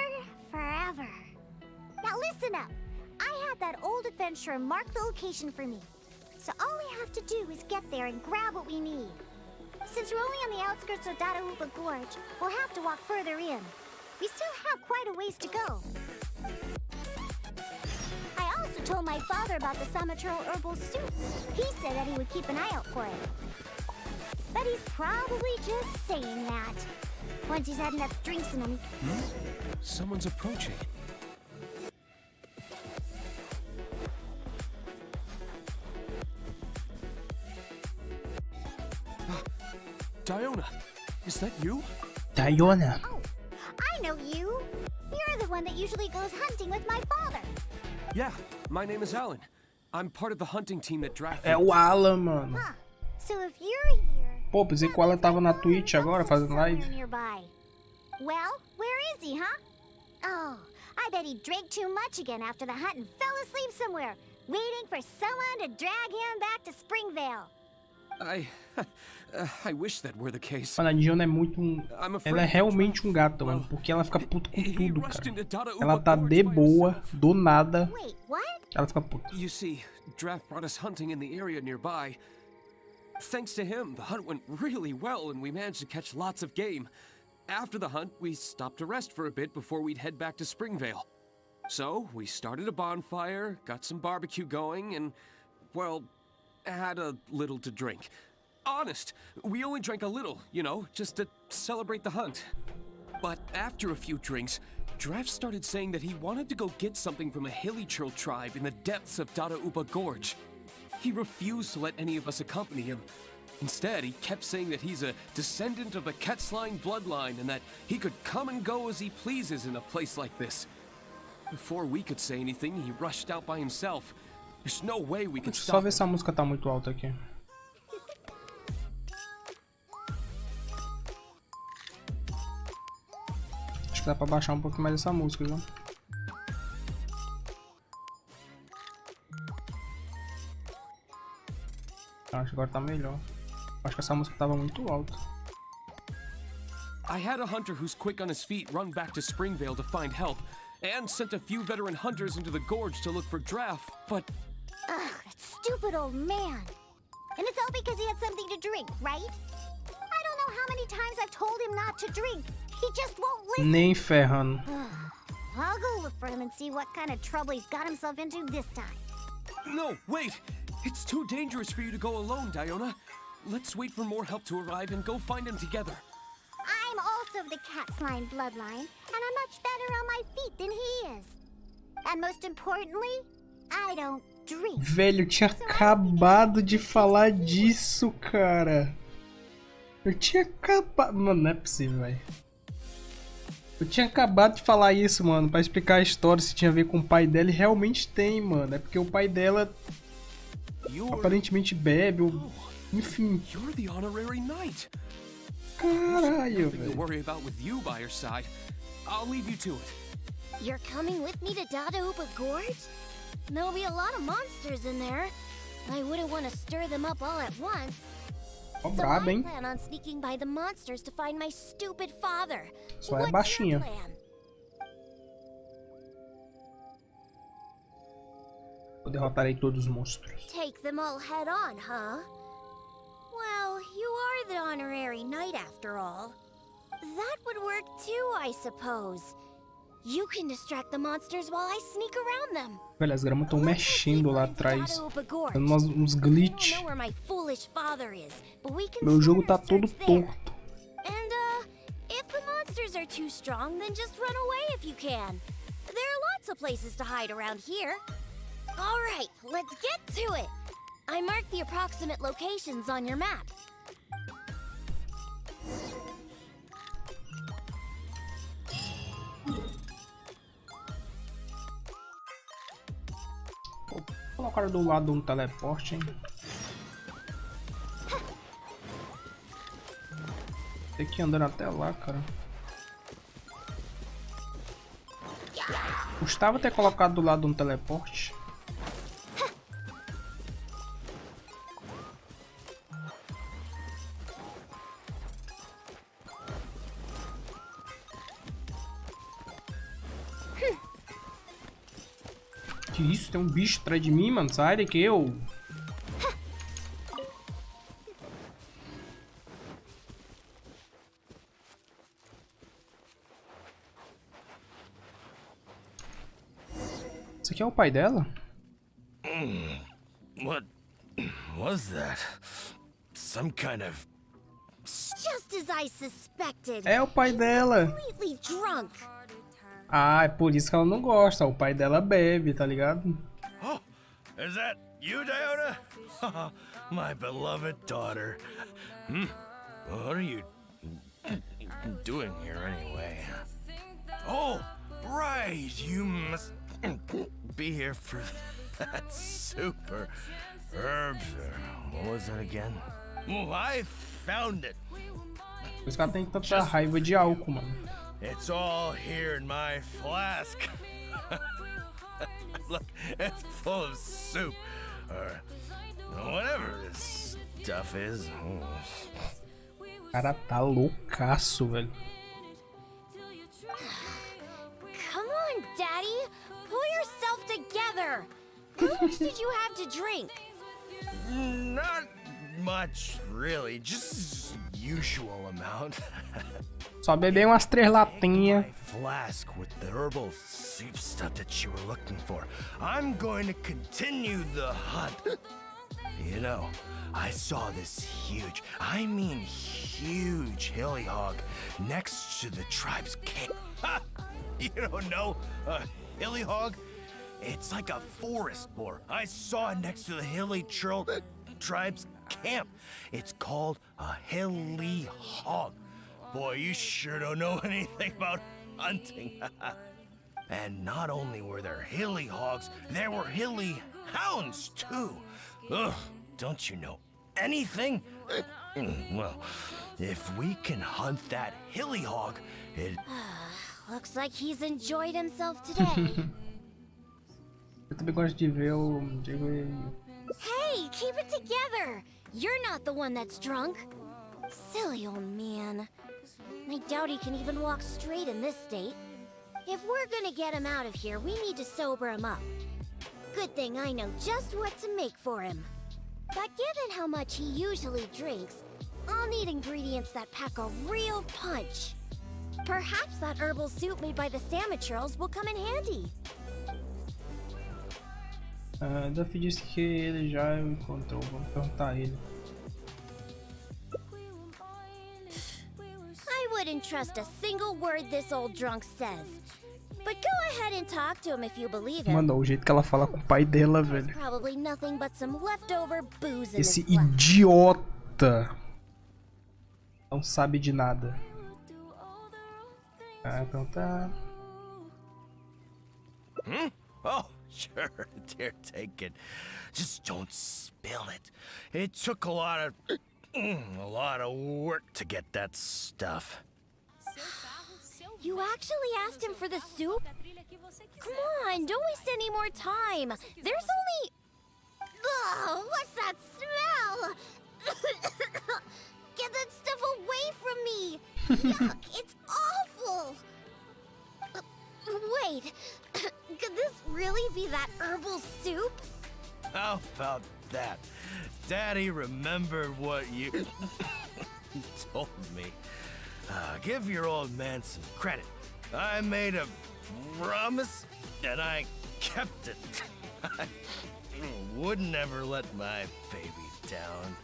forever. Now listen up. I had that old adventurer mark the location for me. So all we have to do is get there and grab what we need. Since we're only on the outskirts of Deixa Gorge, we'll have to walk further in. We still have quite a ways to go. I also told my father about the Samatro herbal soup. He said that he would keep an eye out for it. But he's probably just saying that. Once he's had enough drinks in him. Someone's approaching. Diona, is that you? Diona. Oh, I know you. You're the one that usually goes hunting with my father. Yeah, my name is Alan. I'm part of the hunting team that drafted. É o Alan, mano. Huh. So if you're here, Pô, pensei que o Alan tava na Twitch agora fazendo live. nearby. Well, where is he, huh? Oh, I bet he drank too much again after the hunt and fell asleep somewhere, waiting for someone to drag him back to Springvale. I wish that were the case. Mano, a Diona é muito Ela é realmente um gato, mano. Porque ela fica puta com tudo, cara. Ela tá de boa, do nada. Ela fica puta. You see, Draft brought us hunting in the area nearby. Thanks to him, the hunt went really well and we managed to catch lots of game. After the hunt, we stopped to rest for a bit before we'd head back to Springvale. So, we started a bonfire, got some barbecue going, and, well, had a little to drink. Honest, we only drank a little, you know, just to celebrate the hunt. But after a few drinks, Draft started saying that he wanted to go get something from a hilly churl tribe in the depths of Deixa Gorge. He refused to let any of us accompany him. Instead, he kept saying that he's a descendant of the Quetzline bloodline and that he could come and go as he pleases in a place like this. Before we could say anything, he rushed out by himself. There's no way we could Deixa eu stop só ver se a música tá muito alta aqui. Acho que dá pra baixar um pouquinho mais essa música, viu? Acho que agora tá melhor. Acho que essa música tava muito alta. I had a hunter who's quick on his feet run back to Springvale to find help, and sent a few veteran hunters into the gorge to look for Draft, but... Ugh, that stupid old man. And it's all because he had something to drink, right? I don't know how many times I've told him not to drink. He just won't listen. Nem ferrando. I'll go look for him and see what kind of trouble he's got himself into this time. No, wait! It's too dangerous for you to go alone, Diona. Let's wait for more help to arrive and go find him together. I'm also of the Quetzline bloodline, and I'm much better on my feet than he is. And most importantly, I don't drink. Velho, eu tinha acabado de falar disso, cara. Eu tinha acabado... Mano, não é possível, velho. Eu tinha acabado de falar isso, mano, pra explicar a história, se tinha a ver com o pai dela, e realmente tem, mano. É porque o pai dela aparentemente bebe, ou... enfim. Caralho, velho. You're coming with me to Deixa Gorge? There'll be a lot of monsters in there. I wouldn't want to stir them up all at once. Ó, brabo, hein? I plan on sneaking by the monsters to find my stupid father. Só é baixinha. Eu derrotarei todos os monstros. Take them all head on, huh? Well, you are the honorary knight after all. That would work too, I suppose. You can distract the monsters while I sneak around them. Velho, as gramas estão mexendo lá atrás. Dando uns glitch. Meu jogo tá todo torto. And if the monsters are too strong, then just run away if you can. There are lots of places to hide around here. All right, let's get to it. I marked the approximate locations on your map. Vou colocar do lado um teleporte, hein? Tem que ir andando até lá, cara. custava ter colocado do lado um teleporte. Que isso? Tem um bicho atrás de mim, mano. Sai daqui, eu. Esse aqui é o pai dela? What was that? Some kind of... Just as I suspected. É o pai dela. Completely drunk. Ah, é por isso que ela não gosta. O pai dela bebe, tá ligado? Oh, is that you, Diona? My beloved daughter. What are you doing here anyway? Oh, right. You must be here for that super herbs. What was that again? Oh, I found it. Por isso que ela tem tanta raiva de álcool, mano. It's all here in my flask. Look, it's full of soup. Or whatever this stuff is. O cara tá loucaço, velho. Come on, Daddy. Pull yourself together. How much did you have to drink? Not much, really. Just usual amount. Só beber umas 3 latinhas. Flask with the herbal soup stuff that you were looking for. I'm going to continue the hunt. You know, I saw this huge, I mean huge hilly hog next to the tribe's camp. Ha! You don't know a hilly hog? It's like a forest boar. I saw it next to the hilly tribe's camp. It's called a hilly hog. Boy, you sure don't know anything about hunting. And not only were there hilly hogs, there were hilly hounds too. Ugh, don't you know anything? Well, if we can hunt that hilly hog, it... Looks like he's enjoyed himself today. Eu também gosto de ver o... Hey, keep it together! You're not the one that's drunk. Silly old man. I doubt he can even walk straight in this state. If we're gonna get him out of here, we need to sober him up. Good thing I know just what to make for him. But given how much he usually drinks, I'll need ingredients that pack a real punch. Perhaps that herbal soup made by the Samaturals will come in handy. Duffy disse que ele já encontrou. Vamos perguntar a ele. I wouldn't trust a single word this old drunk says. But go ahead and talk to him if you believe him. Mano, o jeito que ela fala com o pai dela, velho. Probably nothing but some leftover booze in Esse his flask. idiota não sabe de nada. Ah, então tá. Oh, sure, dear, take it. Just don't spill it. It took a lot of work to get that stuff. You actually asked him for the soup? Come on, don't waste any more time. There's only... Ugh, what's that smell? Get that stuff away from me! Yuck, it's awful! Wait, could this really be that herbal soup? How about that? Daddy remembered what you told me. Give your old man some credit. I made a promise, and I kept it. I would never let my baby down.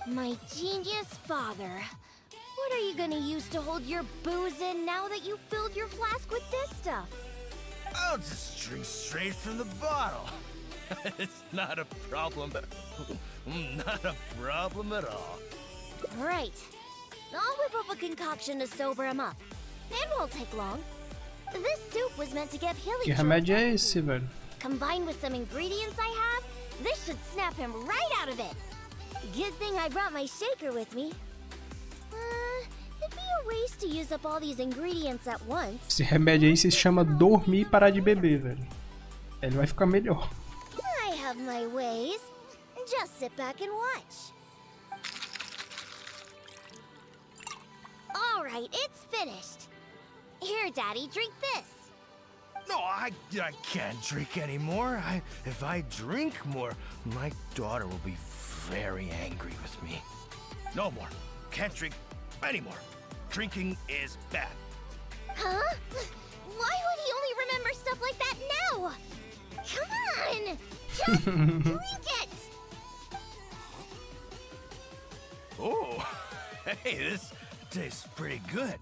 My genius father. What are you gonna use to hold your booze in now that you filled your flask with this stuff? I'll just drink straight from the bottle. It's not a problem. Not a problem at all. Right. I'll whip up a concoction to sober him up. It won't take long. This soup was meant to give Hilly Que remédio é esse, velho? Combined with some ingredients I have, this should snap him right out of it. Good thing I brought my shaker with me. It'd be a ways to use up all these ingredients at once. Esse remédio aí se chama dormir e parar de beber, velho. Ele vai ficar melhor. I have my ways. Just sit back and watch. All right, it's finished. Here, Daddy, drink this. No, I can't drink anymore. If I drink more, my daughter will be very angry with me. No more. Can't drink anymore. Drinking is bad. Huh? Why would he only remember stuff like that now? Come on! Just drink it! Oh, hey, this tastes pretty good.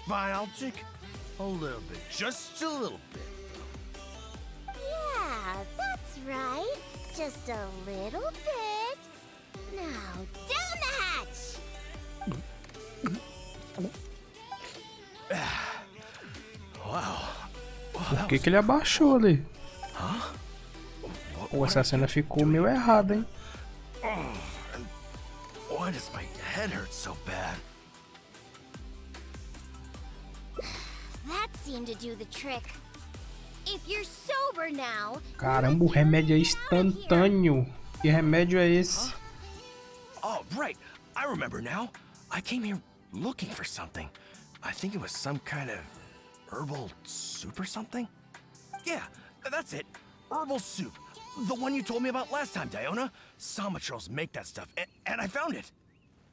Fine, I'll drink a little bit. Just a little bit. Yeah, that's right. Just a little bit. Now, down the hatch! Wow. Por que ele abaixou ali? Pô, essa cena ficou meio errada, hein? Why does my head hurt so bad? That seemed to do the trick. If you're sober now, Caramba, o remédio é instantâneo. Que remédio é esse? Oh, right. I remember now. I came here looking for something. I think it was some kind of herbal soup or something. Yeah, that's it. Herbal soup. The one you told me about last time, Diona. Samatrals make that stuff, and I found it.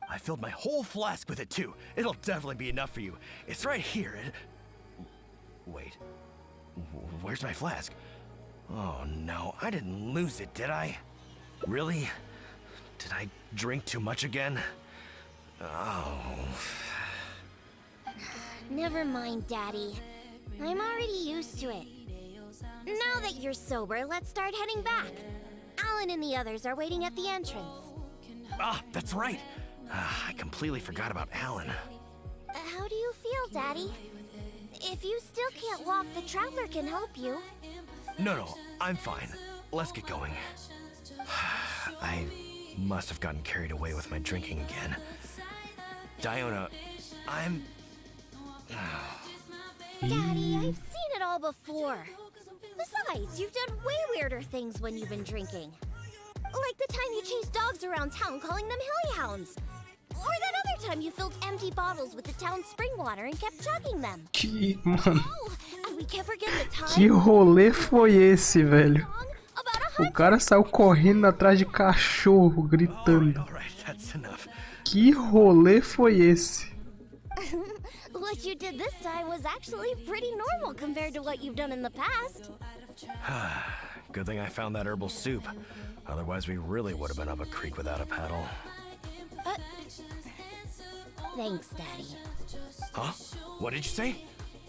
I filled my whole flask with it, too. It'll definitely be enough for you. It's right here. Wait. Where's my flask? Oh, no. I didn't lose it, did I? Really? Did I drink too much again? Oh. never mind, Daddy. I'm already used to it. Now that you're sober, let's start heading back. Alan and the others are waiting at the entrance. Ah, that's right. I completely forgot about Alan. How do you feel, Daddy? If you still can't walk, the Traveler can help you. No, I'm fine. Let's get going. I must have gotten carried away with my drinking again. Diona, I'm... Daddy, I've seen it all before. Besides, you've done way weirder things when you've been drinking. Like the time you chased dogs around town calling them hilly hounds. Or that other time you filled empty bottles with the town's spring water and kept chugging them. Que, mano, Oh, and we can't forget the time... que rolê foi esse, velho? O cara saiu correndo atrás de cachorro, gritando. Que rolê foi esse? What you did this time was actually pretty normal compared to what you've done in the past. Good thing I found that herbal soup. Otherwise, we really would have been up a creek without a paddle. Thanks, Daddy. Huh? What did you say?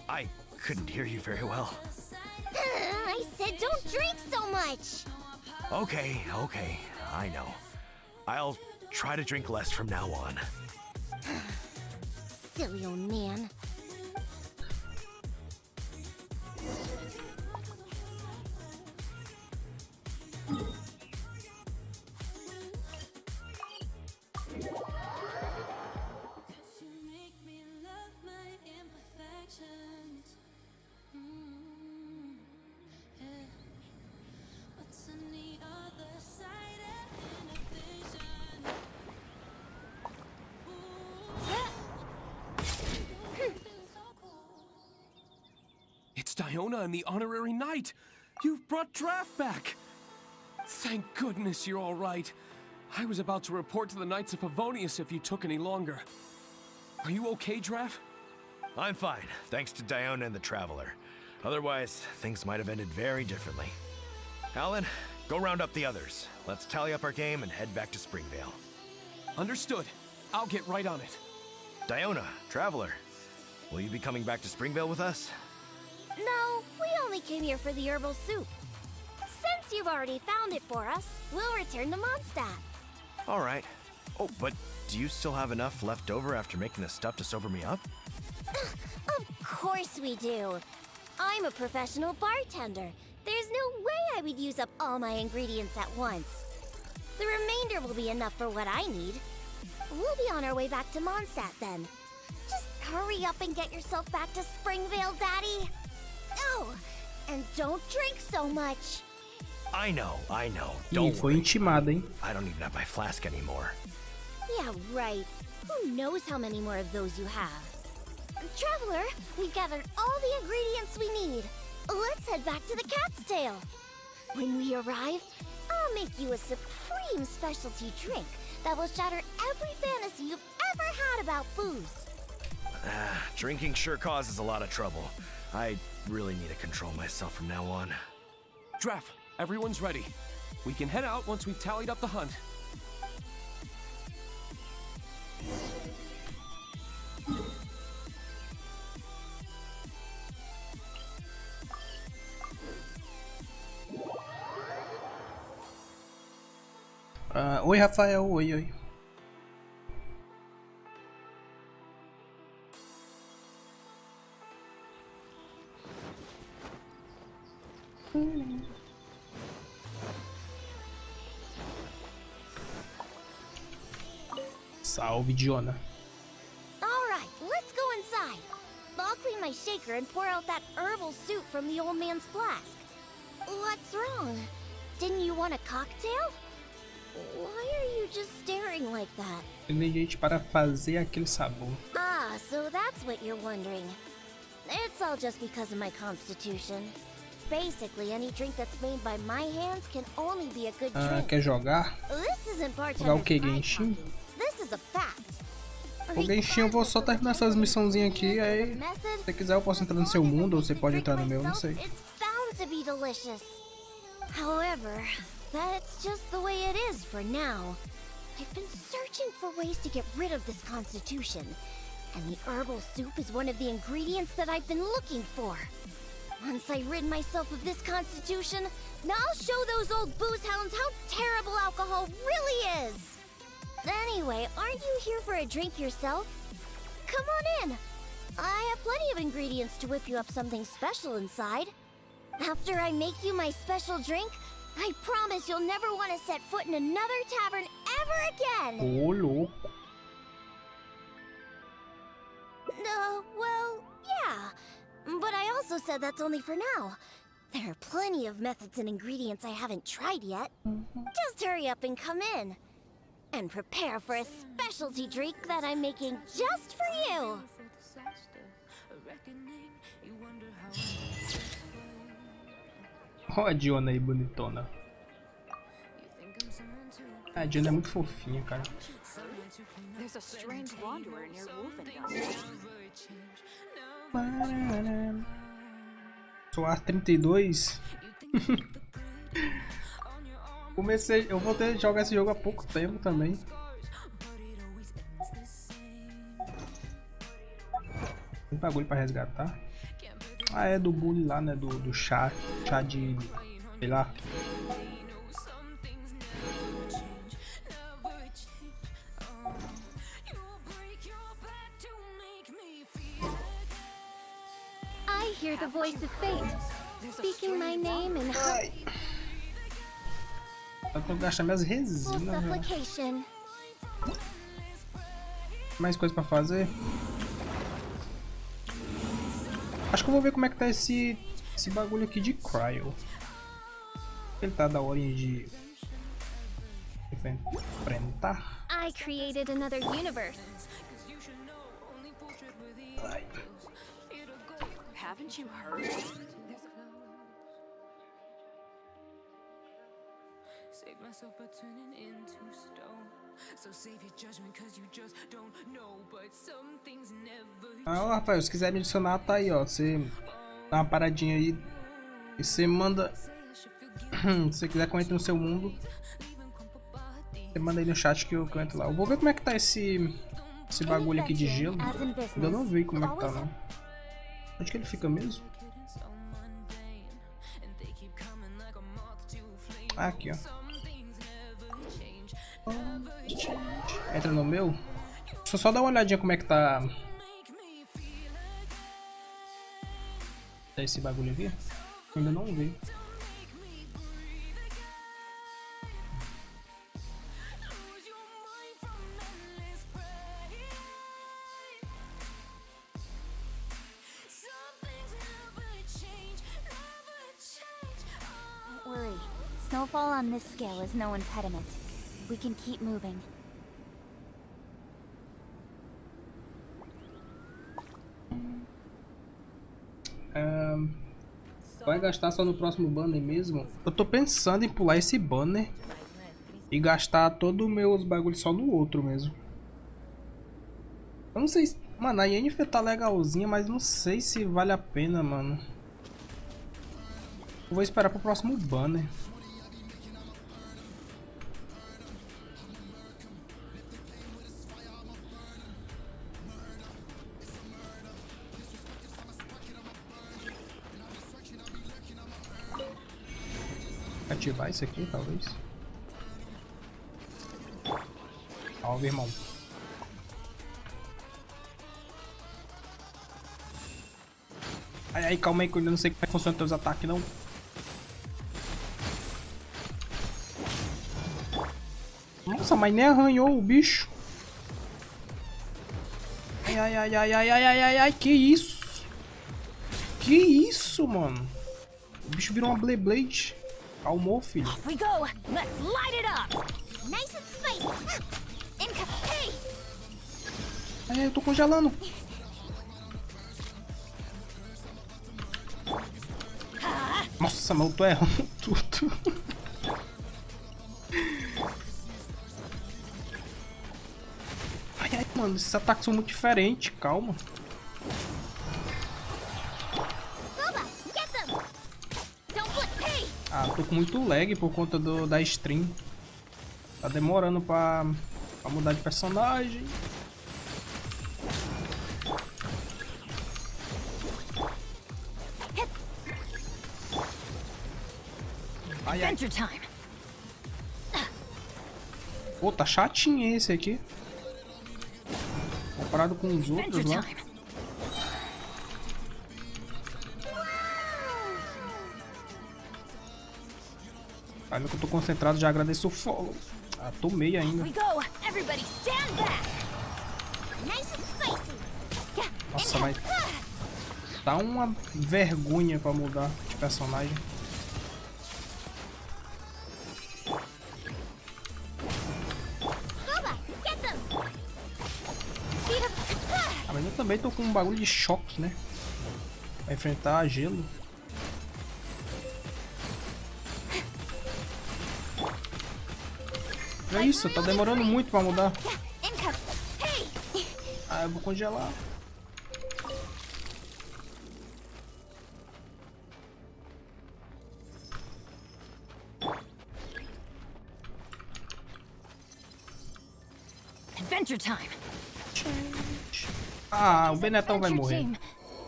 I couldn't hear you very well. I said don't drink so much. Okay, I know. I'll try to drink less from now on. Silly old man. It's Diona and the Honorary Knight! You've brought Draft back! Thank goodness you're all right. I was about to report to the Knights of Favonius if you took any longer. Are you okay, Draft? I'm fine, thanks to Diona and the Traveler. Otherwise, things might have ended very differently. Alan, go round up the others. Let's tally up our game and head back to Springvale. Understood. I'll get right on it. Diona, Traveler, will you be coming back to Springvale with us? No, we only came here for the herbal soup. Since you've already found it for us, we'll return to Mondstadt. All right. Oh, but do you still have enough left over after making the stuff to sober me up? Of course we do. I'm a professional bartender. There's no way I would use up all my ingredients at once. The remainder will be enough for what I need. We'll be on our way back to Mondstadt then. Just hurry up and get yourself back to Springvale, Daddy? Oh, and don't drink so much. I know. Ih, Don't foi worry. intimada, hein? I don't even have my flask anymore. Yeah, right. Who knows how many more of those you have? Traveler, we've gathered all the ingredients we need. Let's head back to the Cat's Tail. When we arrive, I'll make you a supreme specialty drink that will shatter every fantasy you've ever had about booze. Drinking sure causes a lot of trouble. I really need to control myself from now on. Draff, everyone's ready. We can head out once we've tallied up the hunt. Oi, Rafael. Oi. Salve, Diona. Alright, let's go inside. I'll clean my shaker and pour out that herbal soup from the old man's flask. What's wrong? Didn't you want a cocktail? Why are you just staring like that? Ingrediente para fazer aquele sabor. Ah, so that's what you're wondering. It's all just because of my constitution. Basically, any drink that's made by my hands can only be a good drink. Quer jogar? This isn't Jogar o que, Genshin? This is a fact. O Genshin, eu vou só terminar essas missãozinhas aqui, aí se você quiser eu posso entrar no seu mundo ou você pode entrar no meu, não sei. It's bound to be delicious. However, that's just the way it is for now. I've been searching for ways to get rid of this constitution, and the herbal soup is one of the ingredients that I've been looking for. Once I rid myself of this constitution, I'll show those old booze hounds how terrible alcohol really is. Anyway, aren't you here for a drink yourself? Come on in. I have plenty of ingredients to whip you up something special inside. After I make you my special drink, I promise you'll never want to set foot in another tavern ever again. Ô, louco. Well, yeah. But I also said that's only for now. There are plenty of methods and ingredients I haven't tried yet. Just hurry up and come in. And prepare for a specialty drink that I'm making just for you. Olha a Diona aí, bonitona. A Diona é muito fofinha, cara. There's a strange wanderer near Soar 32. Eu vou ter jogar esse jogo há pouco tempo também. Tem bagulho pra resgatar. Ah, é do bully lá, né? Do chá de... sei lá. I hear the voice of fate, speaking my name in Eu tenho que gastar minhas resinas, né? supplication. Mais coisa pra fazer. Acho que eu vou ver como é que tá esse bagulho aqui de cryo. Ele tá da hora de enfrentar. I created another universe. Haven't you heard? Save myself by turning into stone. So save your judgment cause you just don't know. But some things never. Ah, Rafael, se quiser me adicionar, tá aí, ó. Você dá uma paradinha aí e você manda. Se você quiser que eu entre no seu mundo, você manda aí no chat que eu entro lá. Eu vou ver como é que tá esse bagulho aqui de gelo. Ainda não vi como é que tá, não. Onde que ele fica mesmo? Ah, aqui, ó. Entra no meu. Deixa eu só dar uma olhadinha como é que tá. Tá esse bagulho aqui? Ainda não vi. snowfall on this scale is no impediment. We can keep moving. Vai gastar só no próximo banner mesmo? Eu tô pensando em pular esse banner e gastar todos os meus bagulhos só no outro mesmo. Eu não sei se... Mano, a Yennefer tá legalzinha, mas não sei se vale a pena, mano. Eu vou esperar pro próximo banner. Ativar isso aqui, talvez. Salve, irmão. Ai, ai, calma aí que eu ainda não sei como é que funciona teus ataques, não. Nossa, mas nem arranhou o bicho. Ai, ai, ai, ai, ai, ai, ai, ai, ai, que isso? Que isso, mano? O bicho virou uma Blade. Calmou, filho. We go. Let's light it up. Nice and spicy. Hey. Ai, eu tô congelando. Nossa, mas eu tô errando tudo. Ai, ai, mano, esses ataques são muito diferentes. Calma. Ah, tô com muito lag por conta da stream. Tá demorando pra mudar de personagem. Ai, ai. Pô, tá chatinho esse aqui. Comparado com os outros lá. Olha que eu tô concentrado, já agradeço o follow. Ah, tomei ainda. Nossa, mas tá uma vergonha pra mudar de personagem. Ah, mas eu também tô com um bagulho de choque, né? Pra enfrentar gelo. É isso, tá demorando muito pra mudar. Ah, eu vou congelar. Adventure time. Ah, o Benetão vai morrer.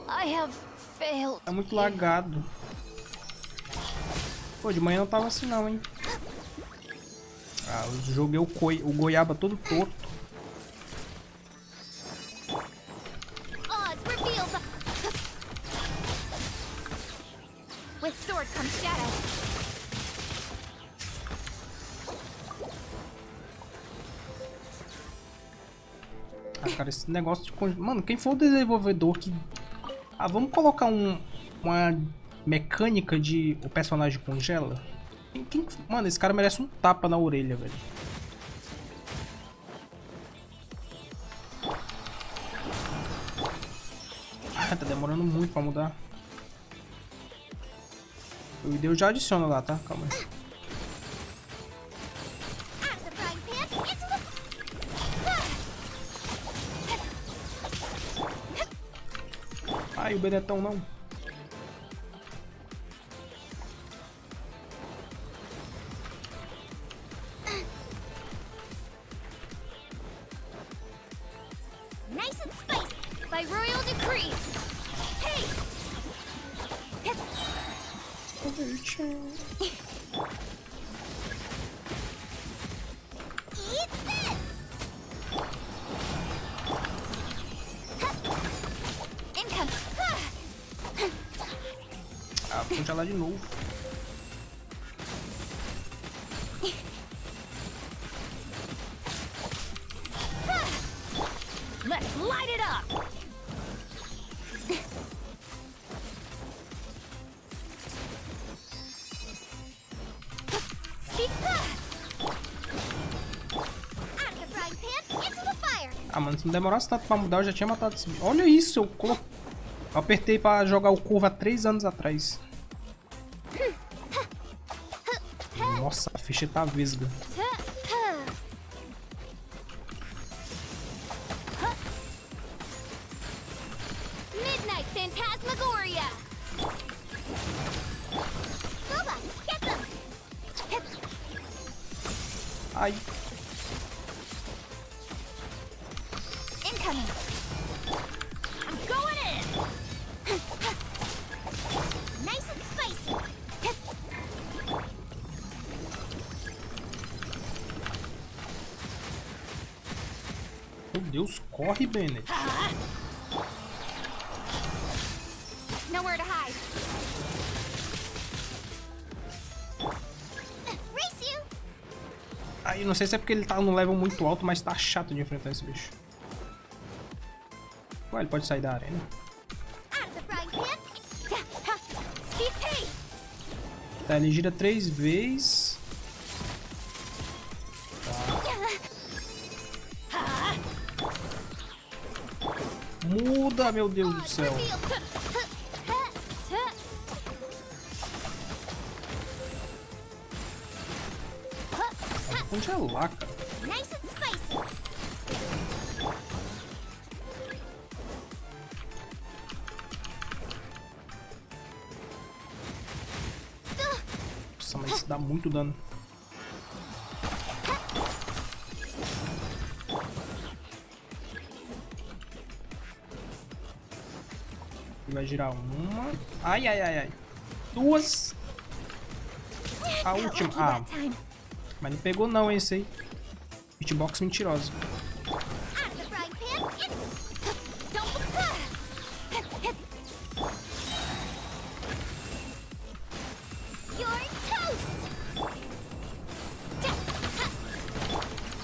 I have failed. É muito lagado. Pô, de manhã não tava assim não, hein. Ah, eu joguei o goiaba todo torto. With sword comes shadow. Ah, cara, esse negócio de... Mano, quem for o desenvolvedor que... Ah, vamos colocar uma mecânica de o personagem congela? Mano, esse cara merece um tapa na orelha, velho. Ah, tá demorando muito pra mudar. O vídeo já adiciona lá, tá? Calma aí. Ai, o Benetão não. Nice and spicy by royal decree. Hey. Eat this. Income. Ah, vou congelar de novo. Let's light it up. Ah, mano, se não demorasse tanto pra mudar, eu já tinha matado esse bicho. Olha isso, eu apertei pra jogar o curva há 3 anos atrás. Nossa, a ficha tá vesga. Midnight Phantasmagoria! Boba, get them! Ai. Incoming! I'm going in! Nice and spicy! Meu Deus, corre, Bennett. Nowhere to hide. Race you! Aí, não sei se é porque ele tá no level muito alto, mas tá chato de enfrentar esse bicho. Ué, ele pode sair da arena. Out of the frying pan! Speed pace! Tá, ele gira 3 vezes. Muda, meu Deus do céu. Onde é lá, cara? Nice and spicy! Nossa, mas isso dá muito dano. Ele vai girar uma. Ai, ai, ai, ai. 2. A última. Ah. Mas não pegou não esse aí. Hitbox mentirosa. Out of the frying pan! You're toast!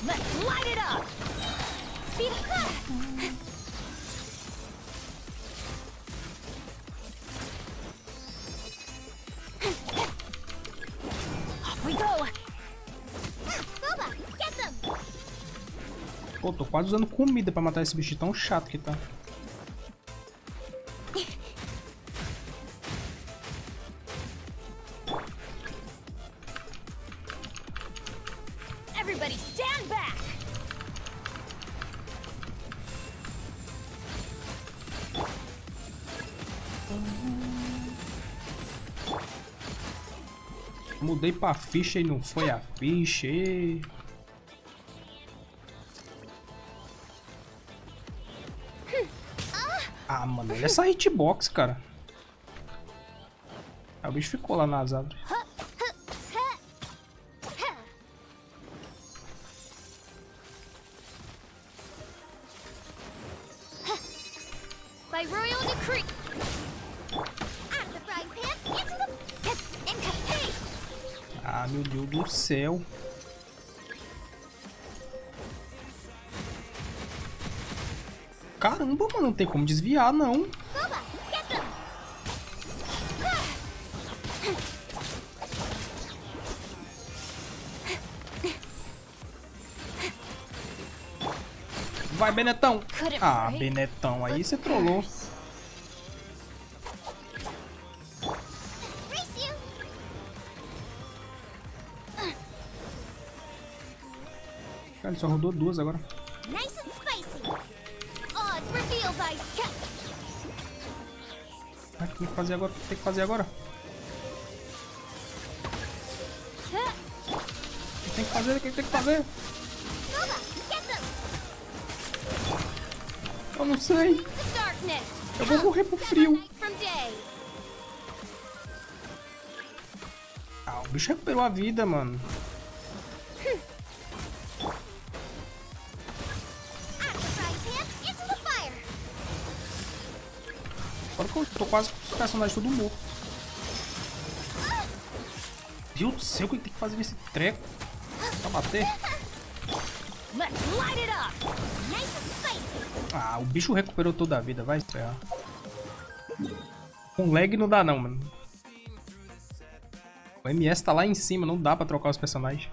Let's light it up! Speed Off we go! Boba, get them! Pô, tô quase usando comida pra matar esse bicho tão chato que tá. Everybody stand back! Mudei pra ficha e não foi a ficha. Ah, mano, olha essa hitbox, cara. Ah, o bicho ficou lá nas árvores. By royal decree! Out of the frying pan, into the... Incomplete! Ah, meu Deus do céu. Caramba, mano, não tem como desviar, não. Boba, get them! Vai, Benetão. Ah, Benetão, aí você trollou. Race you! Cara, ele só rodou 2 agora. Nice and spicy! Odds revealed by... Ah, o que tem que fazer agora? O que tem que fazer agora? O que tem que fazer? O que tem que fazer? Boba, get them! Eu não sei. The darkness! Eu vou morrer pro frio. From day! Ah, o bicho recuperou a vida, mano. Out of the frying pan, into the fire! Agora que eu tô quase com os personagens tudo morto. Deus do céu, o que tem que fazer nesse treco? Pra bater? Let's light it up! Nice and spicy! Ah, o bicho recuperou toda a vida, vai se ferrar. Com lag não dá não, mano. O MS tá lá em cima, não dá pra trocar os personagens.